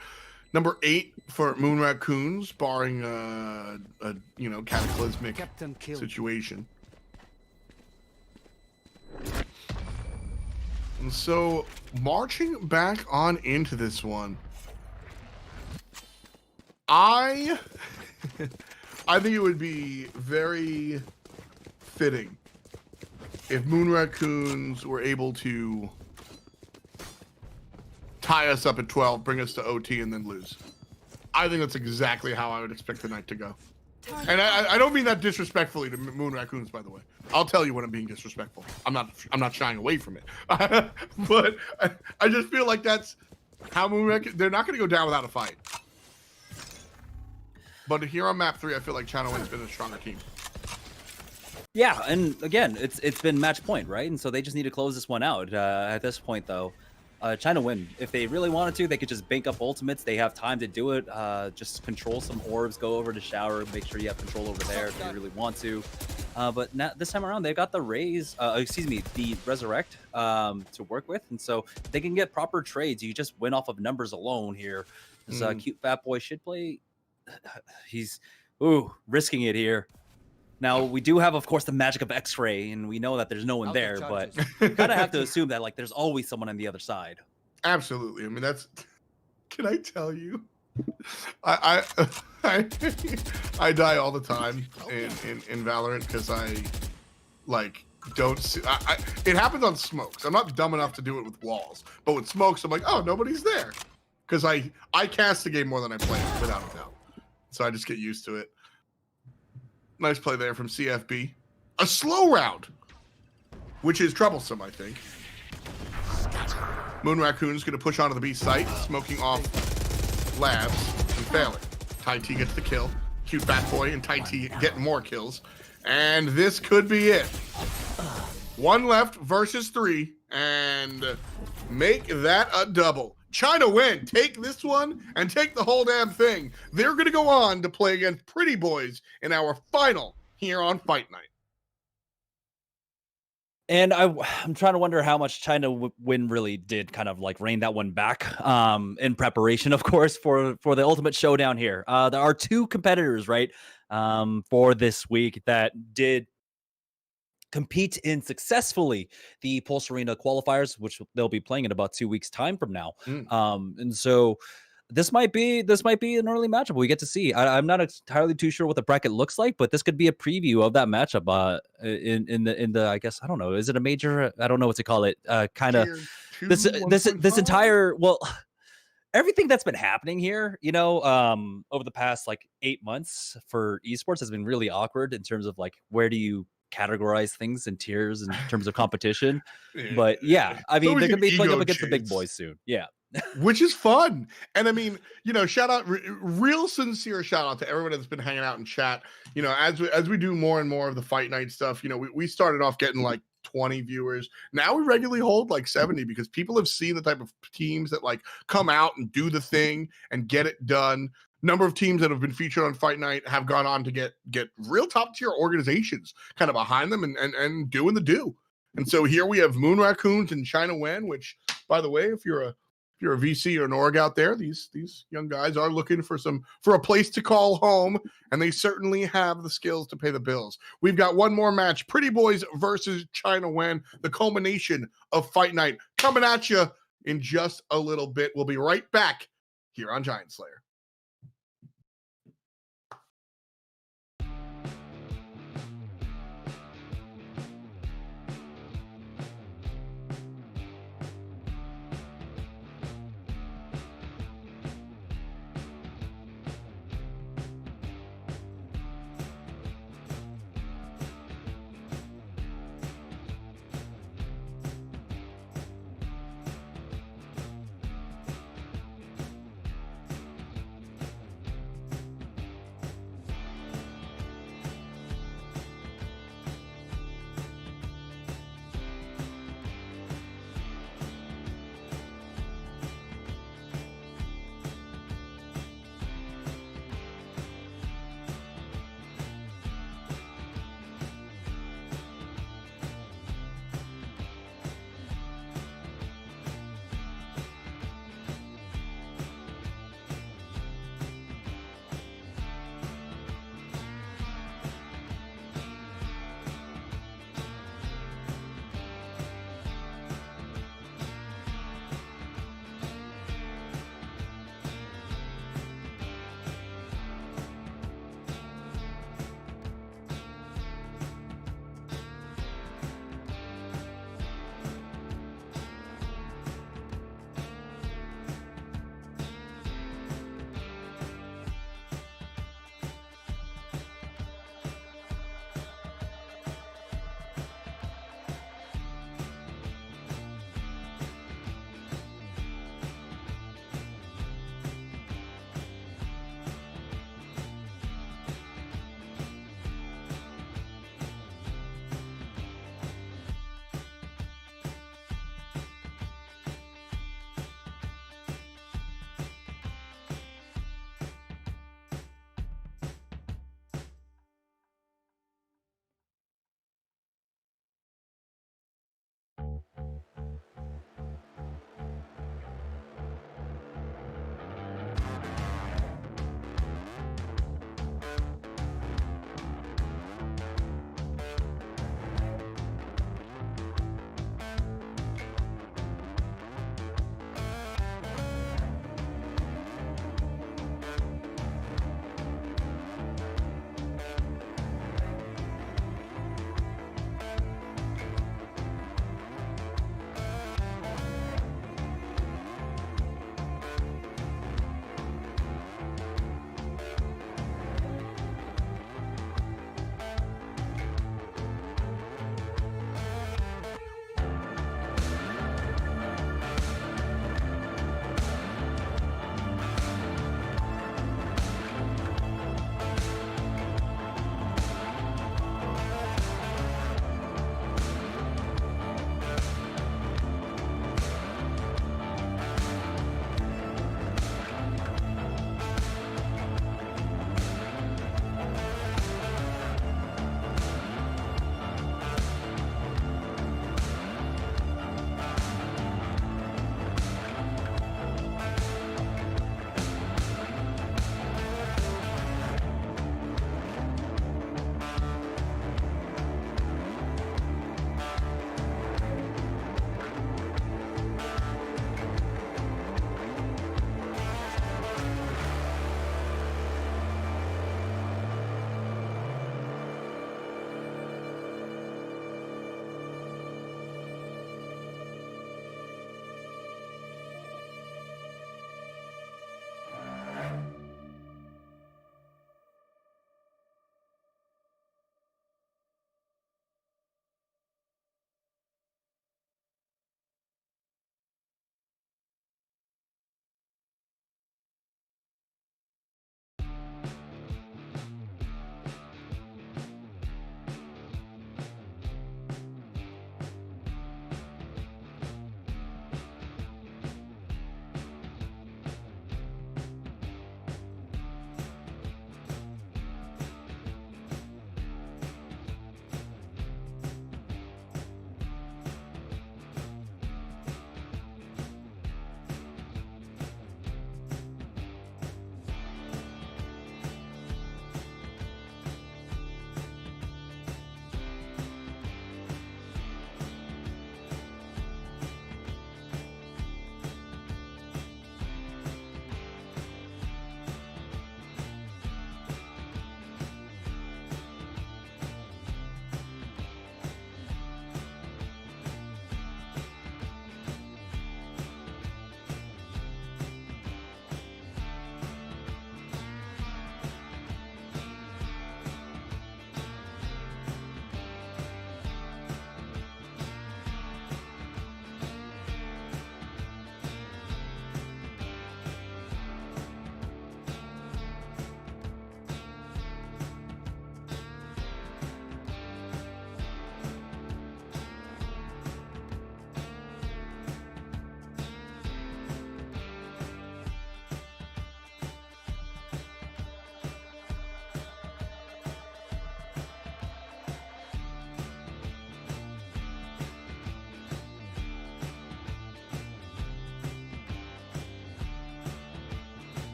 Number 8 for Moon Raccoons, barring a cataclysmic situation. And so marching back on into this one, I think it would be very fitting if Moon Raccoons were able to tie us up at 12, bring us to OT, and then lose. I think that's exactly how I would expect the night to go. And I don't mean that disrespectfully to Moon Raccoons, by the way. I'll tell you when I'm being disrespectful. I'm not shying away from it. But I just feel like that's how Moon Raccoons, they're not going to go down without a fight. But here on map 3, I feel like ChinaNguyen's been a stronger team. Yeah, and again, it's been match point, right? And so they just need to close this one out. At this point, though, ChinaNguyen, if they really wanted to, they could just bank up ultimates. They have time to do it. Just control some orbs, go over to shower, make sure you have control over there if you really want to. But now, this time around, they've got the the resurrect to work with, and so they can get proper trades. You just win off of numbers alone here. This cute fat boy should play. Ooh, risking it here. Now, we do have, of course, the magic of X-ray, and we know that there's no one there, but you kind of have to assume that, like, there's always someone on the other side. Absolutely. I mean, that's. Can I tell you? I I die all the time in Valorant because I like don't see. It happens on smokes. I'm not dumb enough to do it with walls, but with smokes, I'm like, oh, nobody's there, because I cast the game more than I play it, without a doubt. So I just get used to it. Nice play there from CFB. A slow round, which is troublesome, I think. Moon Raccoons going to push onto the B site, smoking off labs and failing. Tai T gets the kill. Cute Bat Boy and Tai T getting more kills. And this could be it. 1 left versus 3, and make that a double. China Nguyen, take this one and take the whole damn thing. They're going to go on to play against Pretty Boyz in our final here on Fight Night. And I'm trying to wonder how much ChinaNguyen really did kind of like rein that one back in preparation, of course, for the ultimate showdown here. There are 2 competitors, right, for this week that did compete in successfully the Pulse Arena qualifiers, which they'll be playing in about 2 weeks' time from now. And so this might be an early matchup. We get to see. I'm not entirely too sure what the bracket looks like, but this could be a preview of that matchup. In the I guess, I don't know. Is it a major? I don't know what to call it. Kind of this entire everything that's been happening here, you know, over the past like 8 months for esports has been really awkward in terms of like, where do you categorize things in tiers in terms of competition? But yeah, I mean, they're gonna be playing up against the big boys soon. Yeah. Which is fun. And I mean, you know, shout out, real sincere shout out to everyone that's been hanging out in chat. You know, as we do more and more of the Fight Night stuff, you know, we started off getting like 20 viewers. Now we regularly hold like 70 because people have seen the type of teams that like come out and do the thing and get it done. Number of teams that have been featured on Fight Night have gone on to get real top tier organizations kind of behind them and doing the do. And so here we have Moon Raccoons and China Nguyen, which, by the way, if you're a VC or an org out there, these young guys are looking for a place to call home, and they certainly have the skills to pay the bills. We've got one more match: Pretty Boyz versus China Nguyen, the culmination of Fight Night, coming at you in just a little bit. We'll be right back here on Giant Slayer.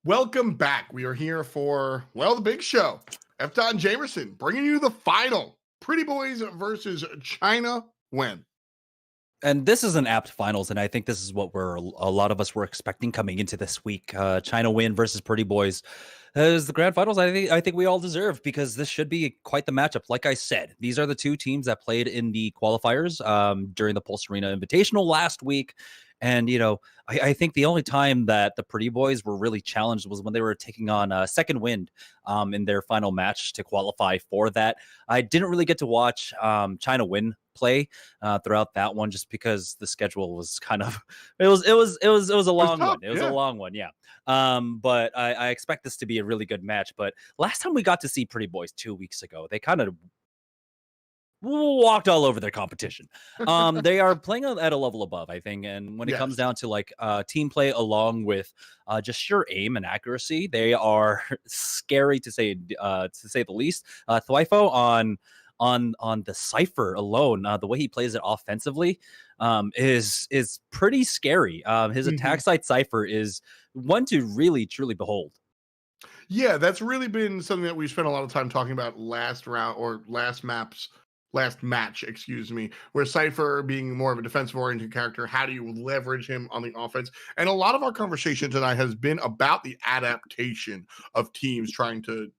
Welcome back. We are here for, well, the big show. Fdot and Jamerson bringing you the final. Pretty Boys versus China Nguyen. And this is an apt finals, and I think this is what a lot of us were expecting coming into this week. China Nguyen versus Pretty Boys as the grand finals. I think we all deserve, because this should be quite the matchup. Like I said, these are the two teams that played in the qualifiers during the Pulse Arena Invitational last week. And, I think the only time that the Pretty Boys were really challenged was when they were taking on Second Wind in their final match to qualify for that. I didn't really get to watch China Nguyen play throughout that one, just because the schedule was kind of it was a long one. It was a long one, yeah. But I expect this to be a really good match. But last time we got to see Pretty Boys 2 weeks ago, they kind of walked all over their competition. They are playing at a level above, I think. And when it comes down to like team play along with just sheer aim and accuracy, they are scary to say the least. Thwifo on the Cypher alone, the way he plays it offensively is pretty scary. His attack side Cypher is one to really truly behold. Yeah, that's really been something that we spent a lot of time talking about last match, where Cypher, being more of a defensive oriented character, how do you leverage him on the offense? And a lot of our conversation tonight has been about the adaptation of teams trying to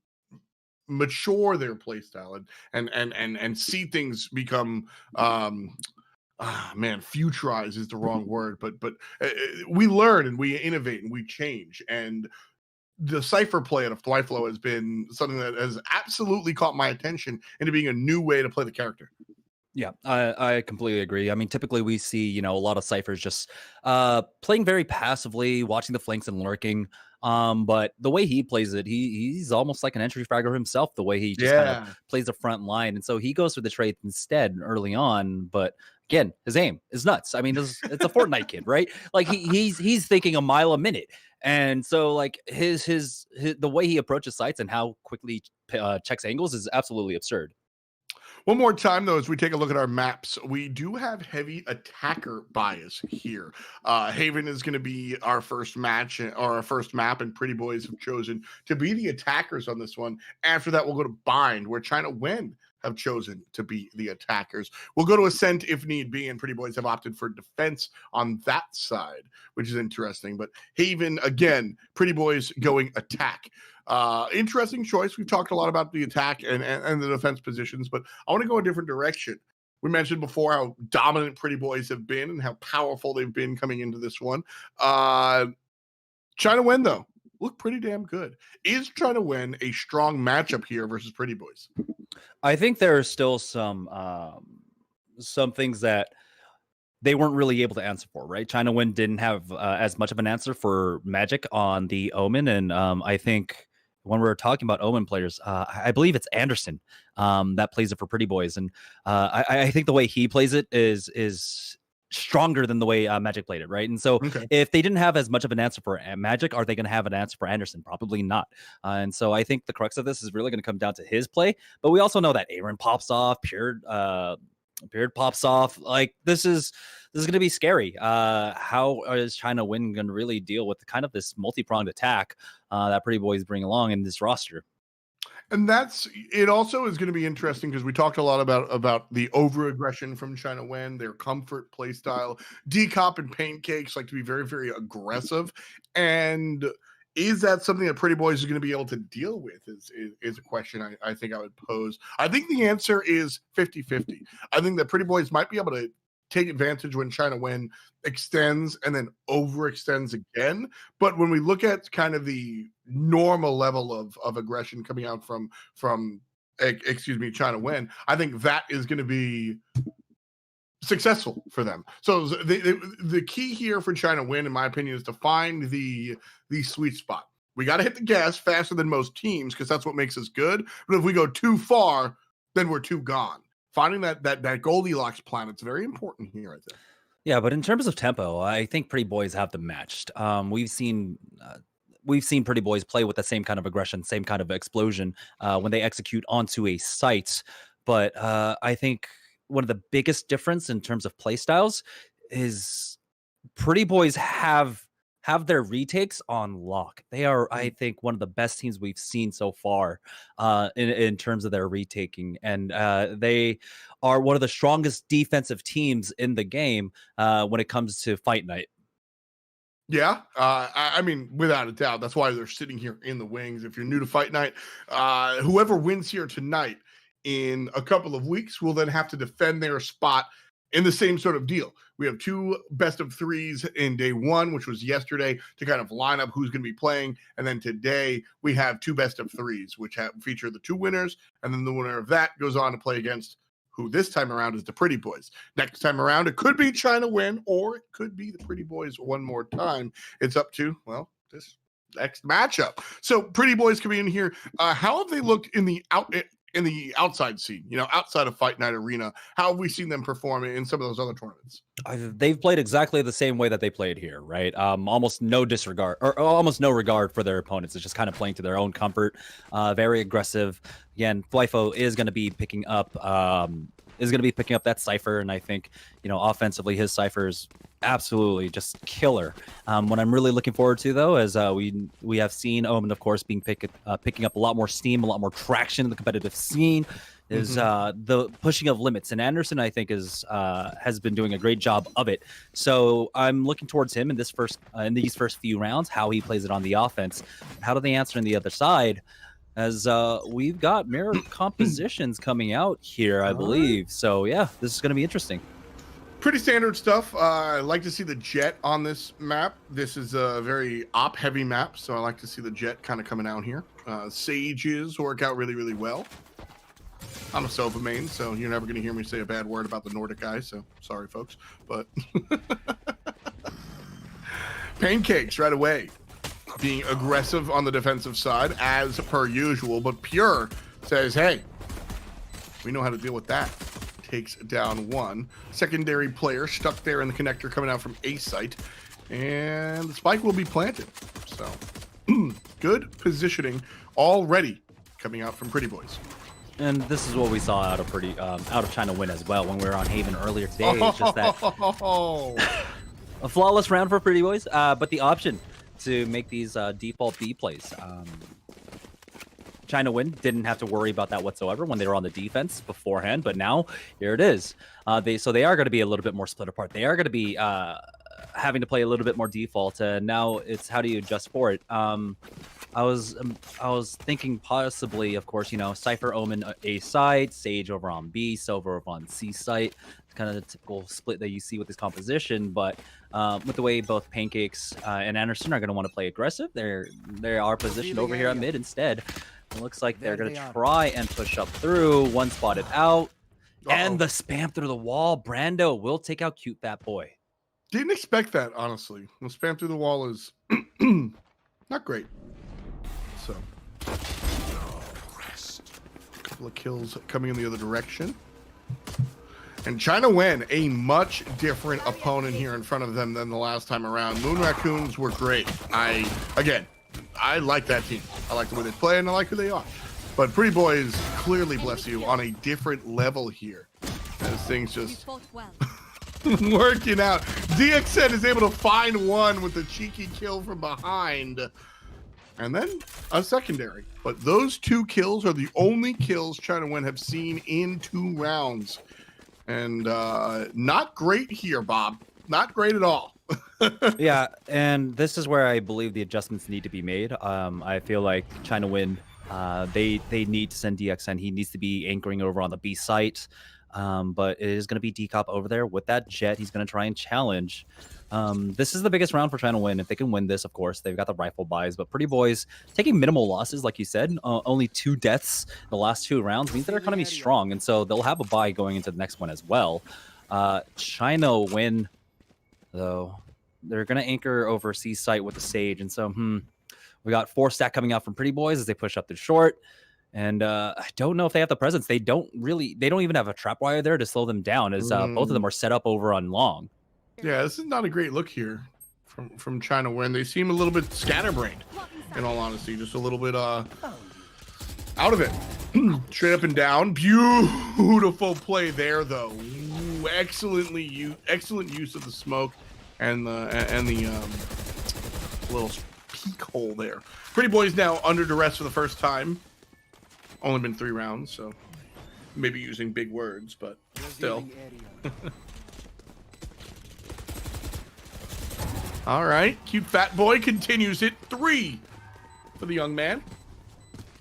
mature their play style and see things become futurize is the wrong word, but we learn and we innovate and we change. And the Cypher play out of Thwifo has been something that has absolutely caught my attention into being a new way to play the character. Yeah, I completely agree. I mean, typically we see, a lot of Cyphers just playing very passively, watching the flanks and lurking. But the way he plays it, he's almost like an entry fragger himself, the way he just kind of plays the front line. And so he goes for the trade instead early on. But again, his aim is nuts. I mean, it's a Fortnite kid, right? Like he's thinking a mile a minute. And so like his the way he approaches sites and how quickly checks angles is absolutely absurd. One more time, though, as we take a look at our maps, we do have heavy attacker bias here. Haven is going to be our first match or our first map, and Pretty Boys have chosen to be the attackers on this one. After that, we'll go to Bind, where China Nguyen have chosen to be the attackers. We'll go to Ascent if need be, and Pretty Boys have opted for defense on that side, which is interesting. But Haven, again, Pretty Boys going attack. Interesting choice. We've talked a lot about the attack and the defense positions, but I want to go a different direction. We mentioned before how dominant Pretty Boys have been and how powerful they've been coming into this one. China Nguyen, though, look pretty damn good. Is China Nguyen a strong matchup here versus Pretty Boys? I think there are still some things that they weren't really able to answer for, right? China Nguyen didn't have as much of an answer for Magic on the Omen, and I think when we're talking about Omen players, I believe it's Anderson that plays it for Pretty Boys, and I think the way he plays it is stronger than the way Magic played it, right? And so if they didn't have as much of an answer for Magic, are they going to have an answer for Anderson? Probably not. And so I think the crux of this is really going to come down to his play. But we also know that Aaron pops off, Beard pops off. Like this is going to be scary. How is China Nguyen going to really deal with kind of this multi-pronged attack that Pretty Boys bring along in this roster? And it also is going to be interesting because we talked a lot about the over-aggression from China Nguyen, their comfort play style. Decop and Pancakes like to be very, very aggressive. And is that something that Pretty Boys is going to be able to deal with is a question I think I would pose. I think the answer is 50-50. I think that Pretty Boys might be able to take advantage when China Nguyen extends and then overextends again. But when we look at kind of the normal level of aggression coming out from China Nguyen, I think that is going to be successful for them. So the key here for China Nguyen, in my opinion, is to find the sweet spot. We got to hit the gas faster than most teams because that's what makes us good. But if we go too far, then we're too gone. Finding that Goldilocks planet's very important here, I think. Yeah, but in terms of tempo, I think Pretty Boys have them matched. We've seen Pretty Boys play with the same kind of aggression, same kind of explosion when they execute onto a site. But I think one of the biggest difference in terms of play styles is Pretty Boys have have their retakes on lock. They are, I think, one of the best teams we've seen so far in terms of their retaking. And they are one of the strongest defensive teams in the game when it comes to Fight Night. Yeah, I mean, without a doubt, that's why they're sitting here in the wings. If you're new to Fight Night, whoever wins here tonight in a couple of weeks will then have to defend their spot in the same sort of deal. We have 2 best of 3s in day 1, which was yesterday, to kind of line up who's going to be playing. And then today we have 2 best of 3s, which feature the 2 winners. And then the winner of that goes on to play against who this time around is the Pretty Boys. Next time around, it could be ChinaNguyen, or it could be the Pretty Boys one more time. It's up to, well, this next matchup. So Pretty Boys coming in here. How have they looked in the outside scene, outside of Fight Night Arena? How have we seen them perform in some of those other tournaments? They've played exactly the same way that they played here, right? Almost no disregard, or almost no regard for their opponents. It's just kind of playing to their own comfort. Very aggressive. Again, Flyfo is going to be picking up that Cypher, and I think, offensively, his Cypher is absolutely just killer. What I'm really looking forward to, though, is we have seen Omen, of course, being picking up a lot more steam, a lot more traction in the competitive scene. Is the pushing of limits, and Anderson, I think, has been doing a great job of it. So I'm looking towards him in these first few rounds, how he plays it on the offense. How do they answer on the other side? As we've got mirror compositions coming out here, I believe. So yeah, this is going to be interesting. Pretty standard stuff. I like to see the jet on this map. This is a very op-heavy map, so I like to see the jet kind of coming out here. Sages work out really, really well. I'm a Sova main, so you're never going to hear me say a bad word about the Nordic guys, so sorry, folks. But Pancakes right away, being aggressive on the defensive side, as per usual. But Pure says, hey, we know how to deal with that. Takes down 1. Secondary player stuck there in the connector coming out from A site. And the spike will be planted. So, good positioning already coming out from Pretty Boys. And this is what we saw out of ChinaNguyen as well when we were on Haven earlier today. It's just that a flawless round for Pretty Boys, but the option to make these default B plays. ChinaNguyen didn't have to worry about that whatsoever when they were on the defense beforehand, but now here it is. They are going to be a little bit more split apart. They are going to be having to play a little bit more default, and now it's how do you adjust for it. I was thinking possibly, of course, Cypher Omen A side, Sage over on B, Sova over on C site. It's kind of the typical split that you see with this composition, but with the way both Pancakes and Anderson are going to want to play aggressive, they are positioned over here at mid instead. It looks like they're going to try and push up through. One spotted out, and the spam through the wall. Brando will take out Cute Fat Boy. Didn't expect that, honestly. The spam through the wall is not great. So, a couple of kills coming in the other direction. And ChinaNguyen, a much different opponent here in front of them than the last time around. MoonRaccoons were great. I like that team. I like the way they play, and I like who they are. But Pretty Boys, clearly, bless you, on a different level here. As things just working out. DXN is able to find one with a cheeky kill from behind. And then a secondary. But those 2 kills are the only kills ChinaNguyen have seen in 2 rounds. And not great here, Bob. Not great at all. Yeah, and this is where I believe the adjustments need to be made. I feel like ChinaNguyen, they need to send DXN. He needs to be anchoring over on the B site. But it is going to be Decop over there with that jet. He's going to try and challenge. This is the biggest round for ChinaNguyen. If they can win this, of course, they've got the rifle buys. But Pretty Boys taking minimal losses, like you said, only 2 deaths in the last 2 rounds means that they're going to be strong, and so they'll have a buy going into the next one as well. ChinaNguyen, though, they're going to anchor over C site with the Sage, and so we got 4 stack coming out from Pretty Boys as they push up the short. And I don't know if they have the presence. They don't even have a trap wire there to slow them down, as both of them are set up over on long. Yeah, this is not a great look here from ChinaNguyen. They seem a little bit scatterbrained, in all honesty. Just a little bit out of it. Straight up and down. Beautiful play there, though. Ooh, excellent use of the smoke and the little peek hole there. Pretty Boyz now under duress for the first time. Only been 3 rounds, so maybe using big words, but still. All right, cute fat boy continues it. 3 for the young man.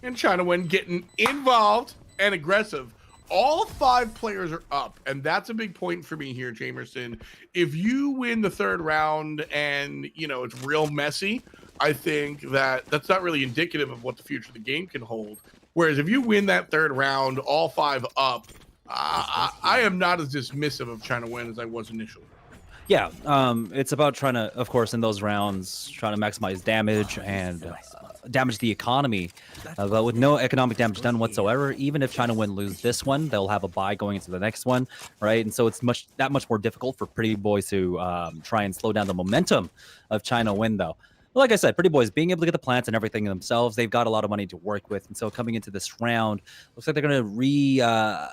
And ChinaNguyen getting involved and aggressive. All 5 players are up, and that's a big point for me here, Jamerson. If you win the 3rd round and, you know, it's real messy, I think that that's not really indicative of what the future of the game can hold. Whereas if you win that 3rd round, all 5 up, I am not as dismissive of ChinaNguyen as I was initially. Yeah, it's about trying to, of course, in those rounds, trying to maximize damage and damage the economy. But with no economic damage done whatsoever, even if China lose this one, they'll have a bye going into the next one, right? And so it's that much more difficult for Pretty Boyz to try and slow down the momentum of ChinaNguyen, though. But like I said, Pretty Boyz being able to get the plants and everything themselves, they've got a lot of money to work with. And so coming into this round, looks like they're going to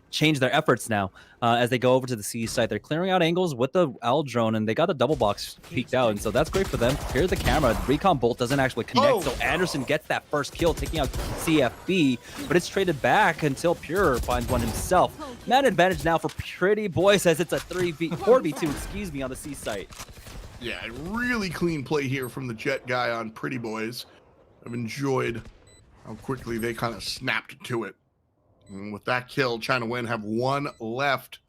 change their efforts now as they go over to the C site. They're clearing out angles with the owl drone, and they got the double box peeked out, and so that's great for them. Here's the camera. The recon bolt doesn't actually connect, so Anderson gets that first kill, taking out CFB, but it's traded back until Pure finds one himself. Man advantage now for Pretty Boyz as it's a 4v2, excuse me, on the C site. Yeah, really clean play here from the Jet guy on Pretty Boyz. I've enjoyed how quickly they kind of snapped to it. And with that kill, ChinaNguyen have 1 left.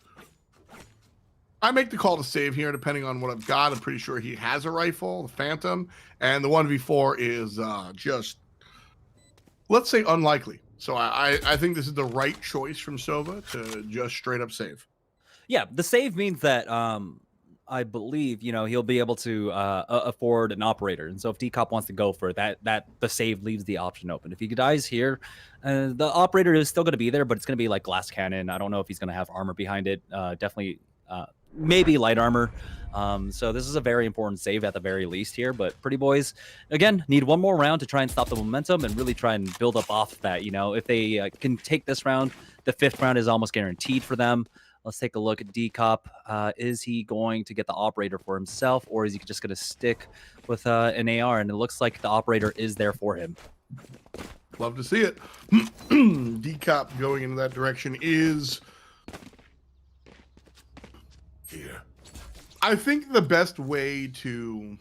I make the call to save here, depending on what I've got. I'm pretty sure he has a rifle, the Phantom, and the 1v4 is just, let's say, unlikely. So I think this is the right choice from Sova to just straight up save. Yeah, the save means that I believe, you know, he'll be able to afford an operator. And so if D-Cop wants to go for it, that the save leaves the option open. If he dies here, the operator is still going to be there, but it's going to be like glass cannon. I don't know if he's going to have armor behind it. Definitely, maybe light armor. So this is a very important save at the very least here. But Pretty Boyz, again, need 1 more round to try and stop the momentum and really try and build up off that. You know, if they can take this round, the 5th round is almost guaranteed for them. Let's take a look at D-Cop. Is he going to get the operator for himself, or is he just going to stick with an AR? And it looks like the operator is there for him. Love to see it. D-Cop going into that direction is here. I think the best way to,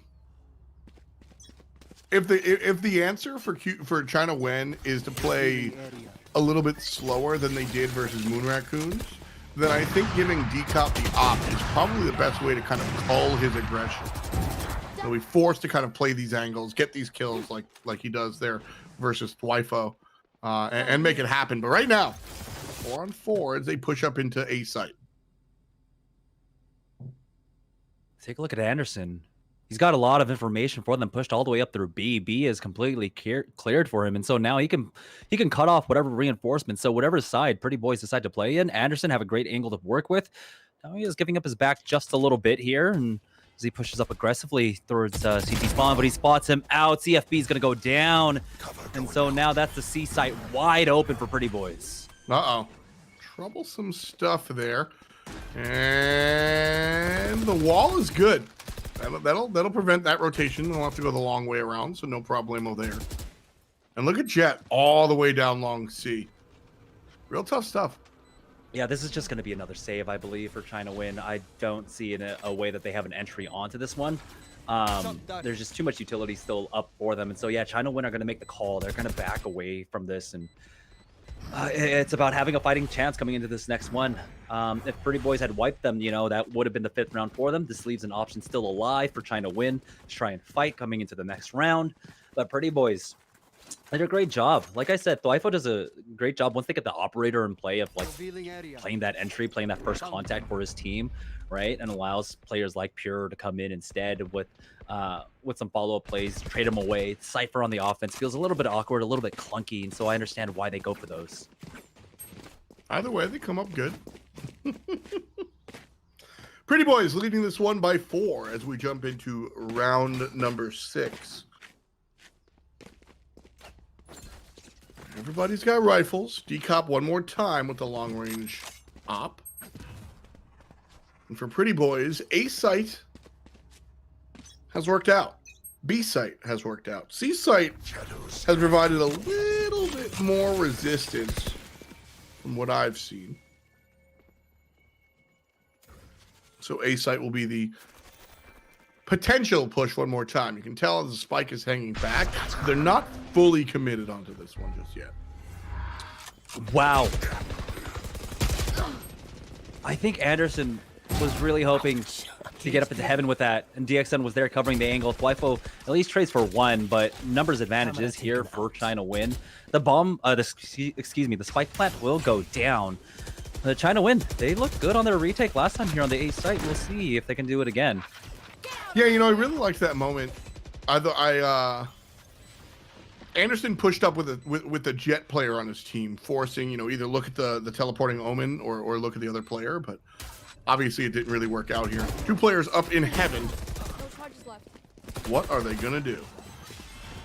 if the answer for ChinaNguyen is to play a little bit slower than they did versus MoonRaccoons, then I think giving D-Cop the op is probably the best way to kind of cull his aggression. So we forced to kind of play these angles, get these kills like he does there versus Twifo, and make it happen. But right now, 4-on-4 as they push up into A site. Take a look at Anderson. He's got a lot of information for them, pushed all the way up through B. B is completely cleared for him, and so now he can cut off whatever reinforcements. So whatever side Pretty Boyz decide to play in, Anderson have a great angle to work with. Now he is giving up his back just a little bit here, and as he pushes up aggressively towards CT spawn, but he spots him out. CFB is going to go down, and so now that's the C site wide open for Pretty Boyz. Uh-oh. Troublesome stuff there. And the wall is good. That'll prevent that rotation. They'll have to go the long way around, so no problemo there. And look at Jet all the way down long C. Real tough stuff. Yeah, this is just going to be another save, I believe, for ChinaNguyen. I don't see a way that they have an entry onto this one. There's just too much utility still up for them. And so, yeah, ChinaNguyen are going to make the call. They're going to back away from this. And it's about having a fighting chance coming into this next one. If Pretty Boyz had wiped them, you know, that would have been the 5th round for them. This leaves an option still alive for ChinaNguyen to try and fight coming into the next round. But Pretty Boyz, they did a great job. Like I said, Twifo does a great job once they get the operator in play of like playing that entry, playing that first contact for his team, right? And allows players like Pure to come in instead with some follow-up plays, trade them away. Cypher on the offense feels a little bit awkward, a little bit clunky, and so I understand why they go for those. Either way, they come up good. Pretty Boyz leading this one by 4 as we jump into round number 6. Everybody's got rifles. D-Cop one more time with the long-range op. And for Pretty Boyz, A site has worked out. B site has worked out. C site has provided a little bit more resistance from what I've seen. So A site will be the potential push one more time. You can tell the spike is hanging back. They're not fully committed onto this one just yet. Wow. I think Anderson was really hoping to get up into heaven with that, and DXN was there covering the angle. Wifo at least trades for one, but numbers advantages here for ChinaNguyen. The bomb, the spike plant will go down. ChinaNguyen, they looked good on their retake last time here on the A site. We'll see if they can do it again. Yeah, you know, I really liked that moment. Anderson pushed up with the jet player on his team, forcing, you know, either look at the teleporting Omen or look at the other player, but obviously it didn't really work out here. Two players up in heaven. What are they gonna do?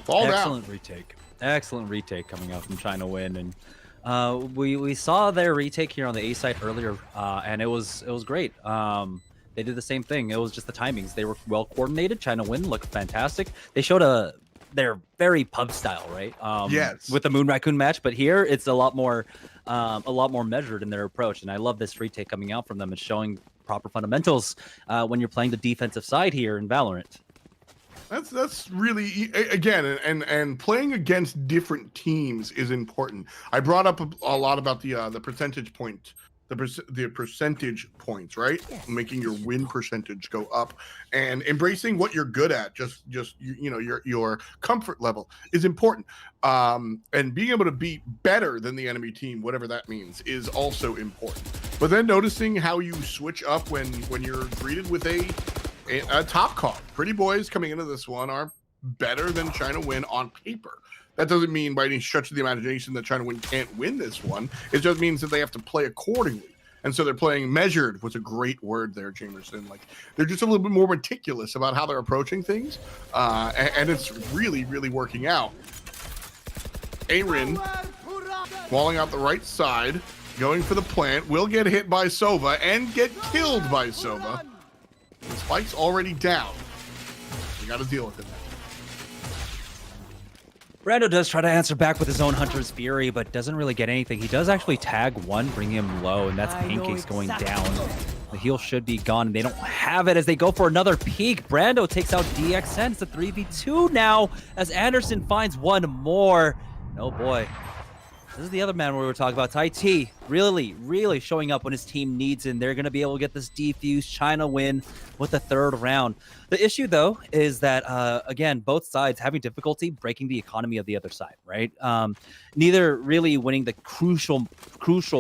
Fall down. Excellent retake. Excellent retake coming out from ChinaNguyen, and we saw their retake here on the A site earlier, and it was great. They did the same thing. It was just the timings. They were well coordinated. ChinaNguyen looked fantastic. They showed their very pub style, right? Yes. With the Moon Raccoon match, but here it's a lot more measured in their approach. And I love this retake coming out from them. It's showing proper fundamentals when you're playing the defensive side here in Valorant. That's really, again, and playing against different teams is important. I brought up a lot about the percentage point. The percentage points, right? Yes. Making your win percentage go up and embracing what you're good at, just you know, your comfort level is important. And being able to be better than the enemy team, whatever that means, is also important. But then noticing how you switch up when you're greeted with a top card. Pretty Boyz coming into this one are better than ChinaNguyen on paper. That doesn't mean by any stretch of the imagination that ChinaNguyen can't win this one. It just means that they have to play accordingly. And so they're playing measured, was a great word there, Jamerson. Like, they're just a little bit more meticulous about how they're approaching things. And it's really, really working out. Aaron, walling out the right side, going for the plant, will get hit by Sova and get killed by Sova. The spike's already down. We got to deal with it now. Brando does try to answer back with his own Hunter's Fury, but doesn't really get anything. He does actually tag one, bringing him low, and that's Pancakes going down. The heal should be gone, and they don't have it as they go for another peek. Brando takes out DXN. It's a 3v2 now as Anderson finds one more. Oh boy. This is the other man we were talking about. Tai T really showing up when his team needs him. They're going to be able to get this defuse. ChinaNguyen with the third round. The issue, though, is that, again, both sides having difficulty breaking the economy of the other side, right? Neither really winning the crucial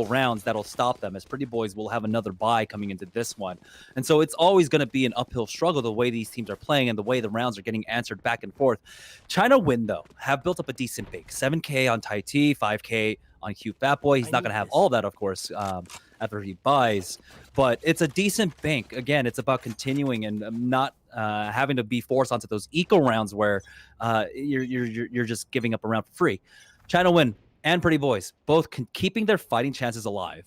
rounds that'll stop them, as Pretty Boyz will have another bye coming into this one. And so it's always going to be an uphill struggle the way these teams are playing and the way the rounds are getting answered back and forth. ChinaNguyen, though, have built up a decent bake. 7K on Tai T, 5K on Cute Fat Boy. He's not going to have all that, of course, after he buys, but it's a decent bank. Again, it's about continuing and not having to be forced onto those eco rounds where you're just giving up a round for free. ChinaNguyen and Pretty Boyz both keeping their fighting chances alive.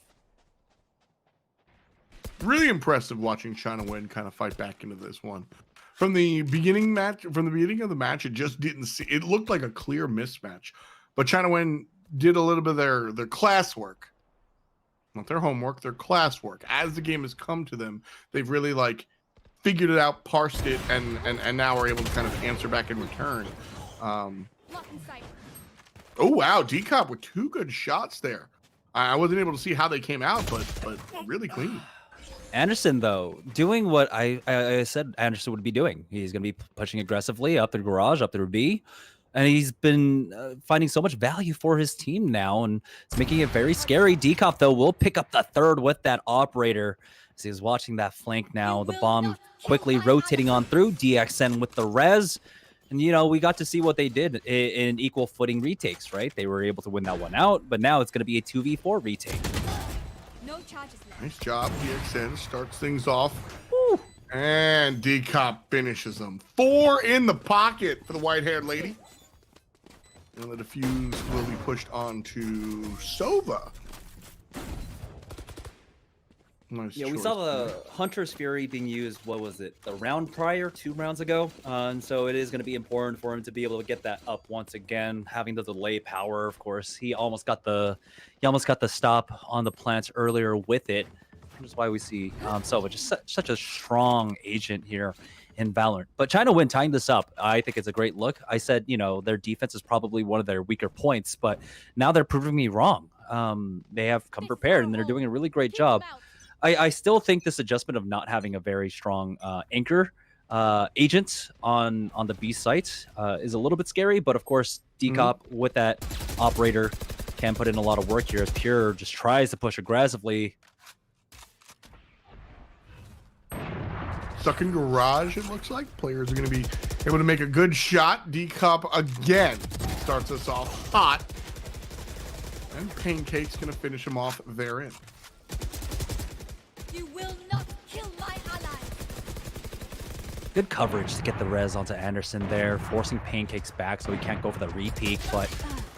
Really impressive watching ChinaNguyen kind of fight back into this one. From the beginning of the match, it just didn't see. It looked like a clear mismatch, but ChinaNguyen did a little bit of their classwork. Not their homework, their classwork. As the game has come to them, they've really like figured it out, parsed it, and now are able to kind of answer back in return. Oh wow, Decop with two good shots there. I wasn't able to see how they came out, but really clean. Anderson, though, doing what I said Anderson would be doing. He's going to be pushing aggressively up the garage, up through B. And he's been finding so much value for his team now, and it's making it very scary. Decop, though, will pick up the third with that operator as he's watching that flank now. The bomb quickly rotating on through. DXN with the res. And, you know, we got to see what they did in equal footing retakes, right? They were able to win that one out, but now it's going to be a 2v4 retake. No charges left. Nice job. DXN starts things off. Woo. And Decop finishes them. 4 in the pocket for the white-haired lady. And the defuse will be pushed on to Sova. Nice Yeah, we choice saw there. the Hunter's Fury being used, what was it, the round prior, 2 rounds ago? And so it is going to be important for him to be able to get that up once again, having the delay power, of course. He almost got the stop on the plants earlier with it. Which is why we see Silva, just such a strong agent here in Valorant. But ChinaNguyen tying this up, I think it's a great look. I said, you know, their defense is probably one of their weaker points, but now they're proving me wrong. They have come prepared, and they're doing a really great job. I still think this adjustment of not having a very strong anchor agent on the B site is a little bit scary, but of course, Decop with that operator can put in a lot of work here as Pure just tries to push aggressively. Stuck in garage, it looks like. Players are going to be able to make a good shot. Decop again starts us off hot. And Pancake's going to finish him off therein. You will not kill my ally. Good coverage to get the res onto Anderson there, forcing Pancakes back so he can't go for the repeat, but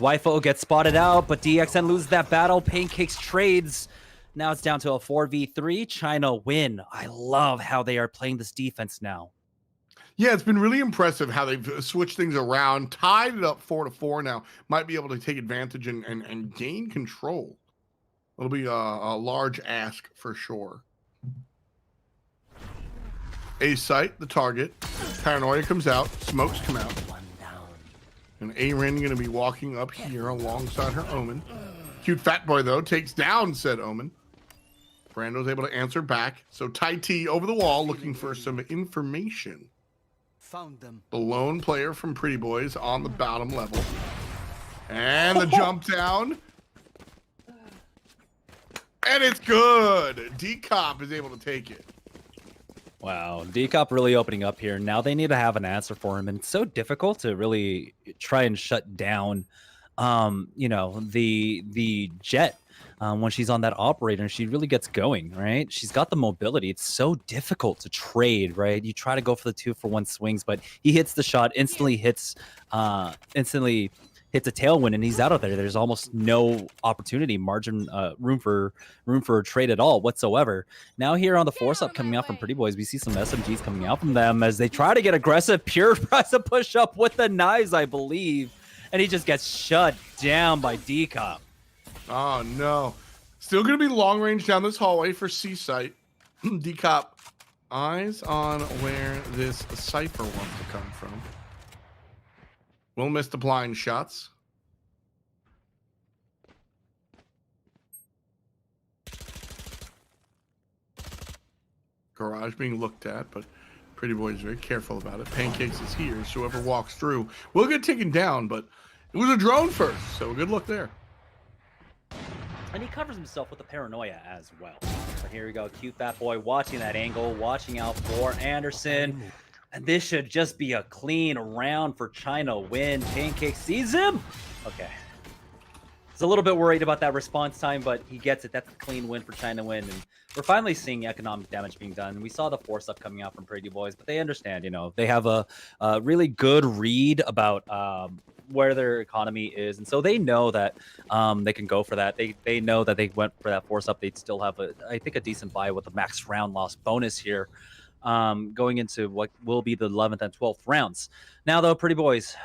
Wifo gets spotted out, but DXN loses that battle. Pancakes trades. Now it's down to a 4v3. ChinaNguyen. I love how they are playing this defense now. Yeah, it's been really impressive how they've switched things around, tied it up 4-4 now. Might be able to take advantage and gain control. It'll be a large ask for sure. A site, the target. Paranoia comes out. Smokes come out. And A-Ren going to be walking up here alongside her Omen. Cute fat boy, though, takes down said Omen. Brando's able to answer back. So Tai T over the wall looking for some information. Found them. The lone player from Pretty Boys on the bottom level. And the jump down. And it's good. Decop is able to take it. Wow, Decop really opening up here. Now they need to have an answer for him, and it's so difficult to really try and shut down, you know, the Jet when she's on that operator and she really gets going, right? She's got the mobility. It's so difficult to trade, right? You try to go for the 2-for-1 swings, but he hits the shot, instantly hits a tailwind, and he's out of there. There's almost no opportunity margin, room for a trade at all whatsoever. Now here on the force up coming out from Pretty Boys, we see some SMGs coming out from them as they try to get aggressive. Pure tries to push up with the knives, I believe, and he just gets shut down by Decop. Oh no. Still gonna be long range down this hallway for C site. Decop eyes on where this Cypher wants to come from. Will miss the blind shots. Garage being looked at, but Pretty Boy is very careful about it. Pancakes is here, so whoever walks through will get taken down, but it was a drone first, so a good look there. And he covers himself with the paranoia as well. So here we go, cute fat boy watching that angle, watching out for Anderson. And this should just be a clean round for ChinaNguyen. Pancake sees him. Okay. He's a little bit worried about that response time, but he gets it. That's a clean win for ChinaNguyen. And we're finally seeing economic damage being done. We saw the force up coming out from Pretty Boys, but they understand, you know, they have a really good read about where their economy is. And so they know that they can go for that. They know that they went for that force up. They'd still have, I think, a decent buy with a max round loss bonus here. Going into what will be the 11th and 12th rounds. Now, though, Pretty Boys,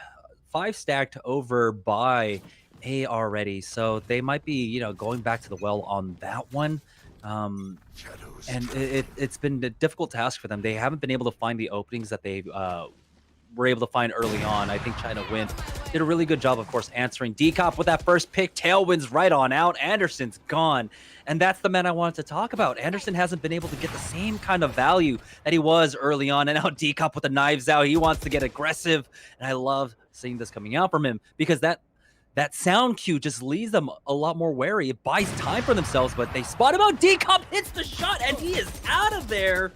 5 stacked over by A already, so they might be, you know, going back to the well on that one. And it's been a difficult task for them. They haven't been able to find the openings that they were able to find early on. I think ChinaNguyen did a really good job, of course, answering. Decop with that first pick. Tailwinds right on out. Anderson's gone. And that's the man I wanted to talk about. Anderson hasn't been able to get the same kind of value that he was early on. And now Decop with the knives out. He wants to get aggressive. And I love seeing this coming out from him because that sound cue just leaves them a lot more wary. It buys time for themselves, but they spot him out. Decop hits the shot, and he is out of there.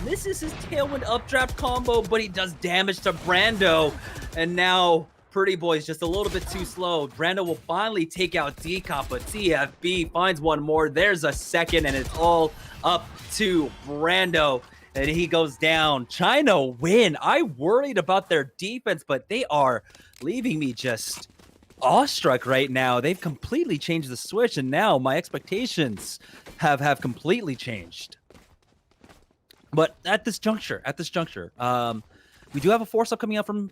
Misses his tailwind updraft combo, but he does damage to Brando. And now Pretty Boy's just a little bit too slow. Brando will finally take out Decop, but TFB finds one more. There's a second, and it's all up to Brando. And he goes down. ChinaNguyen. I worried about their defense, but they are leaving me just awestruck right now. They've completely changed the switch, and now my expectations have completely changed. But at this juncture, we do have a force up coming out from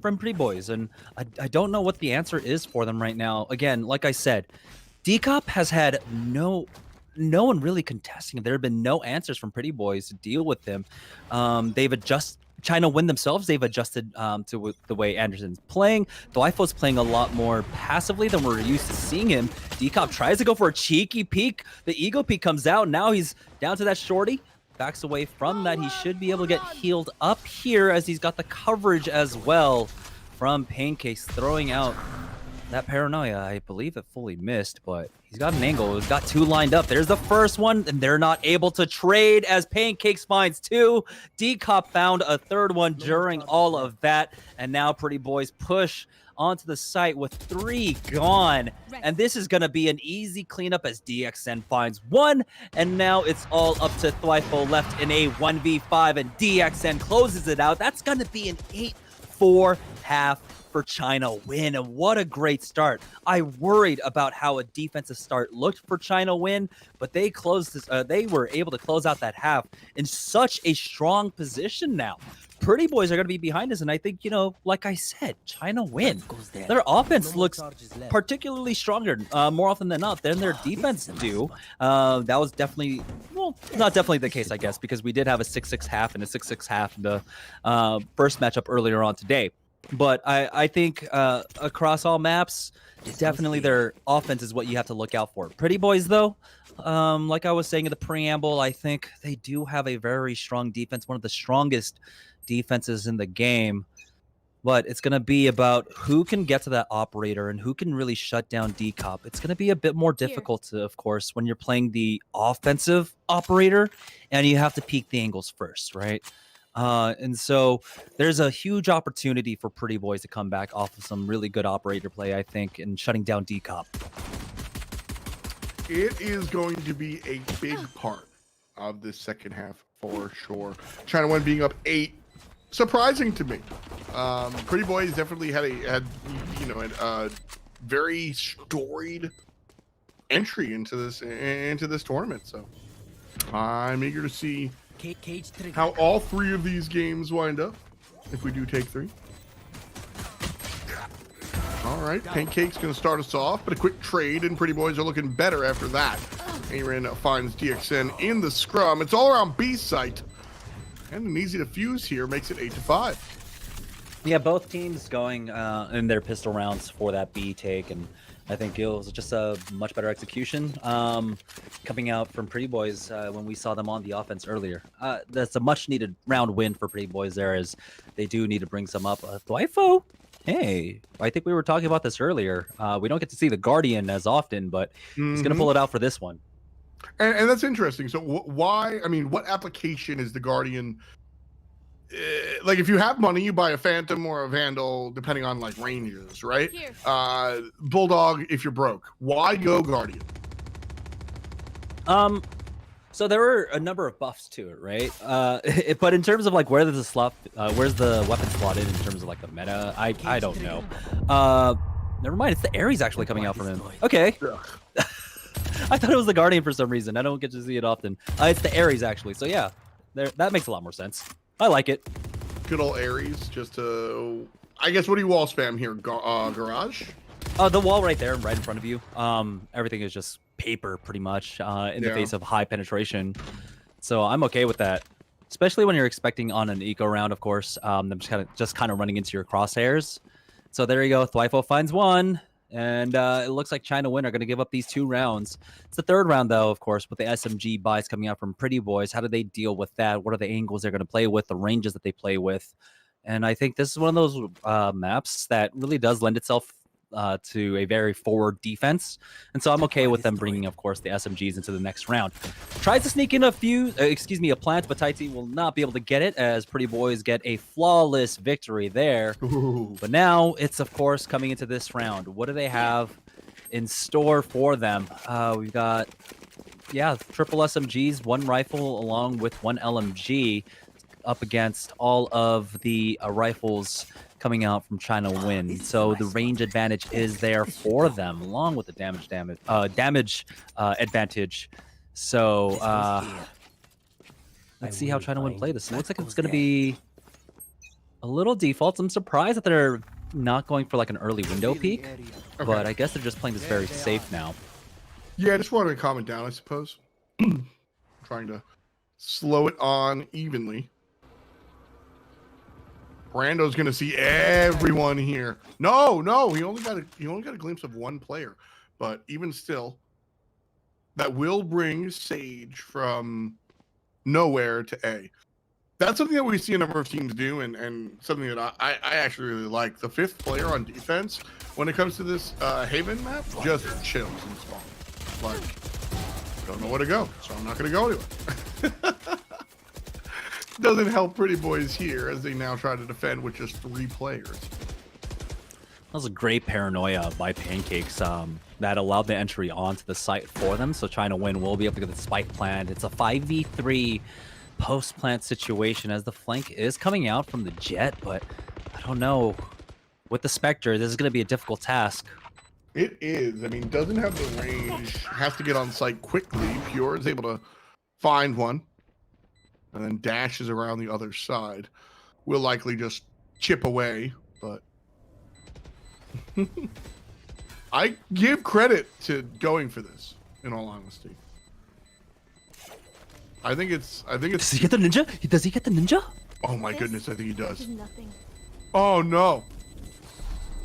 Pretty Boys, and I don't know what the answer is for them right now. Again, like I said, Decop has had no one really contesting him. There have been no answers from Pretty Boys to deal with him. They've adjusted. ChinaNguyen themselves, they've adjusted to the way Anderson's playing. Dwifo's playing a lot more passively than we're used to seeing him. Decop tries to go for a cheeky peek. The ego peek comes out. Now he's down to that shorty. Backs away from that. He should be able to get healed up here as he's got the coverage as well from Pancakes, throwing out that paranoia. I believe it fully missed, but he's got an angle. He's got two lined up. There's the first one, and they're not able to trade as Pancakes finds two. Decop found a third one during all of that, and now Pretty Boys push onto the site with 3 gone. And this is going to be an easy cleanup as DXN finds 1, and now it's all up to Thwifo left in a 1v5, and DXN closes it out. That's going to be an 8-4 half for ChinaNguyen, and what a great start. I worried about how a defensive start looked for ChinaNguyen, but they closed this, they were able to close out that half in such a strong position now. Pretty Boys are going to be behind us, and I think, you know, like I said, ChinaNguyen, their offense looks particularly stronger more often than not than their defense do. That was definitely, well, not definitely the case, I guess, because we did have a 6-6 half and a 6-6 half in the first matchup earlier on today. But I think across all maps, definitely their offense is what you have to look out for. Pretty Boys, though, like I was saying in the preamble, I think they do have a very strong defense, one of the strongest defenses in the game. But it's going to be about who can get to that operator and who can really shut down Decop. It's going to be a bit more difficult, to, of course, when you're playing the offensive operator and you have to peek the angles first, right? And so there's a huge opportunity for Pretty Boys to come back off of some really good operator play, I think, and shutting down Decop. It is going to be a big part of this second half for sure. ChinaNguyen being up 8, surprising to me. Pretty Boys definitely had a very storied entry into this tournament. So I'm eager to see how all 3 of these games wind up, if we do take 3. All right, Pancake's going to start us off, but a quick trade, and Pretty Boys are looking better after that. Aaron finds DXN in the scrum. It's all around B site, and an easy defuse here makes it 8-5. Yeah, both teams going in their pistol rounds for that B take, and I think it was just a much better execution coming out from Pretty Boys when we saw them on the offense earlier. That's a much-needed round win for Pretty Boys there, as they do need to bring some up. Thwifo, hey, I think we were talking about this earlier. We don't get to see the Guardian as often, but he's going to pull it out for this one. And that's interesting. So why, I mean, what application is the Guardian? Like, if you have money, you buy a Phantom or a Vandal, depending on like ranges, right? Bulldog, if you're broke, why go Guardian? So there were a number of buffs to it, right? But in terms of like where's the weapon slotted in terms of like the meta, I don't know. Never mind, it's the Ares actually coming out from him. Okay. I thought it was the Guardian for some reason. I don't get to see it often. It's the Ares actually. So yeah, that makes a lot more sense. I like it. Good old Ares. Just to, I guess, what do you wall spam here? Garage? The wall right there, right in front of you. Everything is just paper, pretty much, in the face of high penetration. So I'm okay with that, especially when you're expecting on an eco round, of course. Them just kind of running into your crosshairs. So there you go. Thwifo finds 1. And it looks like ChinaNguyen are going to give up these 2 rounds. It's the 3rd round, though, of course, with the SMG buys coming out from Pretty Boys. How do they deal with that? What are the angles they're going to play with, the ranges that they play with? And I think this is one of those maps that really does lend itself to a very forward defense. And so I'm okay with them bringing, of course, the SMGs into the next round. Tries to sneak in a plant, but Taiti will not be able to get it as Pretty Boys get a flawless victory there. Ooh. But now it's, of course, coming into this round. What do they have in store for them? We've got, triple SMGs, 1 rifle along with 1 LMG up against all of the rifles coming out from China Nguyen. So the range advantage is there for them, along with the damage advantage. So let's see how China Nguyen play this. It looks like it's going to be a little default. I'm surprised that they're not going for like an early window peek, but I guess they're just playing this very safe now. Yeah, I just wanted to calm it down, I suppose. Trying to slow it on evenly. Brando's gonna see everyone here. No, he only got a glimpse of one player, but even still, that will bring Sage from nowhere to A. That's something that we see a number of teams do, and something that I actually really like. The 5th player on defense, when it comes to this Haven map, just chills and spawns. Like, don't know where to go, so I'm not going to go anywhere. Doesn't help Pretty Boys here as they now try to defend with just 3 players. That was a great paranoia by Pancakes that allowed the entry onto the site for them. So China Nguyen will be able to get the spike plant. It's a 5v3 post-plant situation as the flank is coming out from the Jet, but I don't know. With the Spectre, this is going to be a difficult task. It is. I mean, doesn't have the range. Has to get on site quickly. Pure is able to find one. And then dashes around the other side. Will likely just chip away, but... I give credit to going for this, in all honesty. I think it's... Does he get the ninja? Does he get the ninja? Oh my goodness, I think he does. Nothing. Oh no.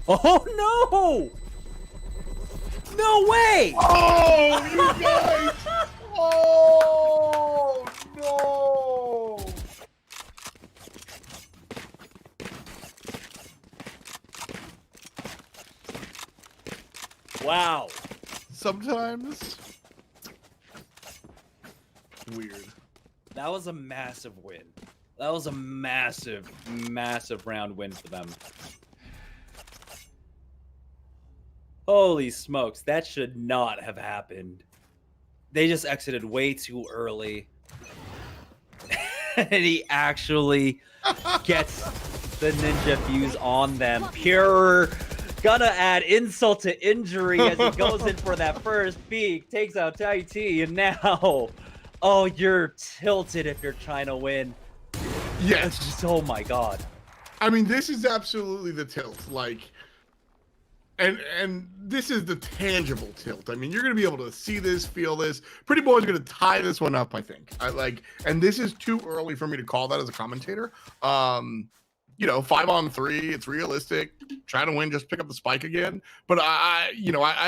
Oh no! No way! Oh, you guys! Oh no! Wow. Sometimes weird. That was a massive win. That was a massive, massive round win for them. Holy smokes, that should not have happened. They just exited way too early. And he actually gets the ninja fuse on them. Pure gonna add insult to injury as he goes in for that first peek, takes out Tai T, and now, oh, you're tilted if you're trying to win. Yes. Just, oh my god. I mean, this is absolutely the tilt. Like, and this is the tangible tilt. I mean, you're gonna be able to see this, feel this. Pretty Boy's gonna tie this one up, I think. And this is too early for me to call that as a commentator. You know, 5-on-3, it's realistic. Try to win, just pick up the spike again. But I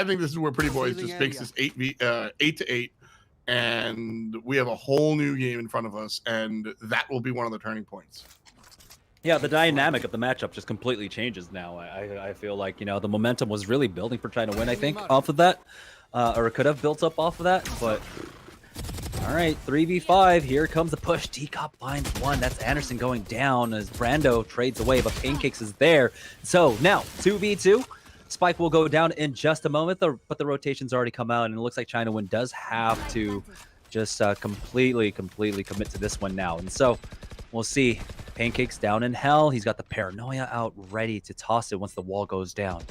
think this is where Pretty Boys just makes this 8-8, and we have a whole new game in front of us, and that will be one of the turning points. Yeah, the dynamic of the matchup just completely changes now. I feel like, you know, the momentum was really building for China Nguyen, I think, off of that. Or it could have built up off of that, but... All right, 3v5. Here comes the push. D-Cop finds one. That's Anderson going down as Brando trades away, but Pancakes is there. So now 2v2. Spike will go down in just a moment, but the rotation's already come out, and it looks like China Nguyen does have to just completely commit to this one now. And so we'll see. Pancakes down in hell. He's got the paranoia out ready to toss it once the wall goes down.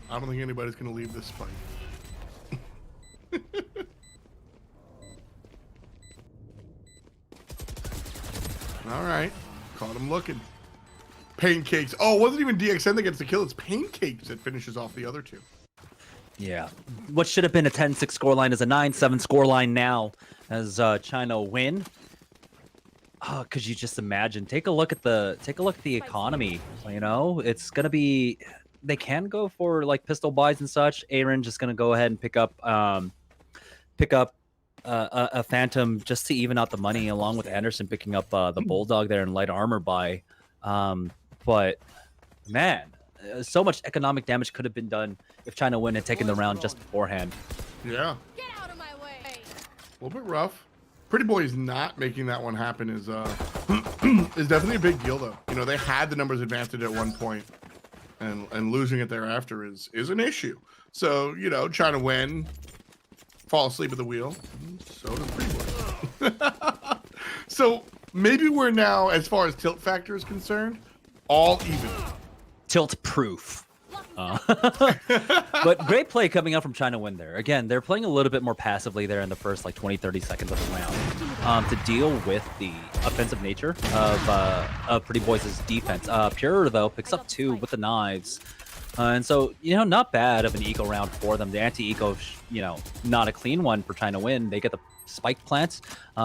I don't think anybody's going to leave this fight. All right, caught him looking. Pancakes. Oh, it wasn't even DXN that gets the kill. It's Pancakes that finishes off the other two. Yeah, what should have been a 10-6 scoreline is a 9-7 scoreline now as China Nguyen. Oh, could you just imagine? Take a look at the economy. You know, it's gonna be. They can go for like pistol buys and such. Aaron just gonna go ahead and pick up a Phantom just to even out the money, along with Anderson picking up the Bulldog there and light armor buy. But man, so much economic damage could have been done if China Nguyen had taken the round just beforehand. Yeah. Get out of my way. A little bit rough. Pretty Boys not making that one happen is is definitely a big deal, though. You know, they had the numbers advantage at one point, and losing it thereafter is an issue. So, you know, China Nguyen fall asleep at the wheel. So does Pretty Boys. So maybe we're now, as far as tilt factor is concerned, all even. Tilt proof. But great play coming out from ChinaNguyen there. Again, they're playing a little bit more passively there in the first like 20-30 seconds of the round to deal with the offensive nature of Pretty Boyz' defense. Pure, though, picks up 2 with the knives. And so, not bad of an eco round for them. The anti-eco, not a clean one for ChinaNguyen. They get the spike plants,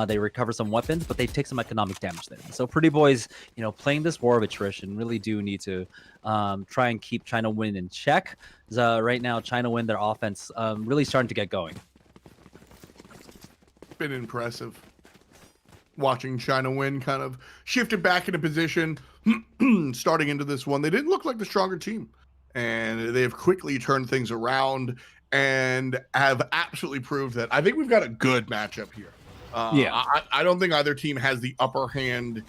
they recover some weapons, but they take some economic damage there. So Pretty Boyz, playing this war of attrition, really do need to try and keep ChinaNguyen in check. Right now, ChinaNguyen, their offense really starting to get going. Been impressive watching ChinaNguyen kind of shifted back into position, starting into this one. They didn't look like the stronger team, and they have quickly turned things around and have absolutely proved that. I think we've got a good matchup here. I don't think either team has the upper hand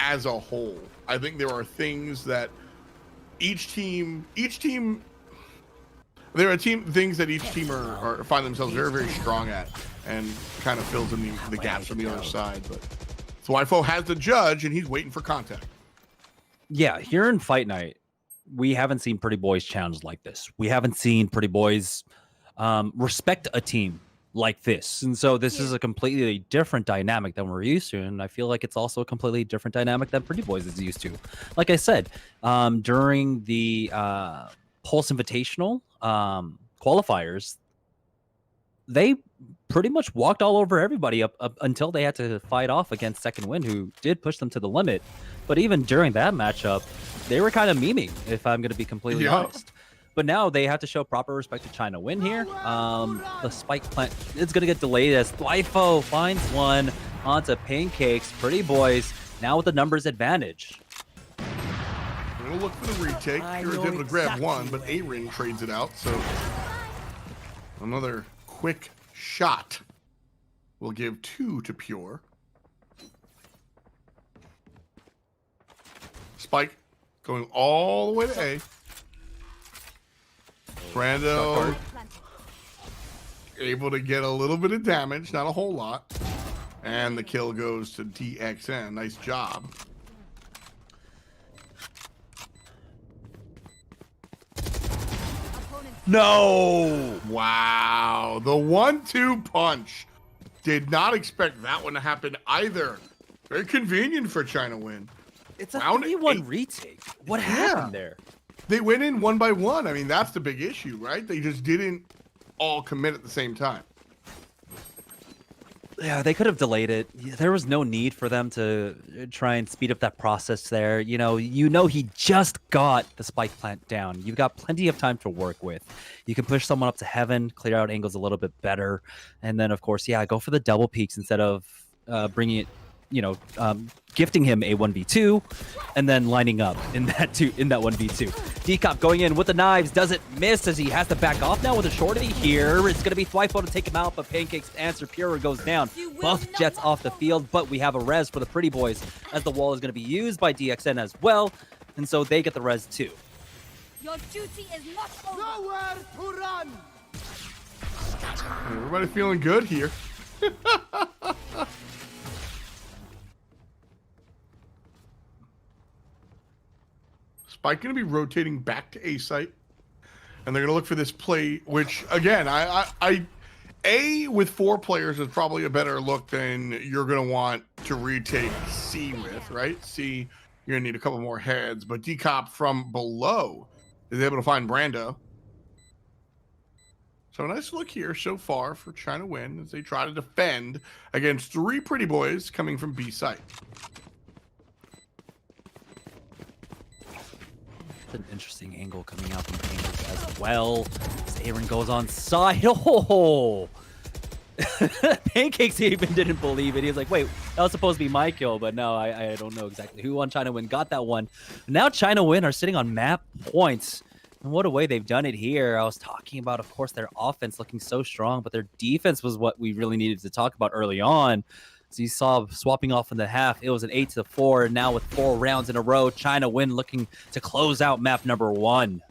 as a whole. I think there are things that things that each team are find themselves very, very strong at, and kind of fills in the gaps on the other side. But Swyfo has the judge, and he's waiting for contact. Yeah, here in Fight Night, we haven't seen Pretty Boyz challenged like this. We haven't seen Pretty Boyz respect a team like this. And so this is a completely different dynamic than we're used to. And I feel like it's also a completely different dynamic than Pretty Boyz is used to. Like I said, during the Pulse Invitational qualifiers, they pretty much walked all over everybody up until they had to fight off against Second Wind, who did push them to the limit. But even during that matchup, they were kind of memeing, if I'm going to be completely honest. But now they have to show proper respect to ChinaNguyen here. The spike plant is going to get delayed as Swyfo finds one onto Pancakes. Pretty Boyz now with the numbers advantage. We're going to look for the retake. You're able to grab one, but A-Rin trades it out. So another quick shot will give 2 to Pure. Spike going all the way to A. Brando able to get a little bit of damage, not a whole lot. And the kill goes to DXN. Nice job. No! Wow. The 1-2 punch. Did not expect that one to happen either. Very convenient for ChinaNguyen. It's a 3-1 retake. What happened there? They went in one by one. I mean, that's the big issue, right? They just didn't all commit at the same time. Yeah, they could have delayed it. There was no need for them to try and speed up that process there. You know, he just got the spike plant down. You've got plenty of time to work with. You can push someone up to heaven, clear out angles a little bit better. And then, of course, yeah, go for the double peaks instead of bringing it, gifting him a 1v2 and then lining up in that 1v2. Decop going in with the knives, doesn't miss as he has to back off now with a shorty here. It's going to be Swyfo to take him out, but Pancake's answer Pure goes down. Both jets off the field, but we have a res for the Pretty Boyz as the wall is going to be used by DXN as well, and so they get the res too. Your duty is not over. Nowhere to run. Everybody feeling good here. Spike going to be rotating back to A site, and they're going to look for this play, which again, A with 4 players is probably a better look than you're going to want to retake C with, right? C, you're going to need a couple more heads, but Decop from below is able to find Brando. So a nice look here so far for ChinaNguyen as they try to defend against 3 Pretty Boyz coming from B site. An interesting angle coming out from Pancakes as well. As Aaron goes on side. Oh! Pancakes even didn't believe it. He was like, wait, that was supposed to be my kill, but no, I don't know exactly who on ChinaNguyen got that one. Now ChinaNguyen are sitting on map points. And what a way they've done it here. I was talking about, of course, their offense looking so strong, but their defense was what we really needed to talk about early on. So you saw swapping off in the half, it was an 8-4. And now with 4 rounds in a row, ChinaNguyen looking to close out map number 1.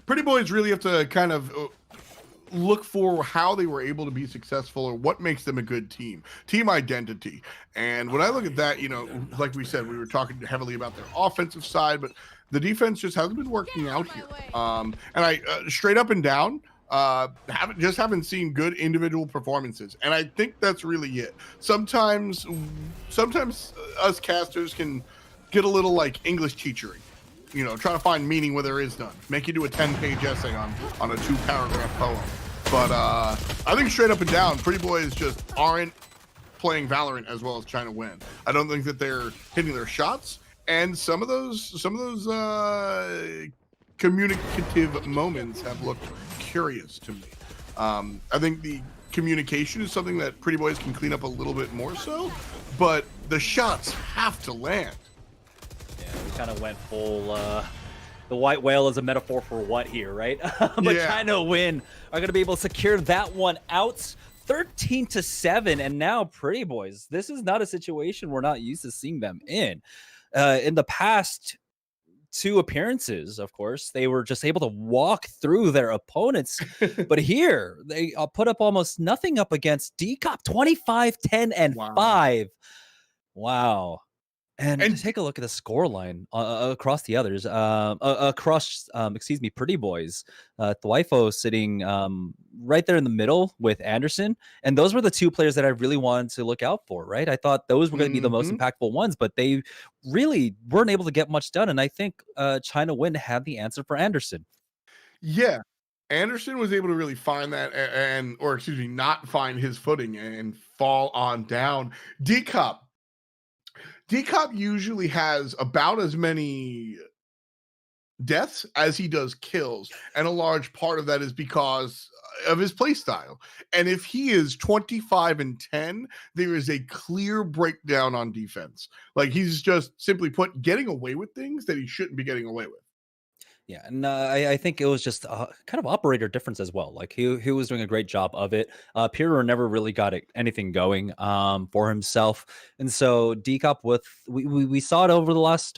Pretty Boyz really have to kind of look for how they were able to be successful or what makes them a good team identity. And when I look at that, you know, like we said, we were talking heavily about their offensive side, but the defense just hasn't been working out here. And I straight up and down, haven't seen good individual performances, and I think that's really it. Sometimes us casters can get a little like English teachery, you know, try to find meaning where there is none, make you do a 10-page essay on a 2-paragraph poem. But I think straight up and down, Pretty Boyz just aren't playing Valorant as well as ChinaNguyen. I don't think that they're hitting their shots, and some of those communicative moments have looked curious to me. I think the communication is something that Pretty Boyz can clean up a little bit more so, but the shots have to land. Yeah, we kind of went full the white whale is a metaphor for what here, right? But Yeah. ChinaNguyen are going to be able to secure that one out 13-7, and now Pretty Boyz, this is not a situation we're not used to seeing them in. In the past 2 appearances, of course, they were just able to walk through their opponents. But here, they put up almost nothing up against DCOP, 25-10-5. Wow. And take a look at the score line across the others. Pretty Boyz. Thwifo sitting right there in the middle with Anderson. And those were the 2 players that I really wanted to look out for, right? I thought those were going to be the most impactful ones, but they really weren't able to get much done. And I think ChinaNguyen had the answer for Anderson. Yeah. Anderson was able to really find that not find his footing and fall on down. DCOP usually has about as many deaths as he does kills, and a large part of that is because of his play style. And if he is 25-10, there is a clear breakdown on defense. Like, he's just simply put getting away with things that he shouldn't be getting away with. Yeah, and I think it was just kind of operator difference as well. Like he was doing a great job of it. Pirro never really got anything going for himself, and so DCOP we saw it over the last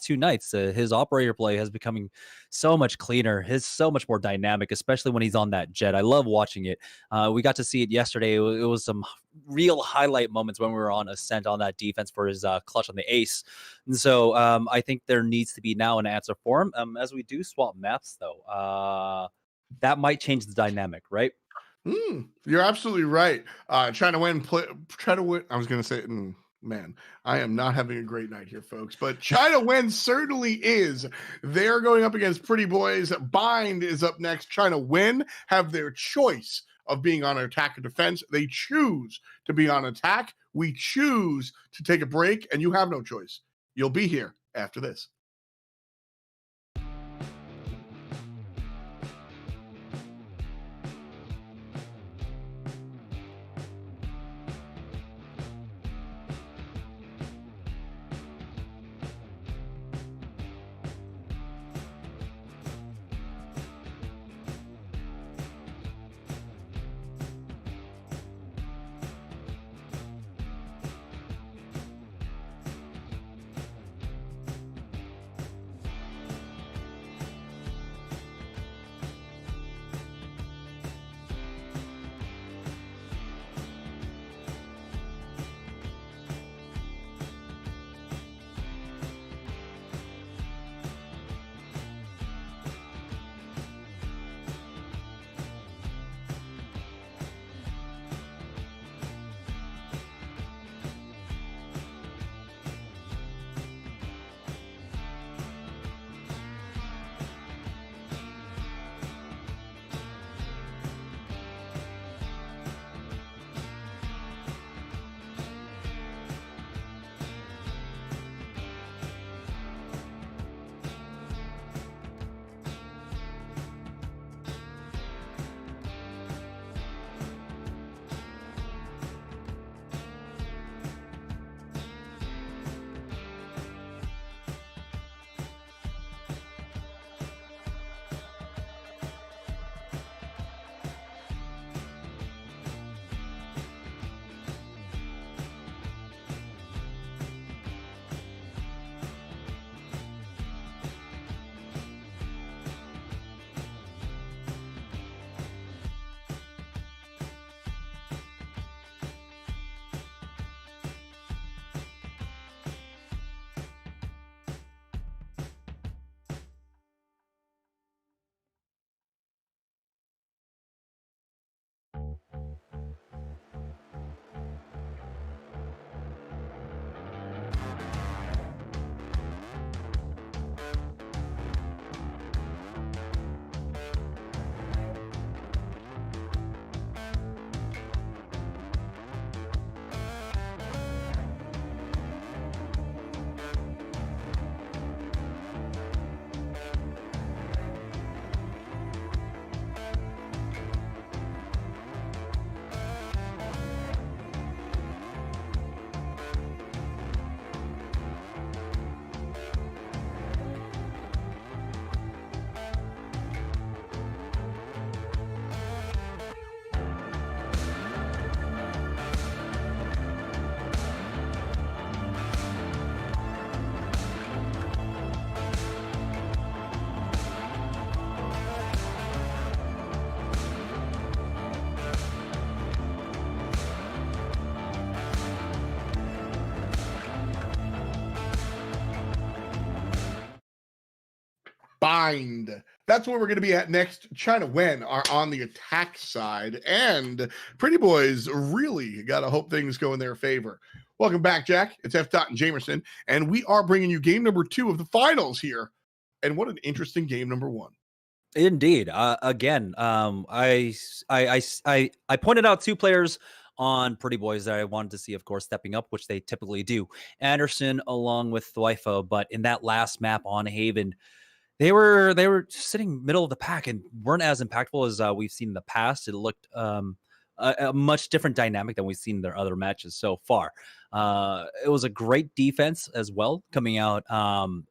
2 nights. His operator play has becoming so much cleaner. His so much more dynamic, especially when he's on that jet. I love watching it. We got to see it yesterday. It was some real highlight moments when we were on Ascent on that defense for his clutch on the ace. And so I think there needs to be now an answer for him. As we do swap maps, though, that might change the dynamic, right? You're absolutely right. ChinaNguyen. I was going to say, man, I am not having a great night here, folks. But ChinaNguyen certainly is. They're going up against Pretty Boyz. Bind is up next. ChinaNguyen have their choice of being on attack or defense. They choose to be on attack. We choose to take a break, and you have no choice. You'll be here after this. behind. That's where we're going to be at next. ChinaNguyen are on the attack side, and Pretty Boys really got to hope things go in their favor. Welcome back, Jack. It's Fdot and Jamerson, and we are bringing you game number 2 of the finals here. And what an interesting game number 1. Indeed. Again, I pointed out 2 players on Pretty Boys that I wanted to see, of course, stepping up, which they typically do. Anderson along with Thwifo, but in that last map on Haven, they were sitting middle of the pack and weren't as impactful as we've seen in the past. It looked a much different dynamic than we've seen in their other matches so far. It was a great defense as well coming out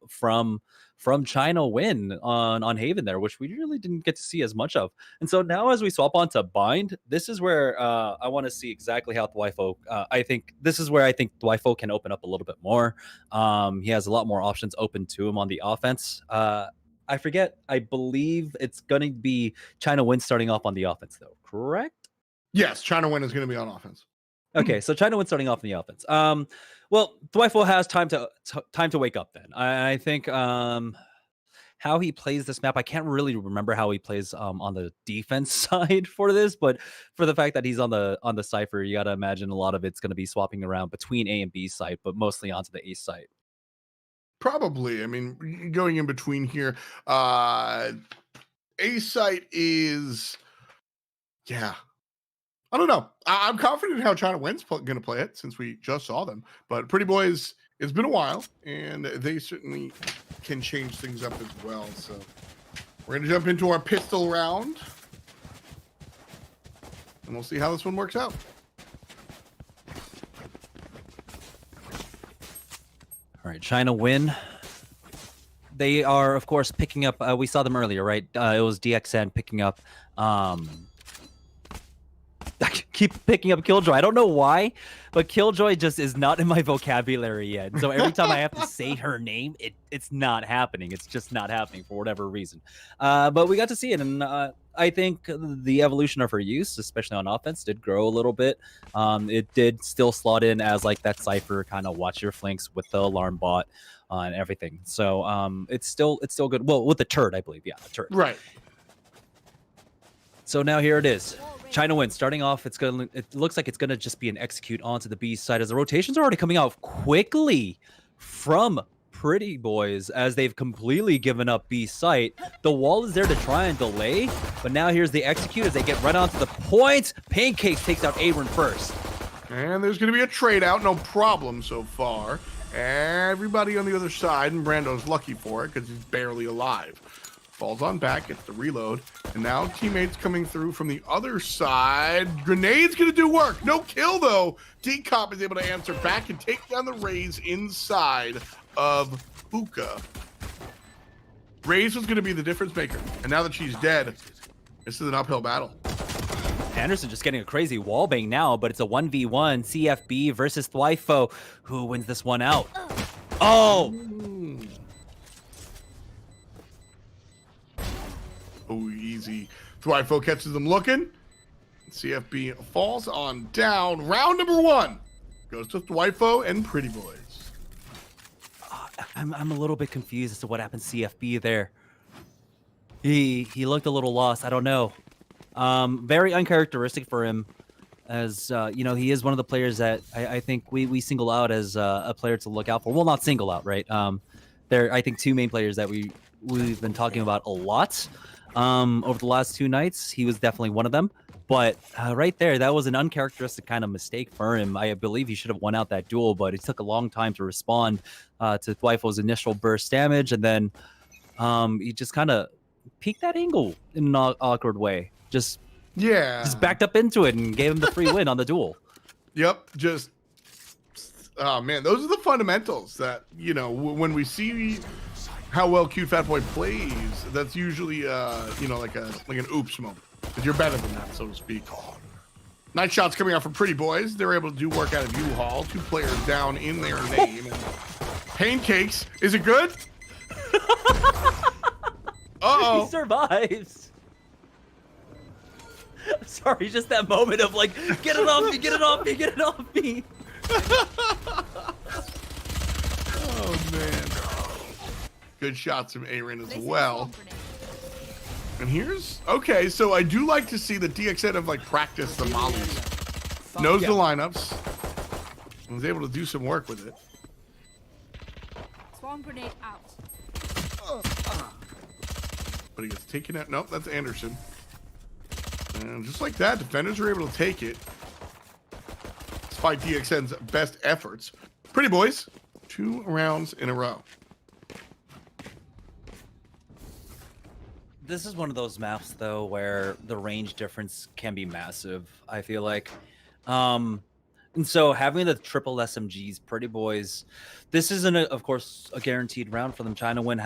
from ChinaNguyen on Haven there, which we really didn't get to see as much of. And so now as we swap on to Bind, this is where I want to see exactly how Thwifo, I think Thwifo can open up a little bit more. He has a lot more options open to him on the offense. I forget, I believe it's going to be ChinaNguyen starting off on the offense though, correct? Yes, ChinaNguyen is going to be on offense. Okay, so ChinaNguyen starting off on the offense. Well, Thwifo has time to wake up then. I think how he plays this map, I can't really remember how he plays on the defense side for this, but for the fact that he's on the Cypher, you got to imagine a lot of it's going to be swapping around between A and B site, but mostly onto the A site. Probably. I mean, going in between here, A site is, yeah. I don't know. I'm confident in how ChinaNguyen's going to play it since we just saw them. But Pretty Boys, it's been a while, and they certainly can change things up as well. So we're going to jump into our pistol round, and we'll see how this one works out. All right, ChinaNguyen. They are, of course, picking up. We saw them earlier, right? It was DXN picking up. I keep picking up Killjoy. I don't know why, but Killjoy just is not in my vocabulary yet. So every time I have to say her name, it's not happening. It's just not happening for whatever reason. But we got to see it, and I think the evolution of her use, especially on offense, did grow a little bit. It did still slot in as like that Cypher kind of watch your flanks with the alarm bot and everything. So it's still good. Well, with the turret, I believe. Yeah, the turret. Right. So now here it is. ChinaNguyen starting off. It looks like it's gonna just be an execute onto the B side as the rotations are already coming out quickly from Pretty Boys as they've completely given up B site. The wall is there to try and delay, but now here's the execute as they get right onto the point. Pancakes takes out Abram first. And there's going to be a trade out, no problem so far. Everybody on the other side, and Brando's lucky for it because he's barely alive. Falls on back, gets the reload, and now teammates coming through from the other side. Grenade's gonna do work. No kill though. D-Cop is able to answer back and take down the Raze inside of Hookah. Raze was gonna be the difference maker, and now that she's dead, this is an uphill battle. Anderson just getting a crazy wallbang now, but it's a 1v1 CFB versus Thwifo. Who wins this one out? Oh! Oh, easy. Thwifo catches them looking. CFB falls on down. Round number 1 goes to Thwifo and Pretty Boys. I'm a little bit confused as to what happened to CFB there. He looked a little lost. I don't know. Very uncharacteristic for him, as you know, he is one of the players that I think we single out as a player to look out for. Well, not single out, right? There, I think 2 main players that we've been talking about a lot over the last 2 nights. He was definitely one of them. But right there, that was an uncharacteristic kind of mistake for him. I believe he should have won out that duel, but it took a long time to respond to Thwifo's initial burst damage, and then he just kind of peeked that angle in an awkward way. Just backed up into it and gave him the free win on the duel. Yep, oh man, those are the fundamentals that, you know, when we see how well Cute Fat Boy plays, that's usually you know, like an oops moment. Because you're better than that, so to speak. Nice shots coming out from Pretty Boys. They're able to do work out of U-Haul. 2 players down in their name. Pancakes, is it good? Uh-oh. He survives. Sorry, just that moment of like, get it off me, get it off me, get it off me. Oh man. Good shots from Aaron as Placing well. swarm grenade. And here's, okay, so I do like to see that DXN have like practiced the mollies. Knows the lineups. And was able to do some work with it. Swarm grenade out. But he gets taken out. Nope, that's Anderson. And just like that, defenders are able to take it. Despite DXN's best efforts. Pretty boys, 2 rounds in a row. This is one of those maps, though, where the range difference can be massive, I feel like. And so having the triple SMGs, Pretty Boys, this isn't, of course, a guaranteed round for them. ChinaNguyen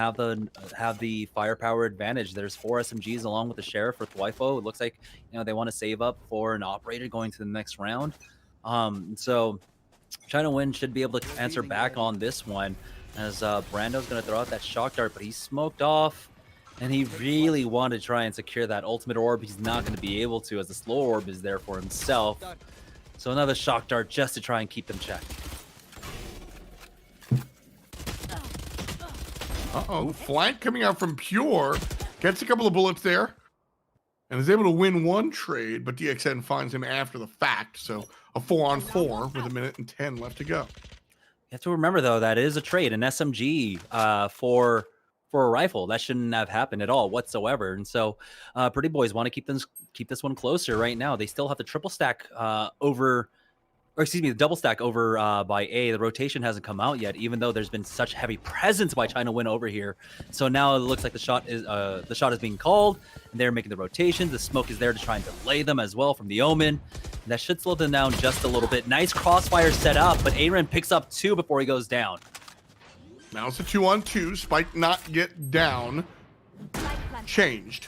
have the firepower advantage. There's 4 SMGs along with the Sheriff with Wifo. It looks like, you know, they want to save up for an operator going to the next round. So ChinaNguyen should be able to answer back on this one, as Brando's going to throw out that shock dart, but he's smoked off. And he really wanted to try and secure that ultimate orb. He's not going to be able to, as the slow orb is there for himself. So another shock dart just to try and keep them checked. Uh-oh, flank coming out from Pure. Gets a couple of bullets there. And is able to win 1 trade, but DXN finds him after the fact. So a 4-on-4 with 1:10 left to go. You have to remember, though, that is a trade, an SMG for a rifle. That shouldn't have happened at all whatsoever. And so Pretty Boys want to keep this one closer right now. They still have the triple stack the double stack over by A. The rotation hasn't come out yet, even though there's been such heavy presence by ChinaNguyen over here. So now it looks like the shot is being called, and they're making the rotation. The smoke is there to try and delay them as well from the Omen. That should slow them down just a little bit. Nice crossfire set up, but Aaron picks up 2 before he goes down. Now it's a 2-on-2. Spike not get down. Changed.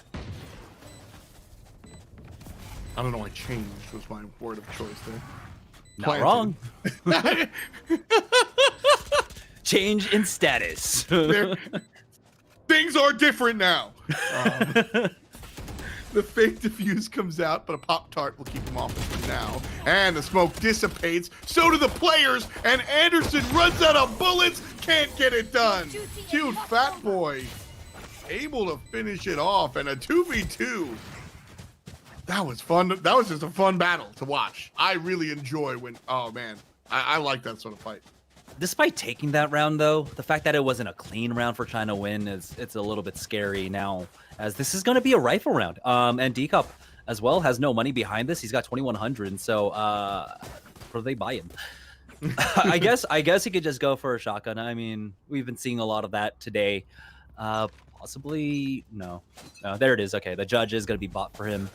I don't know why changed was my word of choice there. Not wrong. Change in status. Things are different now. The fake diffuse comes out, but a Pop-Tart will keep him off for now. And the smoke dissipates. So do the players. And Anderson runs out of bullets. Can't get it done. Cute fat boy. Able to finish it off. And a 2v2. That was fun. That was just a fun battle to watch. I really enjoy when, oh man, I like that sort of fight. Despite taking that round, though, the fact that it wasn't a clean round for ChinaNguyen it's a little bit scary now, as this is going to be a rifle round. And D-Cup as well has no money behind this. He's got 2,100, and so what do they buy him? I guess he could just go for a shotgun. I mean, we've been seeing a lot of that today. Possibly no. There it is. Okay, the judge is going to be bought for him,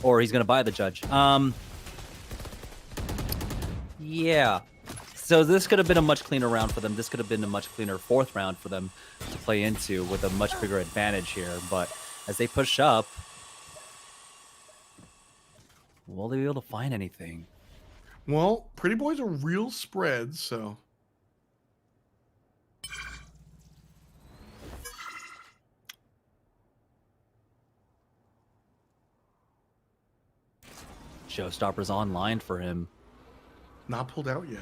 or he's going to buy the judge. Yeah. So this could have been a much cleaner round for them. This could have been a much cleaner 4th round for them to play into with a much bigger advantage here. But as they push up, will they be able to find anything? Well, Pretty Boys are real spreads, so. Showstopper's online for him. Not pulled out yet.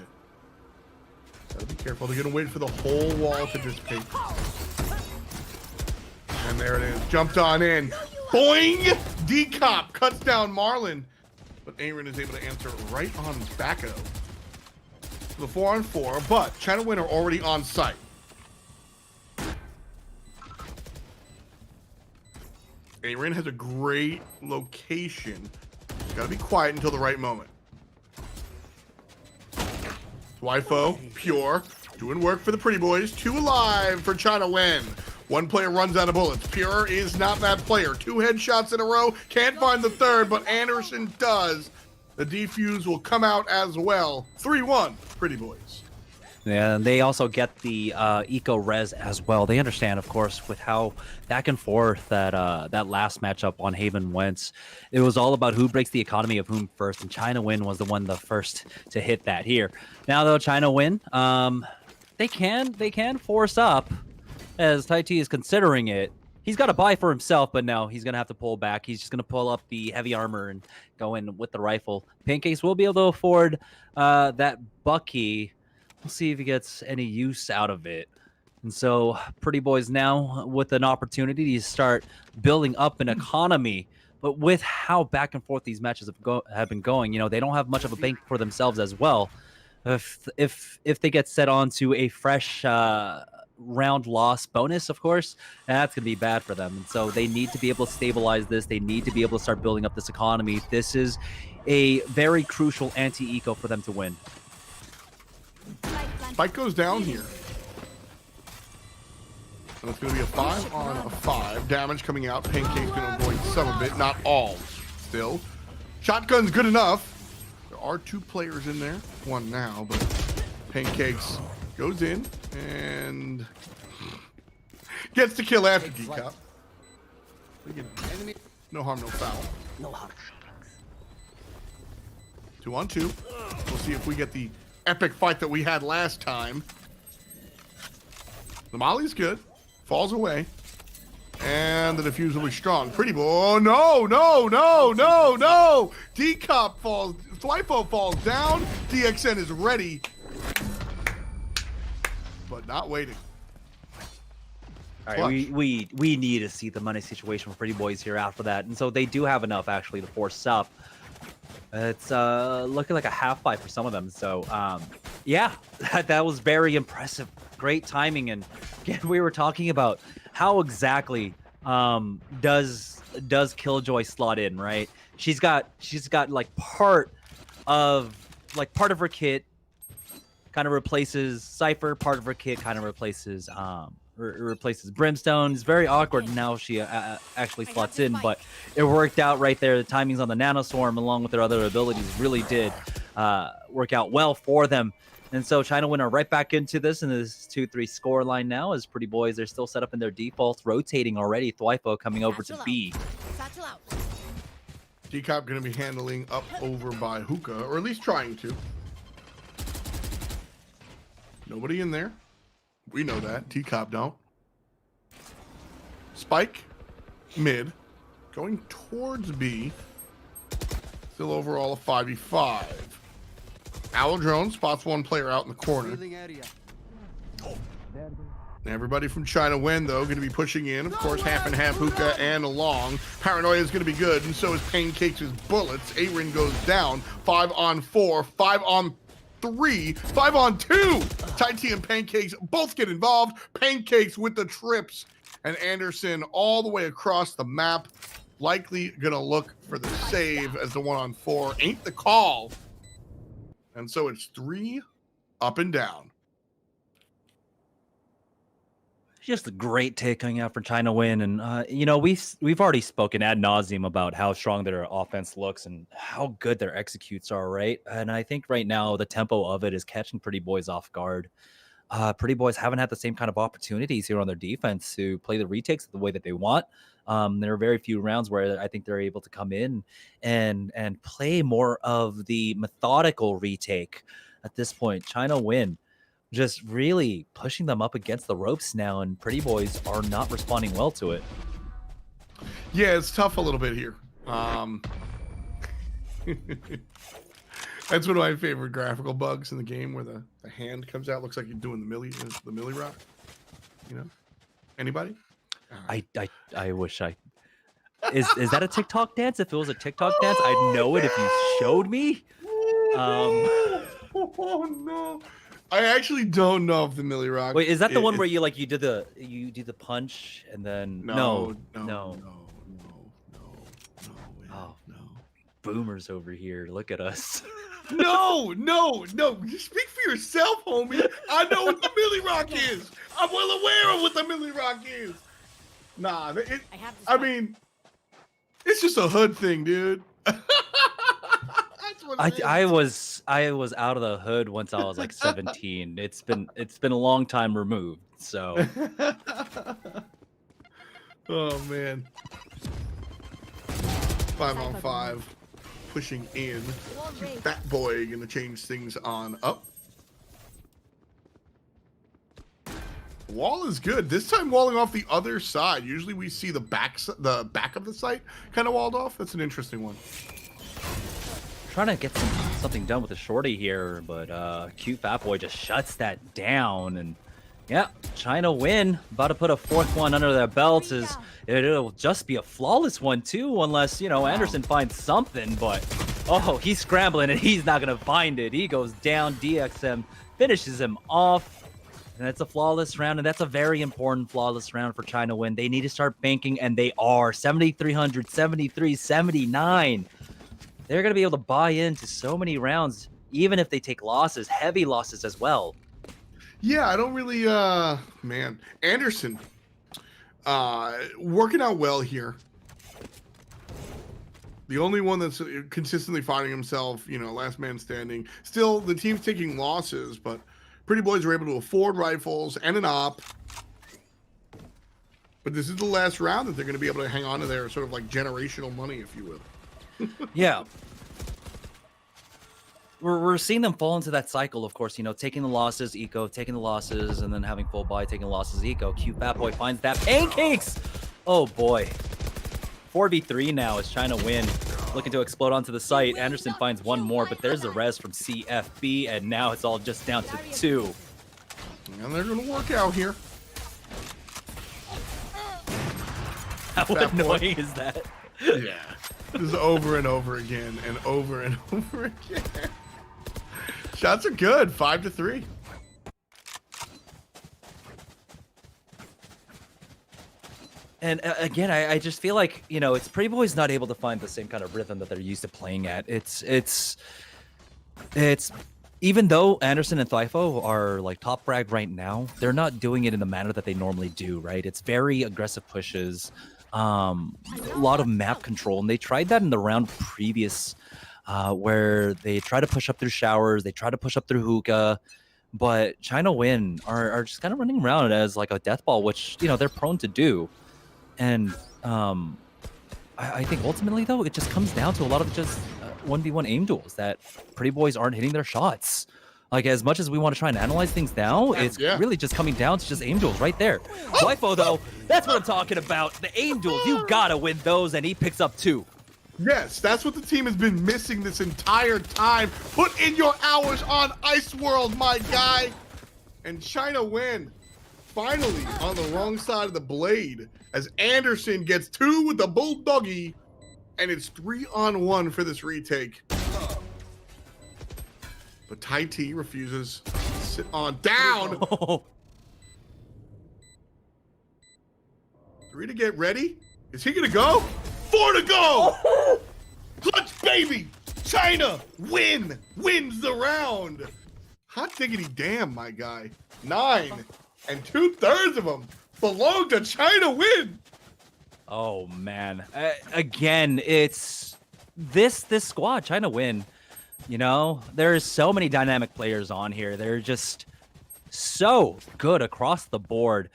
Gotta be careful. They're gonna wait for the whole wall to dissipate. And there it is. Jumped on in. Boing! D-Cop cuts down Marlin. But Aaron is able to answer right on his back of. The 4-on-4, but ChinaNguyen are already on site. Aaron has a great location. Gotta be quiet until the right moment. Wifo, Pure, doing work for the Pretty Boys. 2 alive for ChinaNguyen. 1 player runs out of bullets. Pure is not that player. 2 headshots in a row. Can't find the 3rd, but Anderson does. The defuse will come out as well. 3-1, Pretty Boys. Yeah, and they also get the eco res as well. They understand, of course, with how back and forth that last matchup on Haven went. It was all about who breaks the economy of whom first, and ChinaNguyen was the first to hit that here. Now though, ChinaNguyen, they can force up, as Tai T is considering it. He's got to buy for himself, but no, he's gonna have to pull back. He's just gonna pull up the heavy armor and go in with the rifle. Pancakes will be able to afford that Bucky. We'll see if he gets any use out of it. And so Pretty Boys now with an opportunity to start building up an economy. But with how back and forth these matches have been going, you know, they don't have much of a bank for themselves as well. If they get set onto a fresh round loss bonus, of course, that's gonna be bad for them. And so they need to be able to stabilize this. They need to be able to start building up this economy. This is a very crucial anti-eco for them to win. Spike goes down here. And it's going to be a 5 on a 5. Damage coming out. Pancake's going to avoid some of it, not all. Still, shotgun's good enough. There are 2 players in there. 1 now, but Pancakes goes in and gets the kill after decop. No harm, no foul. No harm. 2 on 2. We'll see if we get the epic fight that we had last time. The molly's good. Falls away. And the diffuser was strong. Pretty boy. Oh, no, no, no, no, no. Decop falls. Thwyfo falls down. DXN is ready. But not waiting. All right, we need to see the money situation for Pretty Boys here after that. And so they do have enough, actually, to force up. It's looking like a half fight for some of them. So, yeah, that was very impressive. Great timing. And again, we were talking about how exactly does Killjoy slot in, right? She's got like part of her kit kind of replaces Cypher, part of her kit kind of replaces Brimstone. It's very awkward now she actually slots in, but it worked out right there. The timings on the Nanoswarm along with their other abilities really did work out well for them. And so ChinaNguyen are right back into this in this 2-3 score line now as Pretty Boys. They're still set up in their defaults, rotating already. Thwyfo coming over to B. Decop going to be handling up over by Hookah, or at least trying to. Nobody in there. We know that. Decop don't. Spike, mid, going towards B. Still overall a 5v5. Owl Drone spots 1 player out in the corner. Everybody from ChinaNguyen, though, going to be pushing in. Of course, half and half Hookah and along. Paranoia is going to be good, and so is Pancakes' bullets. Aaron goes down. 5 on 4, 5 on 3, 5 on 2. Tighty and Pancakes both get involved. Pancakes with the trips. And Anderson all the way across the map. Likely going to look for the save as the 1 on 4 ain't the call. And so it's 3 up and down. Just a great take coming out for ChinaNguyen, and you know, we've already spoken ad nauseum about how strong their offense looks and how good their executes are, right? And I think right now the tempo of it is catching Pretty Boys off guard. Pretty Boys haven't had the same kind of opportunities here on their defense to play the retakes the way that they want. There are very few rounds where I think they're able to come in and play more of the methodical retake. At this point, ChinaNguyen just really pushing them up against the ropes now, and Pretty Boys are not responding well to it. Yeah, it's tough a little bit here. That's one of my favorite graphical bugs in the game, where the hand comes out, looks like you're doing the milli rock. You know, anybody? I wish I. Is that a TikTok dance? If it was a TikTok dance, I'd know it if you showed me. Oh no. I actually don't know if the milli rock. Wait, is that the one where you do the punch and then no. Oh, no. Boomers over here. Look at us. No. You speak for yourself, homie. I know what the milli rock is. I'm well aware of what the milli rock is. Nah, I mean, it's just a hood thing, dude. I was out of the hood once I was like 17. It's been a long time removed. So. Oh man. 5 on 5, pushing in. That boy gonna change things on up. Wall is good. This time walling off the other side. Usually we see the back of the site kind of walled off. That's an interesting one. Trying to get something done with the shorty here, but cute fat boy just shuts that down, and Yeah, ChinaNguyen about to put a fourth one under their belts. It'll just be a flawless one too, unless, you know, Anderson finds something. But oh, he's scrambling and he's not gonna find it. He goes down. DXM finishes him off, and that's a flawless round. And that's a very important flawless round for ChinaNguyen. They need to start banking, and they are 7,300, 73, 79. They're gonna be able to buy into so many rounds, even if they take losses, heavy losses as well. Yeah, I don't really, man. Anderson, working out well here. The only one that's consistently finding himself, you know, last man standing. Still, the team's taking losses, but Pretty Boys are able to afford rifles and an op. But this is the last round that they're going to be able to hang on to their sort of like generational money, if you will. Yeah. We're seeing them fall into that cycle, of course, you know, taking the losses, eco, taking the losses, and then having full buy, taking the losses, eco. Cute Fat Boy finds that pancakes! Oh boy. 4v3 now as ChinaNguyen looking to explode onto the site. Anderson finds one more, but there's the res from CFB, and now it's all just down to 2. And they're going to work out here. How annoying is that? Yeah. This is over and over again and over and over again. Shots are good. 5-3. And again, I just feel like, you know, it's Pretty Boys not able to find the same kind of rhythm that they're used to playing at. It's even though Anderson and Thypho are like top frag right now, they're not doing it in the manner that they normally do, right? It's very aggressive pushes, a lot of map control, and they tried that in the round previous, where they try to push up through showers, they try to push up through hookah, but ChinaNguyen are just kind of running around as like a death ball, which, you know, they're prone to do. And I think ultimately, though, it just comes down to a lot of just 1v1 aim duels that Pretty Boys aren't hitting their shots. Like, as much as we want to try and analyze things now, it's really just coming down to just aim duels right there. Thypho, though, that's what I'm talking about. The aim duels, you gotta win those, and he picks up 2. Yes, that's what the team has been missing this entire time. Put in your hours on Ice World, my guy. And ChinaNguyen finally on the wrong side of the blade as Anderson gets 2 with the bulldoggy, and it's 3-on-1 for this retake. But Tai T refuses to sit on down. 3 to get ready. Is he gonna go? 4 to go. Clutch, baby. ChinaNguyen wins the round. Hot diggity damn, my guy. 9 and 2/3 of them belong to ChinaNguyen. Oh man, again, it's this squad, ChinaNguyen. You know, there's so many dynamic players on here. They're just so good across the board.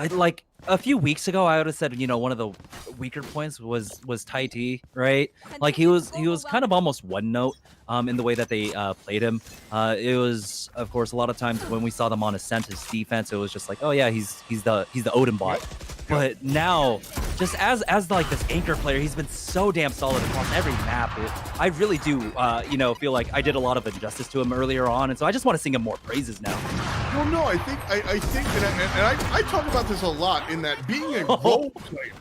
Like a few weeks ago, I would have said, you know, one of the weaker points was Tai T, right? Like he was kind of almost one note in the way that they played him. It was, of course, a lot of times when we saw them on Ascent, his defense, it was just like, oh yeah, he's the Odin bot. But now, just as like this anchor player, he's been so damn solid across every map. I really do, you know, feel like I did a lot of injustice to him earlier on, and so I just want to sing him more praises now. Well, no, I think, and I talk about this a lot in that being a role player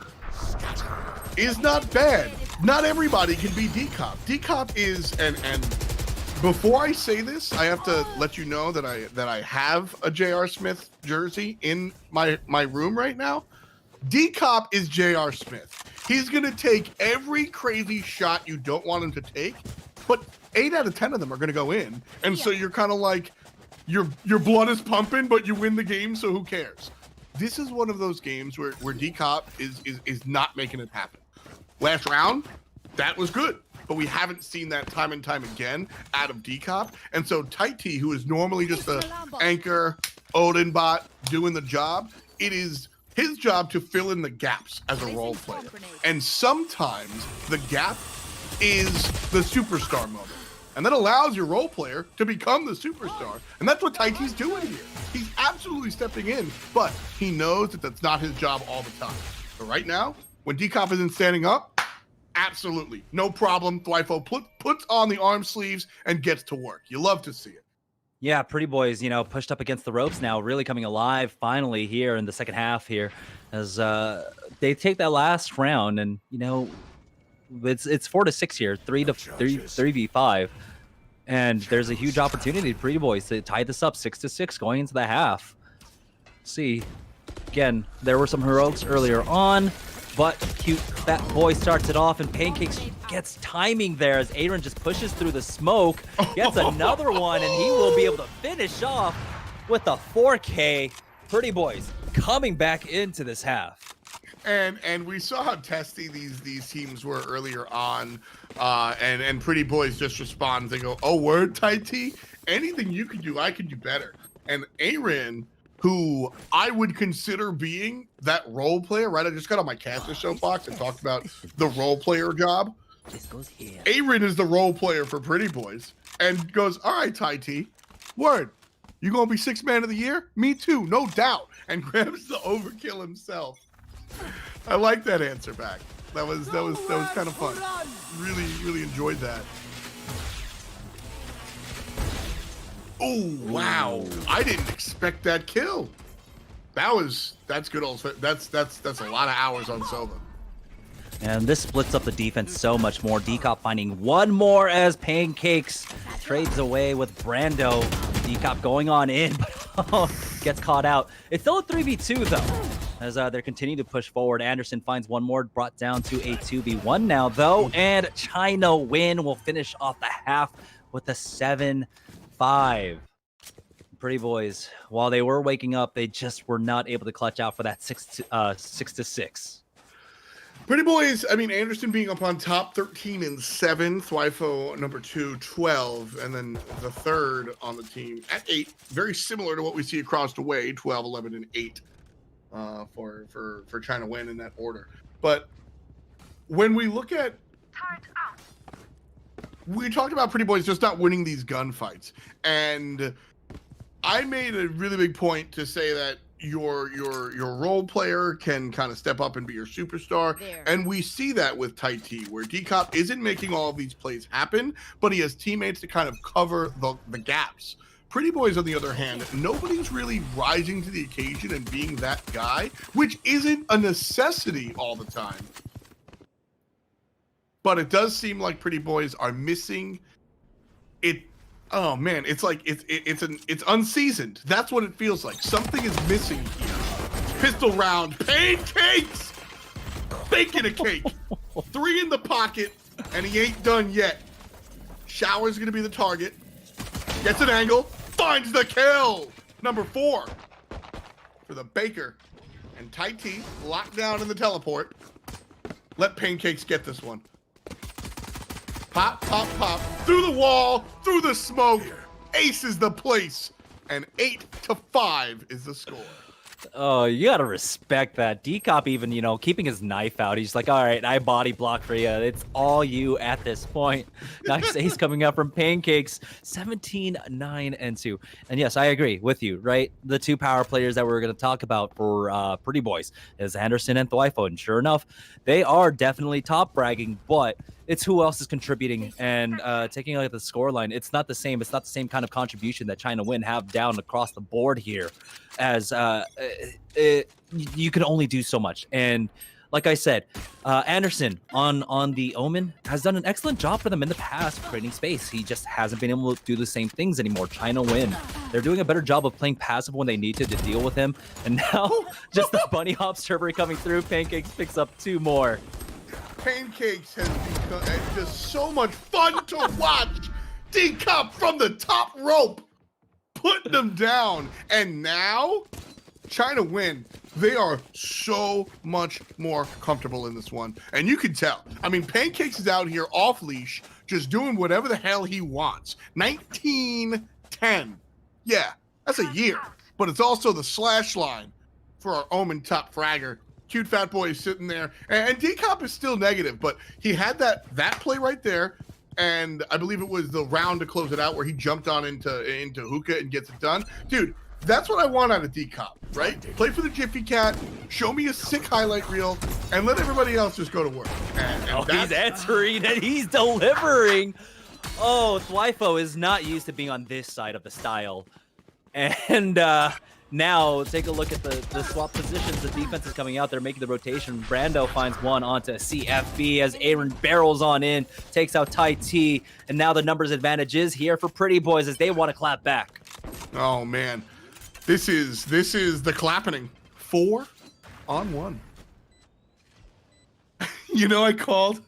is not bad. Not everybody can be decop. Decop is, and before I say this, I have to let you know that I have a J.R. Smith jersey in my room right now. Decop is J.R. Smith. He's gonna take every crazy shot you don't want him to take, but 8 out of 10 of them are gonna go in, and so you're kind of like, your blood is pumping, but you win the game, so who cares? This is one of those games where Decop is not making it happen. Last round, that was good, but we haven't seen that time and time again out of Decop, and so Tai T, who is normally just a anchor Odin bot doing the job, it is his job to fill in the gaps as a role player. And sometimes the gap is the superstar moment. And that allows your role player to become the superstar. And that's what Tai T's doing here. He's absolutely stepping in, but he knows that that's not his job all the time. But right now, when Decop isn't standing up, absolutely, no problem. Thypho puts on the arm sleeves and gets to work. You love to see it. Yeah, Pretty Boys, you know, pushed up against the ropes now, really coming alive finally here in the second half here, as they take that last round, and you know, it's 4-6 here, 3v5, and there's a huge opportunity for Pretty Boys to tie this up 6-6 going into the half. See, again, there were some heroics earlier on, but cute fat boy starts it off, and Pancakes gets timing there as Aaron just pushes through the smoke, gets another one, and he will be able to finish off with a 4K. Pretty Boys coming back into this half. And we saw how testy these teams were earlier on, and Pretty Boys just respond. They go, "Oh, word, Tai T, anything you can do, I can do better." And Aaron, who I would consider being that role player, right? I just got on my caster soapbox and talked about the role player job. This goes here. Aaron is the role player for Pretty Boys and goes, "All right, Tai T, word, you gonna be 6th man of the year? Me too, no doubt." And grabs the overkill himself. I like that answer back. That was kind of fun. Really enjoyed that. Oh wow! I didn't expect that kill. That's good old. That's a lot of hours on Sova. And this splits up the defense so much more. Decop finding one more as Pancakes trades away with Brando. Decop going on in, but gets caught out. It's still a 3v2 though, as they're continuing to push forward. Anderson finds one more, brought down to a 2v1 now though, and ChinaNguyen will finish off the half with a 7-5. Pretty Boys, while they were waking up, they just were not able to clutch out for that 6-6. Pretty Boys, I mean, Anderson being up on top, 13 and 7. Thwifo number 2, 12. And then the third on the team at 8. Very similar to what we see across the way, 12, 11, and 8 for ChinaNguyen in that order. But when we look at... We talked about Pretty Boys just not winning these gunfights. And I made a really big point to say that your role player can kind of step up and be your superstar. And we see that with Tai T, where Decop isn't making all of these plays happen, but he has teammates to kind of cover the gaps. Pretty Boys, on the other hand, nobody's really rising to the occasion and being that guy, which isn't a necessity all the time. But it does seem like Pretty Boys are missing it. Oh man, it's like it's unseasoned. That's what it feels like. Something is missing here. Pistol round, Pancakes, baking a cake. 3 in the pocket, and he ain't done yet. Shower's gonna be the target. Gets an angle, finds the kill. Number 4 for the Baker, and Tai T locked down in the teleport. Let Pancakes get this one. Pop, pop, pop, through the wall, through the smoke, aces the place, and 8-5 is the score. Oh, you gotta respect that. Decop even, you know, keeping his knife out. He's like, all right, I body block for you. It's all you at this point. Nice ace coming up from Pancakes, 17, 9, and 2. And yes, I agree with you, right? The 2 power players that we're going to talk about for Pretty Boys is Anderson and Thwifo. And sure enough, they are definitely top bragging, but it's who else is contributing. And taking a look at the scoreline, it's not the same. It's not the same kind of contribution that ChinaNguyen have down across the board here, as you can only do so much. And like I said, Anderson on the Omen has done an excellent job for them in the past, creating space. He just hasn't been able to do the same things anymore. ChinaNguyen, they're doing a better job of playing passive when they need to deal with him. And now, just the bunny hop server coming through. Pancakes picks up 2 more. Pancakes has become just so much fun to watch. Decop from the top rope, putting them down. And now, ChinaNguyen, they are so much more comfortable in this one. And you can tell. I mean, Pancakes is out here off leash, just doing whatever the hell he wants. 19-10. Yeah, that's a year. But it's also the slash line for our Omen top fragger. Cute fat boy is sitting there. And Decop is still negative, but he had that play right there. And I believe it was the round to close it out where he jumped on into hookah and gets it done. Dude, that's what I want out of Decop, right? Play for the Jiffy Cat, show me a sick highlight reel, and let everybody else just go to work. And he's answering and he's delivering. Oh, Thwifo is not used to being on this side of the style. And now take a look at the swap positions. The defense is coming out. They're making the rotation. Brando finds one onto CFB as Aaron barrels on in, takes out Tai T, and now the numbers advantage is here for Pretty Boys as they want to clap back. Oh man, this is the clapping. 4-on-1. You know, I called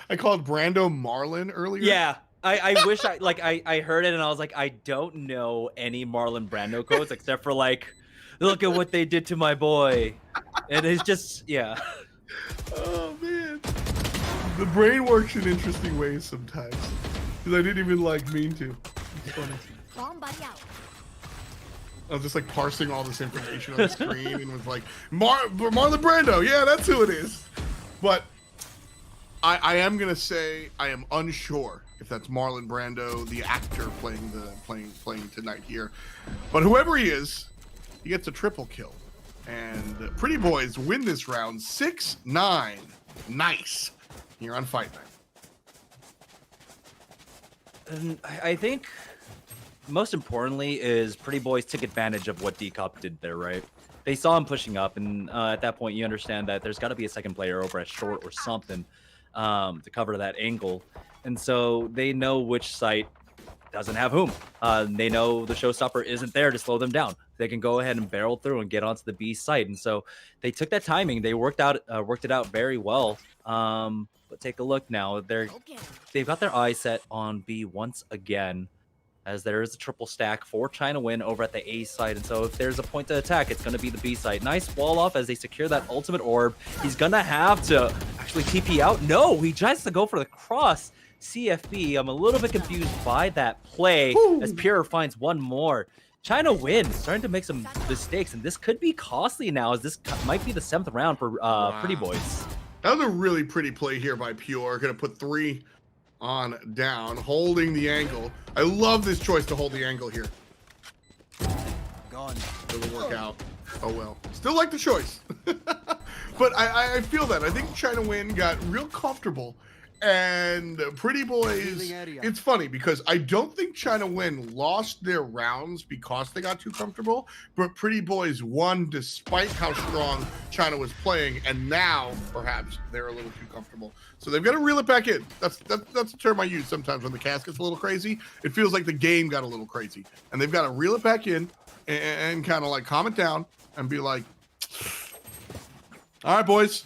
Brando Marlin earlier. Yeah. I wish I heard it and I was like, I don't know any Marlon Brando quotes except for like, look at what they did to my boy. And it's just, yeah. Oh man. The brain works in interesting ways sometimes. Because I didn't even like mean to. It's funny. Bomb buddy out. I was just like parsing all this information on the screen and was like, Marlon Brando, yeah, that's who it is. But I am gonna say I am unsure if that's Marlon Brando, the actor playing tonight here. But whoever he is, he gets a triple kill. And Pretty Boys win this round 6-9. Nice. Here on Fight Night. And I think most importantly is Pretty Boys took advantage of what D-Cop did there, right? They saw him pushing up, and at that point you understand that there's got to be a second player over at short or something to cover that angle. And so they know which site doesn't have whom. They know the showstopper isn't there to slow them down. They can go ahead and barrel through and get onto the B site. And so they took that timing. They worked it out very well. But take a look now. They've got their eyes set on B once again, as there is a triple stack for ChinaNguyen over at the A site. And so if there's a point to attack, it's going to be the B site. Nice wall off as they secure that ultimate orb. He's going to have to actually TP out. No, he tries to go for the cross. CFB, I'm a little bit confused by that play. Woo. As Pure finds one more. ChinaNguyen starting to make some mistakes, and this could be costly now, as this might be the 7th round for Pretty Boys. That was a really pretty play here by Pure. Gonna put 3 on down, holding the angle. I love this choice to hold the angle here. Gone. Doesn't work out. Oh well. Still like the choice. But I feel that. I think ChinaNguyen got real comfortable. And Pretty Boys, it's funny because I don't think ChinaNguyen lost their rounds because they got too comfortable, but Pretty Boys won despite how strong China was playing, and now perhaps they're a little too comfortable. So they've got to reel it back in. That's a term I use sometimes when the cast gets a little crazy. It feels like the game got a little crazy, and they've got to reel it back in and kind of like calm it down and be like, all right, boys,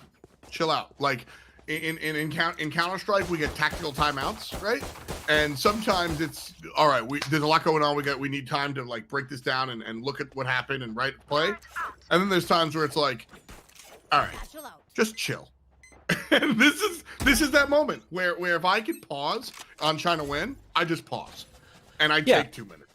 chill out. Like, in Counter-Strike, we get tactical timeouts, right? And sometimes it's all right. There's a lot going on. We need time to like break this down and look at what happened and write play. And then there's times where it's like, all right, just chill. And this is that moment where if I could pause on ChinaNguyen, I just pause, and I take 2 minutes.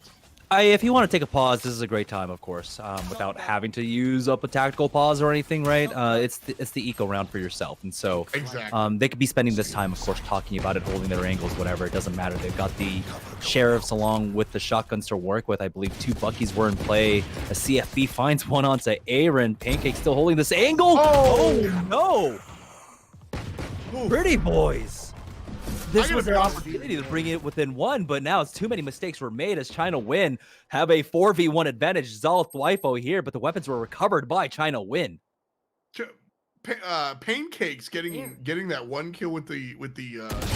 If you want to take a pause, this is a great time, of course, without having to use up a tactical pause or anything, right? It's the eco round for yourself, and so exactly. They could be spending this time, of course, talking about it, holding their angles, whatever. It doesn't matter. They've got the sheriffs along with the shotguns to work with. I believe 2 Buckies were in play. A CFB finds one onto Aaron. Pancake still holding this angle. Oh no! Ooh. Pretty Boys. This was an opportunity to bring it within 1, but now it's too many mistakes were made as ChinaNguyen have a 4v1 advantage. Zal Thwifo here, but the weapons were recovered by ChinaNguyen. Pancakes getting that 1 kill with the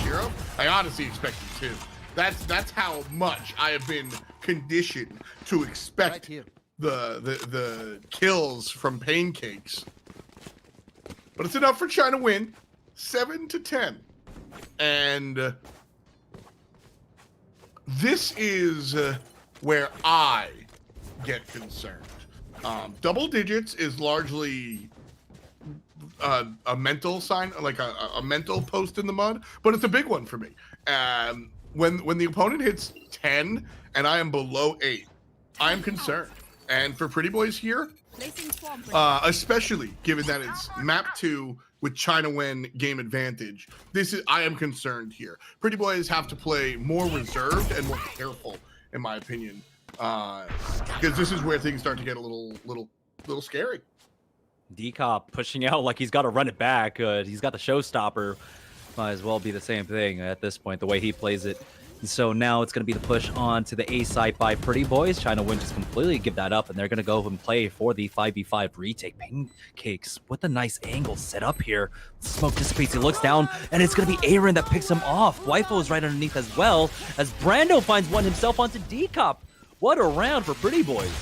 sheriff. I honestly expected 2. That's how much I have been conditioned to expect the kills from Pancakes. But it's enough for ChinaNguyen, 7-10. And this is where I get concerned. Double digits is largely a mental sign, like a mental post in the mud, but it's a big one for me. When the opponent hits 10 and I am below 8, I'm concerned. And for Pretty Boys here, especially given that it's map 2 with ChinaNguyen game advantage, I am concerned here. Pretty Boys have to play more reserved and more careful, in my opinion, because this is where things start to get a little scary. D-Cop pushing out like he's got to run it back. He's got the showstopper. Might as well be the same thing at this point, the way he plays it. So now it's going to be the push on to the A side by Pretty Boys. ChinaNguyen just completely give that up, and they're going to go and play for the 5v5 retake. Pancakes with a nice angle set up here. Smoke dissipates, he looks down, and it's going to be Aaron that picks him off. Waifu is right underneath as well, as Brando finds one himself onto D-Cop. What a round for Pretty Boys.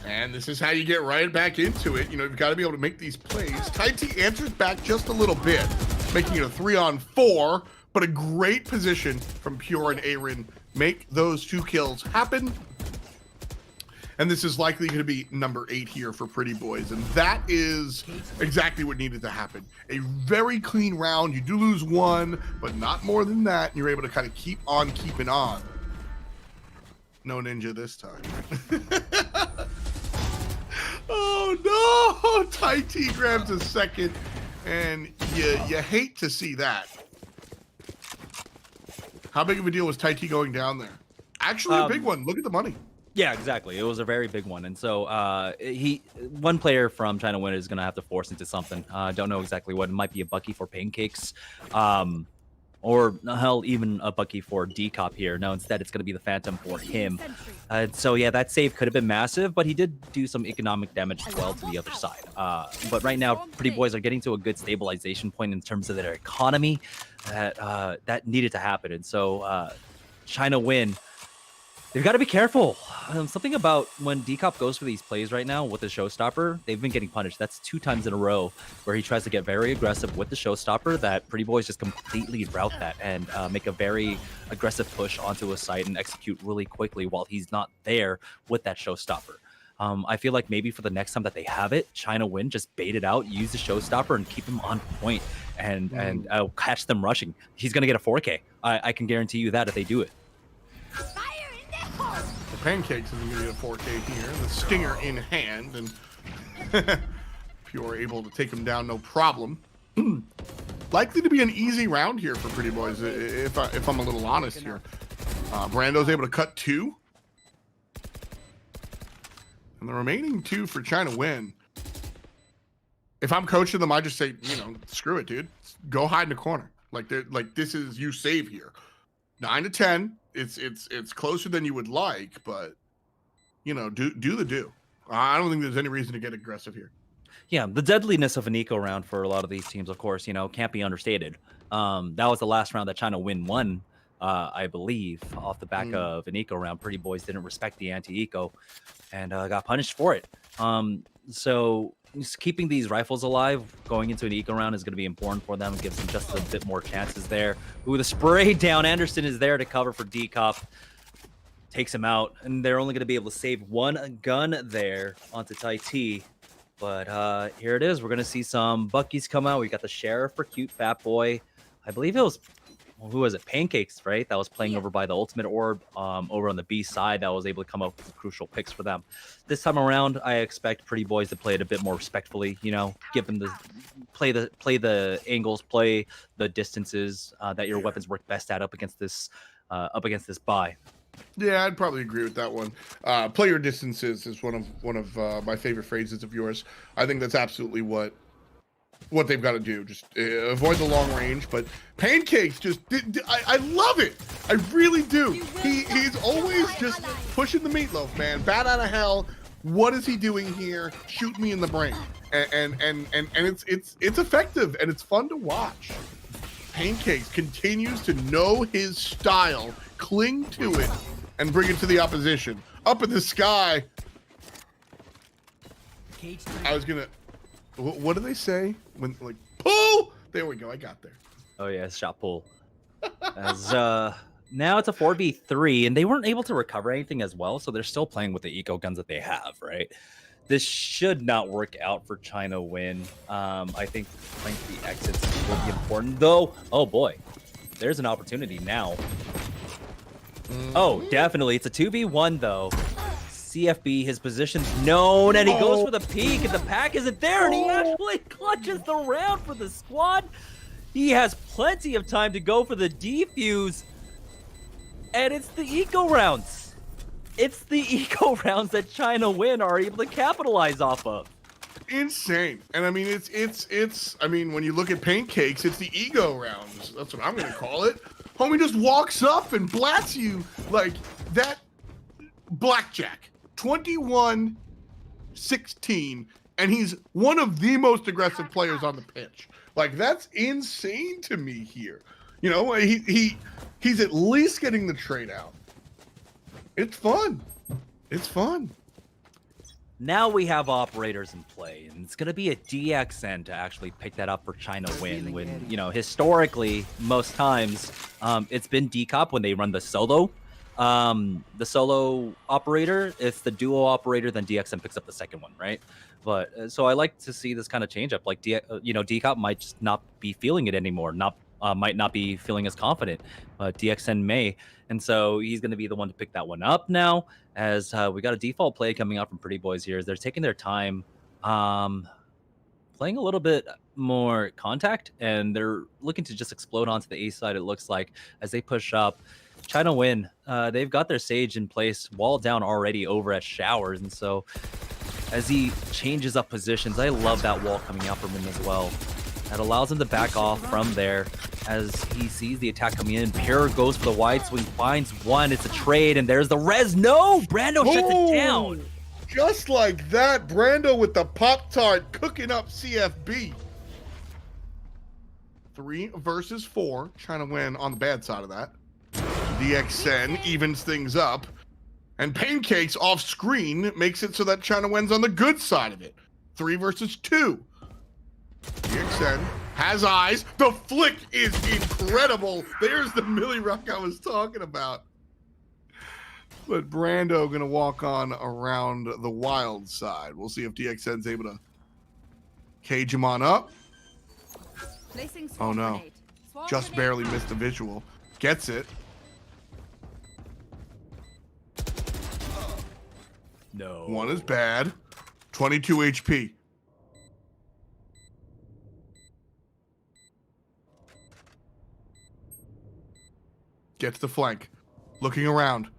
And this is how you get right back into it. You know, you've got to be able to make these plays. Tai T answers back just a little bit, making it a 3-on-4. But a great position from Pure and Aaron make those 2 kills happen. And this is likely going to be number 8 here for Pretty Boys. And that is exactly what needed to happen. A very clean round. You do lose 1, but not more than that. And you're able to kind of keep on keeping on. No ninja this time. Oh no! Tai T grabs a second. And you hate to see that. How big of a deal was Tai T going down there? Actually, a big one. Look at the money. Yeah, exactly. It was a very big one. And so one player from ChinaNguyen is going to have to force into something. Don't know exactly what. It might be a Bucky for Pancakes. Or hell, even a Bucky for D-Cop here. No, instead it's going to be the Phantom for him. So yeah, that save could have been massive, but he did do some economic damage as well to the other side. But right now, Pretty Boys are getting to a good stabilization point in terms of their economy that needed to happen. And so ChinaNguyen, they've got to be careful. Something about when D-Cop goes for these plays right now with the showstopper, they've been getting punished. That's 2 times in a row where he tries to get very aggressive with the showstopper, that Pretty Boys just completely route that and make a very aggressive push onto a site and execute really quickly while he's not there with that showstopper. I feel like maybe for the next time that they have it, ChinaNguyen just bait it out, use the showstopper, and keep him on point and catch them rushing. He's going to get a 4K. I can guarantee you that if they do it. The Pancakes is going to get a 4K here. The Stinger in hand, and Pure able to take him down no problem. Likely to be an easy round here for Pretty Boys, if I'm a little honest here. Brando's able to cut 2. And the remaining 2 for ChinaNguyen. If I'm coaching them, I just say, you know, screw it, dude. Go hide in the corner. Like this is you save here. 9 to 10. It's closer than you would like, but you know, do the do. I don't think there's any reason to get aggressive here. Yeah, the deadliness of an eco round for a lot of these teams, of course, you know, can't be understated. That was the last round that ChinaNguyen won, I believe, off the back of an eco round. Pretty Boys didn't respect the anti-eco and got punished for it. So just keeping these rifles alive going into an eco round is going to be important for them. It gives them just a bit more chances there. Ooh, the spray down. Anderson is there to cover for D-Cop. Takes him out, and they're only going to be able to save 1 gun there onto Tai T. But here it is. We're going to see some Buckies come out. We got the Sheriff for Cute Fat Boy. I believe it was, who was it? Pancakes, right? That was playing over by the Ultimate Orb over on the B side that was able to come up with crucial picks for them. This time around, I expect Pretty Boys to play it a bit more respectfully, you know, give them the play the angles, play the distances that your weapons work best at up against this buy. Yeah, I'd probably agree with that one. Play your distances is one of my favorite phrases of yours. I think that's absolutely what they've got to do. Just avoid the long range. But Pancakes just I love it. I really do. He's always just pushing the meatloaf, man. Bat out of hell. What is he doing here? Shoot me in the brain. And it's effective and it's fun to watch. Pancakes continues to know his style, cling to it, and bring it to the opposition. Up in the sky. I was gonna. What do they say when like pull? There we go. I got there. Oh yeah, shot pull. As now it's a 4v3, and they weren't able to recover anything as well, so they're still playing with the eco guns that they have, right? This should not work out for ChinaNguyen. I think playing the exits will be important, though. Oh boy, there's an opportunity now. Oh, definitely. It's a 2v1 though. CFB, his position's known, and he goes for the peek, and the pack isn't there, and he actually clutches the round for the squad. He has plenty of time to go for the defuse, and it's the eco rounds. It's the eco rounds that ChinaNguyen are able to capitalize off of. Insane. And I mean, it's I mean, when you look at Pancakes, it's the ego rounds. That's what I'm going to call it. Homie just walks up and blats you like that. Blackjack, 21-16, and he's one of the most aggressive players on the pitch. Like, that's insane to me here. You know, he's at least getting the trade out. It's fun. It's fun. Now we have operators in play, and it's going to be a DXN to actually pick that up for ChinaNguyen. When, you know, historically, most times, it's been DCOP when they run the solo. The solo operator, it's the duo operator, then DXN picks up the second one, right? But so I like to see this kind of change up. Like, you know, DCOP might just not be feeling it anymore, might not be feeling as confident, but DXN may. And so he's going to be the one to pick that one up now, as we got a default play coming out from Pretty Boyz here. They're taking their time, playing a little bit more contact, and they're looking to just explode onto the A side, it looks like, as they push up. ChinaNguyen, they've got their Sage in place, wall down already over at Showers, and so as he changes up positions, I love that wall coming out from him as well. That allows him to back off from there as he sees the attack coming in. Pure goes for the wide swing, finds one. It's a trade, and there's the res. No! Brando shuts it down. Just like that, Brando with the Pop-Tart cooking up CFB. 3 versus 4. ChinaNguyen on the bad side of that. DXN evens things up. And Pancakes off screen makes it so that ChinaNguyen's on the good side of it. 3 versus 2. DXN has eyes. The flick is incredible. There's the Millie Rock I was talking about. But Brando gonna walk on around the wild side. We'll see if DXN's able to cage him on up. Oh no. Just barely missed the visual. Gets it. No. One is bad. 22 HP. Gets the flank. Looking around.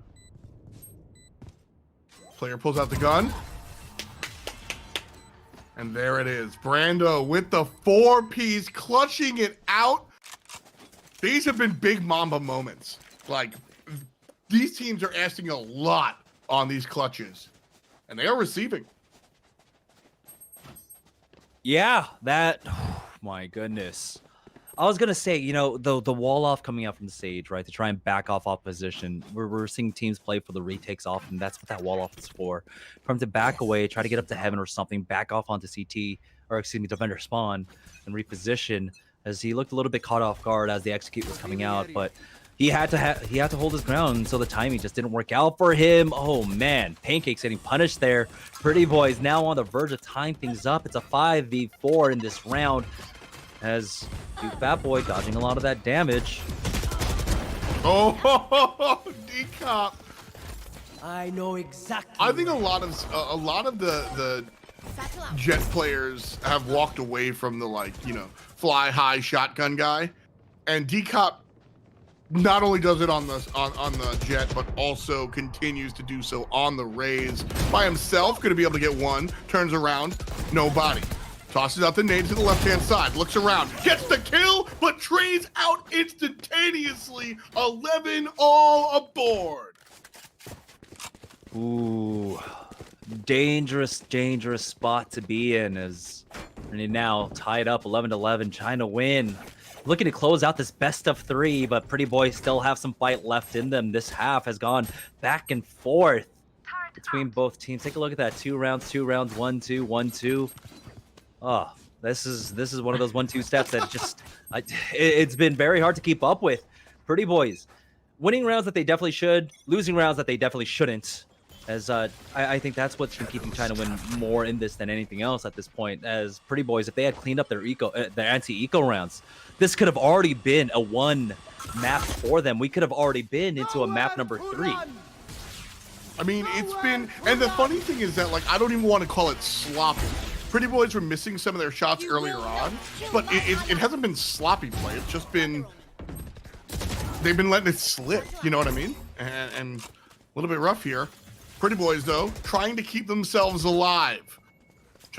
Player pulls out the gun. And there it is. Brando with the 4-piece, clutching it out. These have been big Mamba moments. Like, these teams are asking a lot on these clutches. And they are receiving. Yeah, that, oh my goodness. I was gonna say, you know, the wall off coming out from the Sage, right, to try and back off opposition. We're seeing teams play for the retakes off, and that's what that wall off is for. For him to back away, try to get up to heaven or something, back off onto CT, or excuse me, defender spawn, and reposition, as he looked a little bit caught off guard as the execute was coming out, but he had to hold his ground, so the timing just didn't work out for him. Oh man, Pancakes getting punished there. Pretty Boyz now on the verge of tying things up. It's a 5v4 in this round, as Fat Boy dodging a lot of that damage. Oh, decop. I know exactly. I think a lot of the Jet players have walked away from the, like, you know, fly high shotgun guy, and decop not only does it on the Jet, but also continues to do so on the Raze by himself. Going to be able to get one. Turns around, nobody. Tosses out the nade to the left-hand side, looks around, gets the kill, but trades out instantaneously. 11 all aboard. Ooh, dangerous spot to be in, as now tied up 11-11. ChinaNguyen looking to close out this best of 3, but Pretty Boyz still have some fight left in them. This half has gone back and forth between both teams. Take a look at that. 2 rounds, 1-2, 1-2. Oh, this is one of those 1-2 steps that just it's been very hard to keep up with. Pretty Boyz winning rounds that they definitely should, losing rounds that they definitely shouldn't. As I think that's what's been keeping ChinaNguyen more in this than anything else at this point. As Pretty Boyz, if they had cleaned up their anti-eco rounds, this could have already been a 1 map for them. We could have already been into a map number 3. I mean, it's been, and the funny thing is that, like, I don't even want to call it sloppy. Pretty Boyz were missing some of their shots earlier on, but it hasn't been sloppy play. It's just been, they've been letting it slip, you know what I mean? And a little bit rough here. Pretty Boyz, though, trying to keep themselves alive.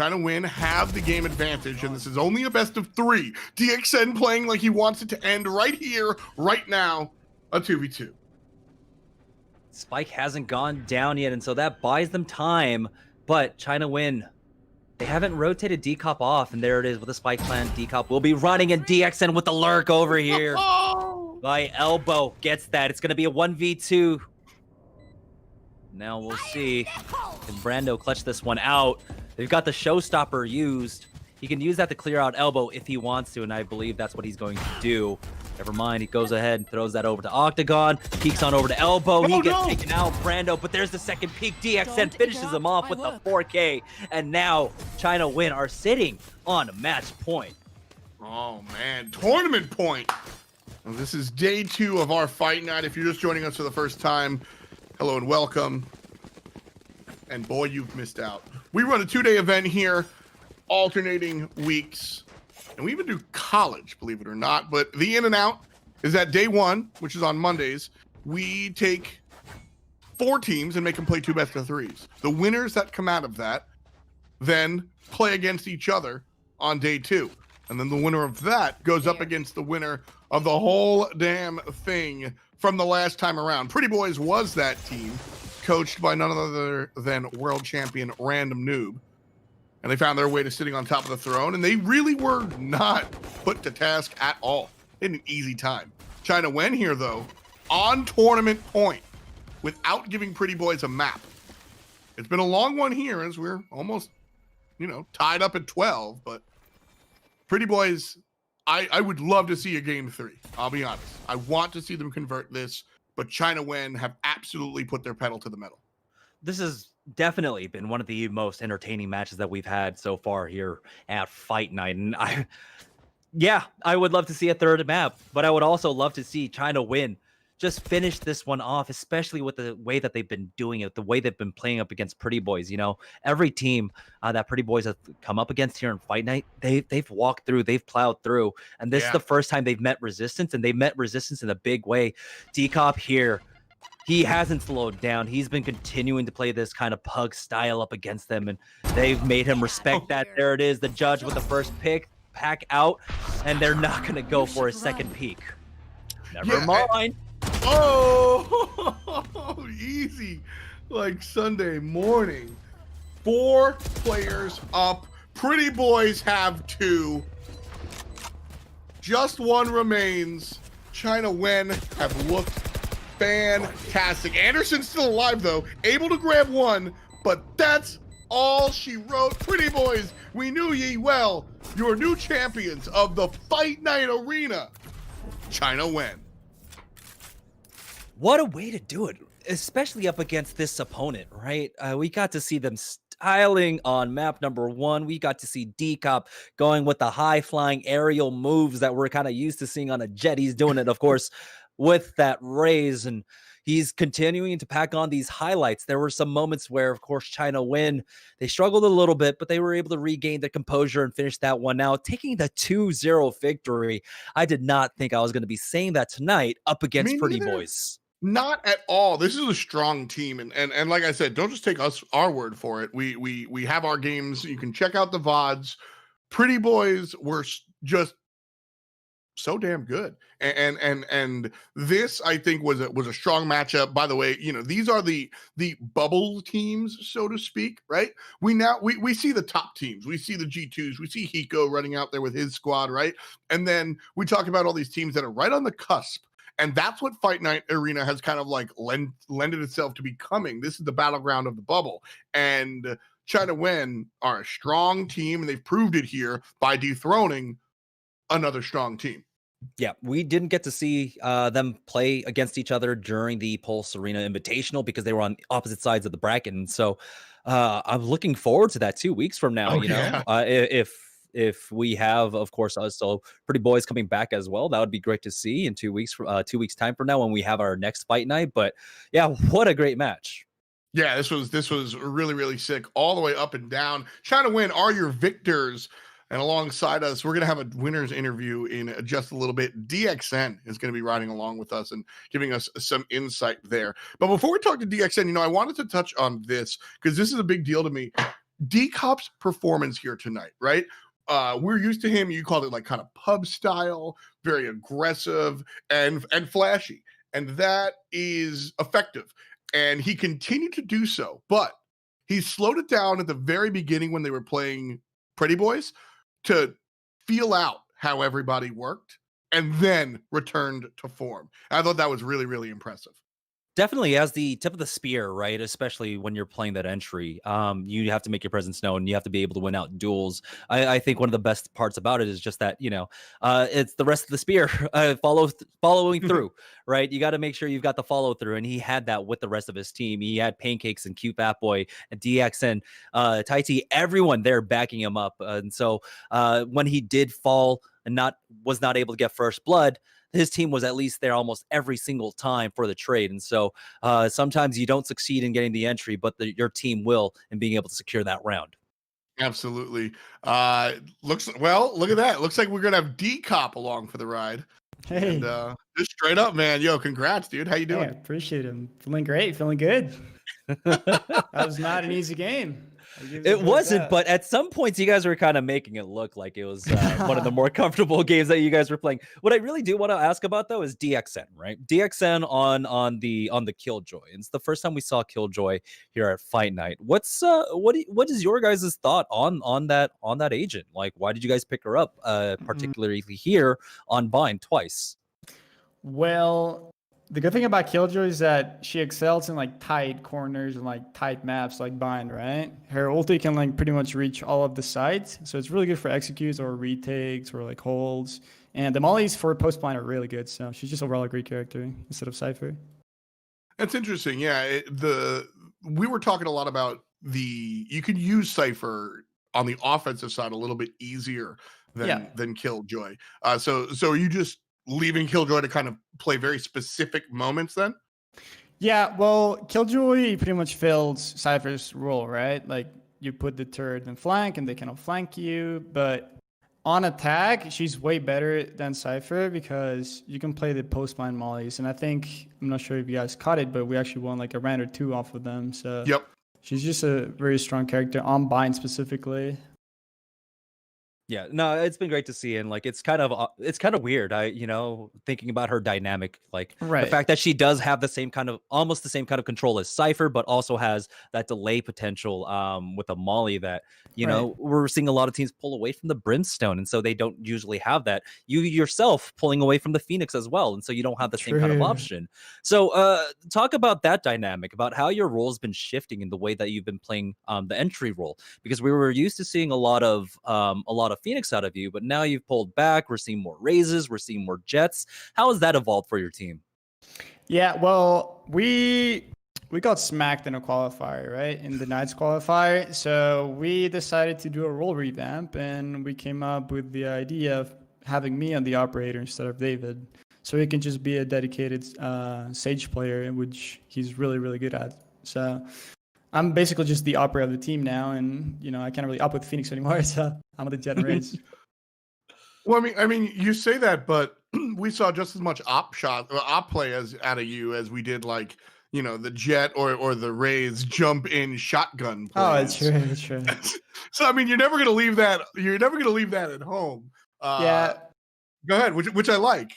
China Nguyen have the game advantage, and this is only a best of 3. DXN playing like he wants it to end right here, right now, a 2v2. Spike hasn't gone down yet, and so that buys them time. But China Nguyen, they haven't rotated Decop off, and there it is with the Spike plan. Decop will be running, and DXN with the lurk over here. By elbow gets that. It's going to be a 1v2. Now we'll see. Can Brando clutch this one out? They've got the showstopper used. He can use that to clear out elbow if he wants to, and I believe that's what he's going to do. Never mind, he goes ahead and throws that over to Octagon. Peeks on over to elbow. He gets taken out, Brando, but there's the second peak. DXN finishes him off with the 4K, and now China Nguyen are sitting on a match point. Oh man, tournament point. Well, this is day 2 of our fight night. If you're just joining us for the first time, hello and welcome. And boy, you've missed out. We run a 2-day event here, alternating weeks. And we even do college, believe it or not. But the in and out is that day 1, which is on Mondays. We take 4 teams and make them play 2 best of 3s. The winners that come out of that then play against each other on day 2. And then the winner of that goes up against the winner of the whole damn thing from the last time around. Pretty Boyz was that team, coached by none other than world champion Random Noob. And they found their way to sitting on top of the throne, and they really were not put to task at all. They had an easy time. China Nguyen here, though, on tournament point, without giving Pretty Boyz a map. It's been a long one here, as we're almost, tied up at 12, but Pretty Boyz, I would love to see a game 3. I'll be honest. I want to see them convert this, but China Nguyen have absolutely put their pedal to the metal. This has definitely been one of the most entertaining matches that we've had so far here at Fight Night. And I would love to see a third map, but I would also love to see China Nguyen just finish this one off, especially with the way that they've been doing it, the way they've been playing up against Pretty Boyz. Every team that Pretty Boyz have come up against here in Fight Night, they've walked through, they've plowed through, and this is the first time they've met resistance, and they met resistance in a big way. Decop here, he hasn't slowed down. He's been continuing to play this kind of pug style up against them, and they've made him respect that. There it is, the judge with the first pack out, and they're not going to go for a second peek. Never mind. Oh, easy. Like Sunday morning. 4 players up. Pretty Boyz have 2. Just 1 remains. China Nguyen have looked fantastic. Anderson's still alive, though. Able to grab 1, but that's all she wrote. Pretty Boyz, we knew ye well. Your new champions of the Fight Night Arena. China Nguyen. What a way to do it, especially up against this opponent, right? We got to see them styling on map number 1. We got to see Decop going with the high-flying aerial moves that we're kind of used to seeing on a jet. He's doing it, of course, with that raise, and he's continuing to pack on these highlights. There were some moments where, of course, China Nguyen, they struggled a little bit, but they were able to regain their composure and finish that one out, taking the 2-0 victory. I did not think I was going to be saying that tonight up against Pretty Boyz. Not at all. This is a strong team, and like I said, don't just take our word for it. We have our games. You can check out the VODs. Pretty Boyz were just so damn good, and this, I think, was a strong matchup. By the way, these are the bubble teams, so to speak, right? We see the top teams. We see the G2s. We see Hiko running out there with his squad, right? And then we talk about all these teams that are right on the cusp. And that's what Fight Night Arena has kind of like lended itself to becoming. This is the battleground of the bubble. And China Nguyen are a strong team, and they've proved it here by dethroning another strong team. Yeah, we didn't get to see them play against each other during the Pulse Arena Invitational because they were on opposite sides of the bracket. And so I'm looking forward to that 2 weeks from now. If we have, of course, so Pretty Boyz coming back as well, that would be great to see in 2 weeks, 2 weeks time from now when we have our next fight night. But yeah, what a great match. Yeah, this was really, really sick all the way up and down. China Nguyen are your victors. And alongside us, we're going to have a winner's interview in just a little bit. DXN is going to be riding along with us and giving us some insight there. But before we talk to DXN, I wanted to touch on this because this is a big deal to me. D-Cop's performance here tonight, right? We're used to him. You called it like kind of pub style, very aggressive and flashy, and that is effective. And he continued to do so, but he slowed it down at the very beginning when they were playing Pretty Boys to feel out how everybody worked, and then returned to form. I thought that was really, really impressive. Definitely as the tip of the spear, right? Especially when you're playing that entry, you have to make your presence known. You have to be able to win out duels. I think one of the best parts about it is just that it's the rest of the spear following through, right? You got to make sure you've got the follow through, and he had that with the rest of his team. He had Pancakes and Cute Fat Boy and DXN, Taiti, everyone there backing him up, and so when he did fall and was not able to get first blood, his team was at least there almost every single time for the trade. And so sometimes you don't succeed in getting the entry, but your team will in being able to secure that round. Absolutely. Look at that. Looks like we're going to have D-Cop along for the ride. Hey. And just straight up, man. Yo, congrats, dude. How you doing? Yeah, appreciate him. Feeling great. Feeling good. That was not an easy game. It wasn't, but at some points you guys were kind of making it look like it was one of the more comfortable games that you guys were playing. What I really do want to ask about though is DXN, right? DXN on the Killjoy. It's the first time we saw Killjoy here at Fight Night. What is your guys' thought on that agent? Like, why did you guys pick her up, particularly here on Bind twice? Well, the good thing about Killjoy is that she excels in like tight corners and like tight maps like Bind, right? Her ulti can like pretty much reach all of the sides. So it's really good for executes or retakes or like holds. And the mollies for post blind are really good. So she's just overall a great character instead of Cypher. That's interesting. Yeah. We were talking a lot about you could use Cypher on the offensive side a little bit easier than Killjoy. So are you just leaving Killjoy to kind of play very specific moments then? Yeah, well, Killjoy pretty much fills Cypher's role, right? Like you put the turret in flank and they cannot flank you, but on attack, she's way better than Cypher because you can play the post-blind mollies. And I think, I'm not sure if you guys caught it, but we actually won like a round or two off of them. So yep. She's just a very strong character on Bind specifically. Yeah, no, it's been great to see, and like it's kind of weird. Thinking about her dynamic, like the fact that she does have almost the same kind of control as Cypher, but also has that delay potential with a molly that we're seeing a lot of teams pull away from the Brimstone, and so they don't usually have that. You yourself pulling away from the Phoenix as well, and so you don't have the same kind of option. So talk about that dynamic, about how your role has been shifting in the way that you've been playing the entry role, because we were used to seeing a lot of Phoenix out of you, but now you've pulled back. We're seeing more raises, we're seeing more jets. How has that evolved for your team? Yeah, well, we got smacked in a qualifier, right? In the Knights qualifier. So we decided to do a role revamp, and we came up with the idea of having me on the operator instead of David. So he can just be a dedicated Sage player, which he's really, really good at. So I'm basically just the operator of the team now, and I can't really up with Phoenix anymore, so I'm on the Jet and Raze. Well, I mean, you say that, but we saw just as much op play out of you as we did, like the Jet or the Raze jump in shotgun plays. Oh, it's true. It's true. So I mean, you're never gonna leave that. You're never gonna leave that at home. Yeah. Go ahead, which I like.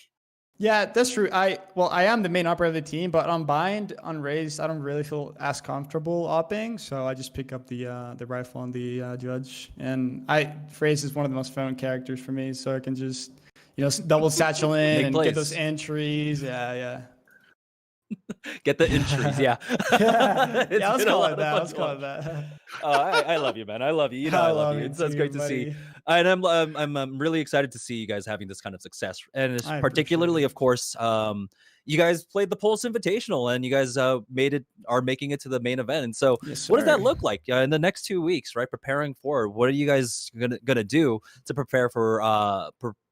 Yeah, that's true. I am the main operator of the team, but on Bind, on Raze, I don't really feel as comfortable opping, so I just pick up the rifle on the Judge. And Raze is one of the most fun characters for me, so I can just double satchel in and get those entries. Yeah. Get the entries, yeah. Let's call it that. I love you, man. I love you. I love you. It's great to see. And I'm really excited to see you guys having this kind of success, and it's particularly, of course, you guys played the Pulse Invitational, and you guys are making it to the main event. And so, what does that look like in the next 2 weeks? Right, preparing for what are you guys gonna do to prepare for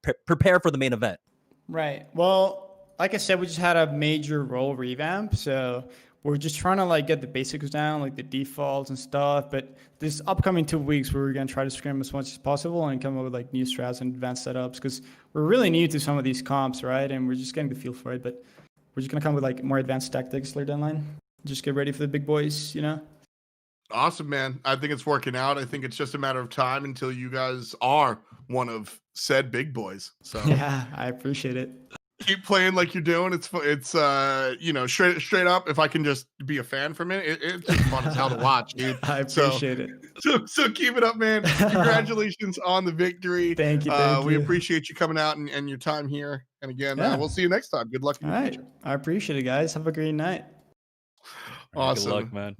the main event? Right. Well, like I said, we just had a major role revamp, so we're just trying to get the basics down, like the defaults and stuff. But this upcoming 2 weeks, we're going to try to scrim as much as possible and come up with new strats and advanced setups, because we're really new to some of these comps, right? And we're just getting the feel for it. But we're just going to come with more advanced tactics later down the line. Just get ready for the big boys, Awesome, man. I think it's working out. I think it's just a matter of time until you guys are one of said big boys. So Yeah, I appreciate it. keep playing like you're doing. It's you know, straight up. If I can just be a fan for a minute, it's just fun as hell to watch, dude. I appreciate it. So keep it up, man. Congratulations on the victory. Thank you. Thank We you. appreciate you coming out and your time here. And again, Yeah. we'll see you next time. Good luck in All the right. future. I appreciate it, guys. Have a great night. Awesome. Good luck, man.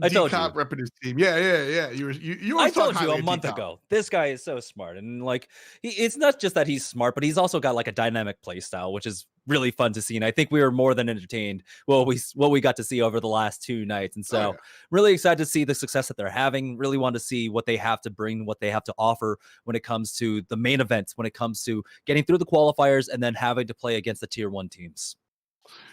I told you. D-Cop repping his team. Yeah. You I always talk told you highly a of month D-Cop. ago. This guy is so smart, and like, it's not just that he's smart, but he's also got like a dynamic play style, which is really fun to see. And I think we were more than entertained what we got to see over the last 2 nights. And so, really excited to see the success that they're having. Really want to see what they have to bring, what they have to offer when it comes to the main events, when it comes to getting through the qualifiers, and then having to play against the tier 1 teams.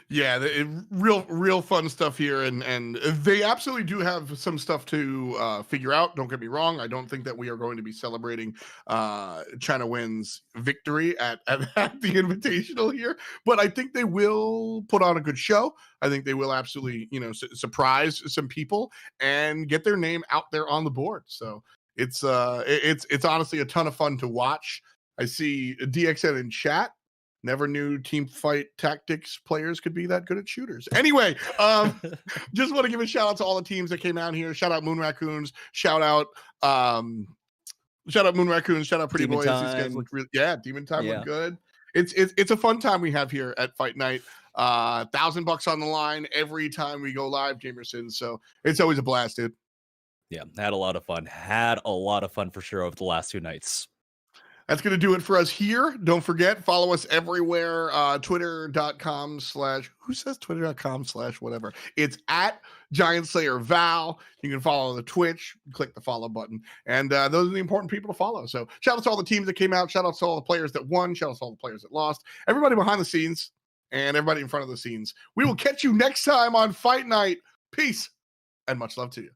Yeah, real fun stuff here, and they absolutely do have some stuff to figure out. Don't get me wrong. I don't think that we are going to be celebrating ChinaNguyen's victory at the Invitational here, but I think they will put on a good show. I think they will absolutely, you know, surprise some people and get their name out there on the board. So it's honestly a ton of fun to watch. I see DXN in chat. Never knew team fight tactics players could be that good at shooters. Anyway, just want to give a shout out to all the teams that came out here. Shout out Moon Raccoons. Shout out Moon Raccoons. Shout out Pretty Demon Boys. Time. These guys look really, Demon Time Yeah. look good. It's a fun time we have here at Fight Night. $1,000 on the line every time we go live, Jamerson. So it's always a blast, dude. Yeah, had a lot of fun. Had a lot of fun for sure over the last 2 nights. That's going to do it for us here. Don't forget, follow us everywhere. Twitter.com/ who says Twitter.com/ whatever. It's at GiantSlayerVAL. You can follow the Twitch, click the follow button. And those are the important people to follow. So shout out to all the teams that came out. Shout out to all the players that won. Shout out to all the players that lost. Everybody behind the scenes and everybody in front of the scenes. We will catch you next time on Fight Night. Peace and much love to you.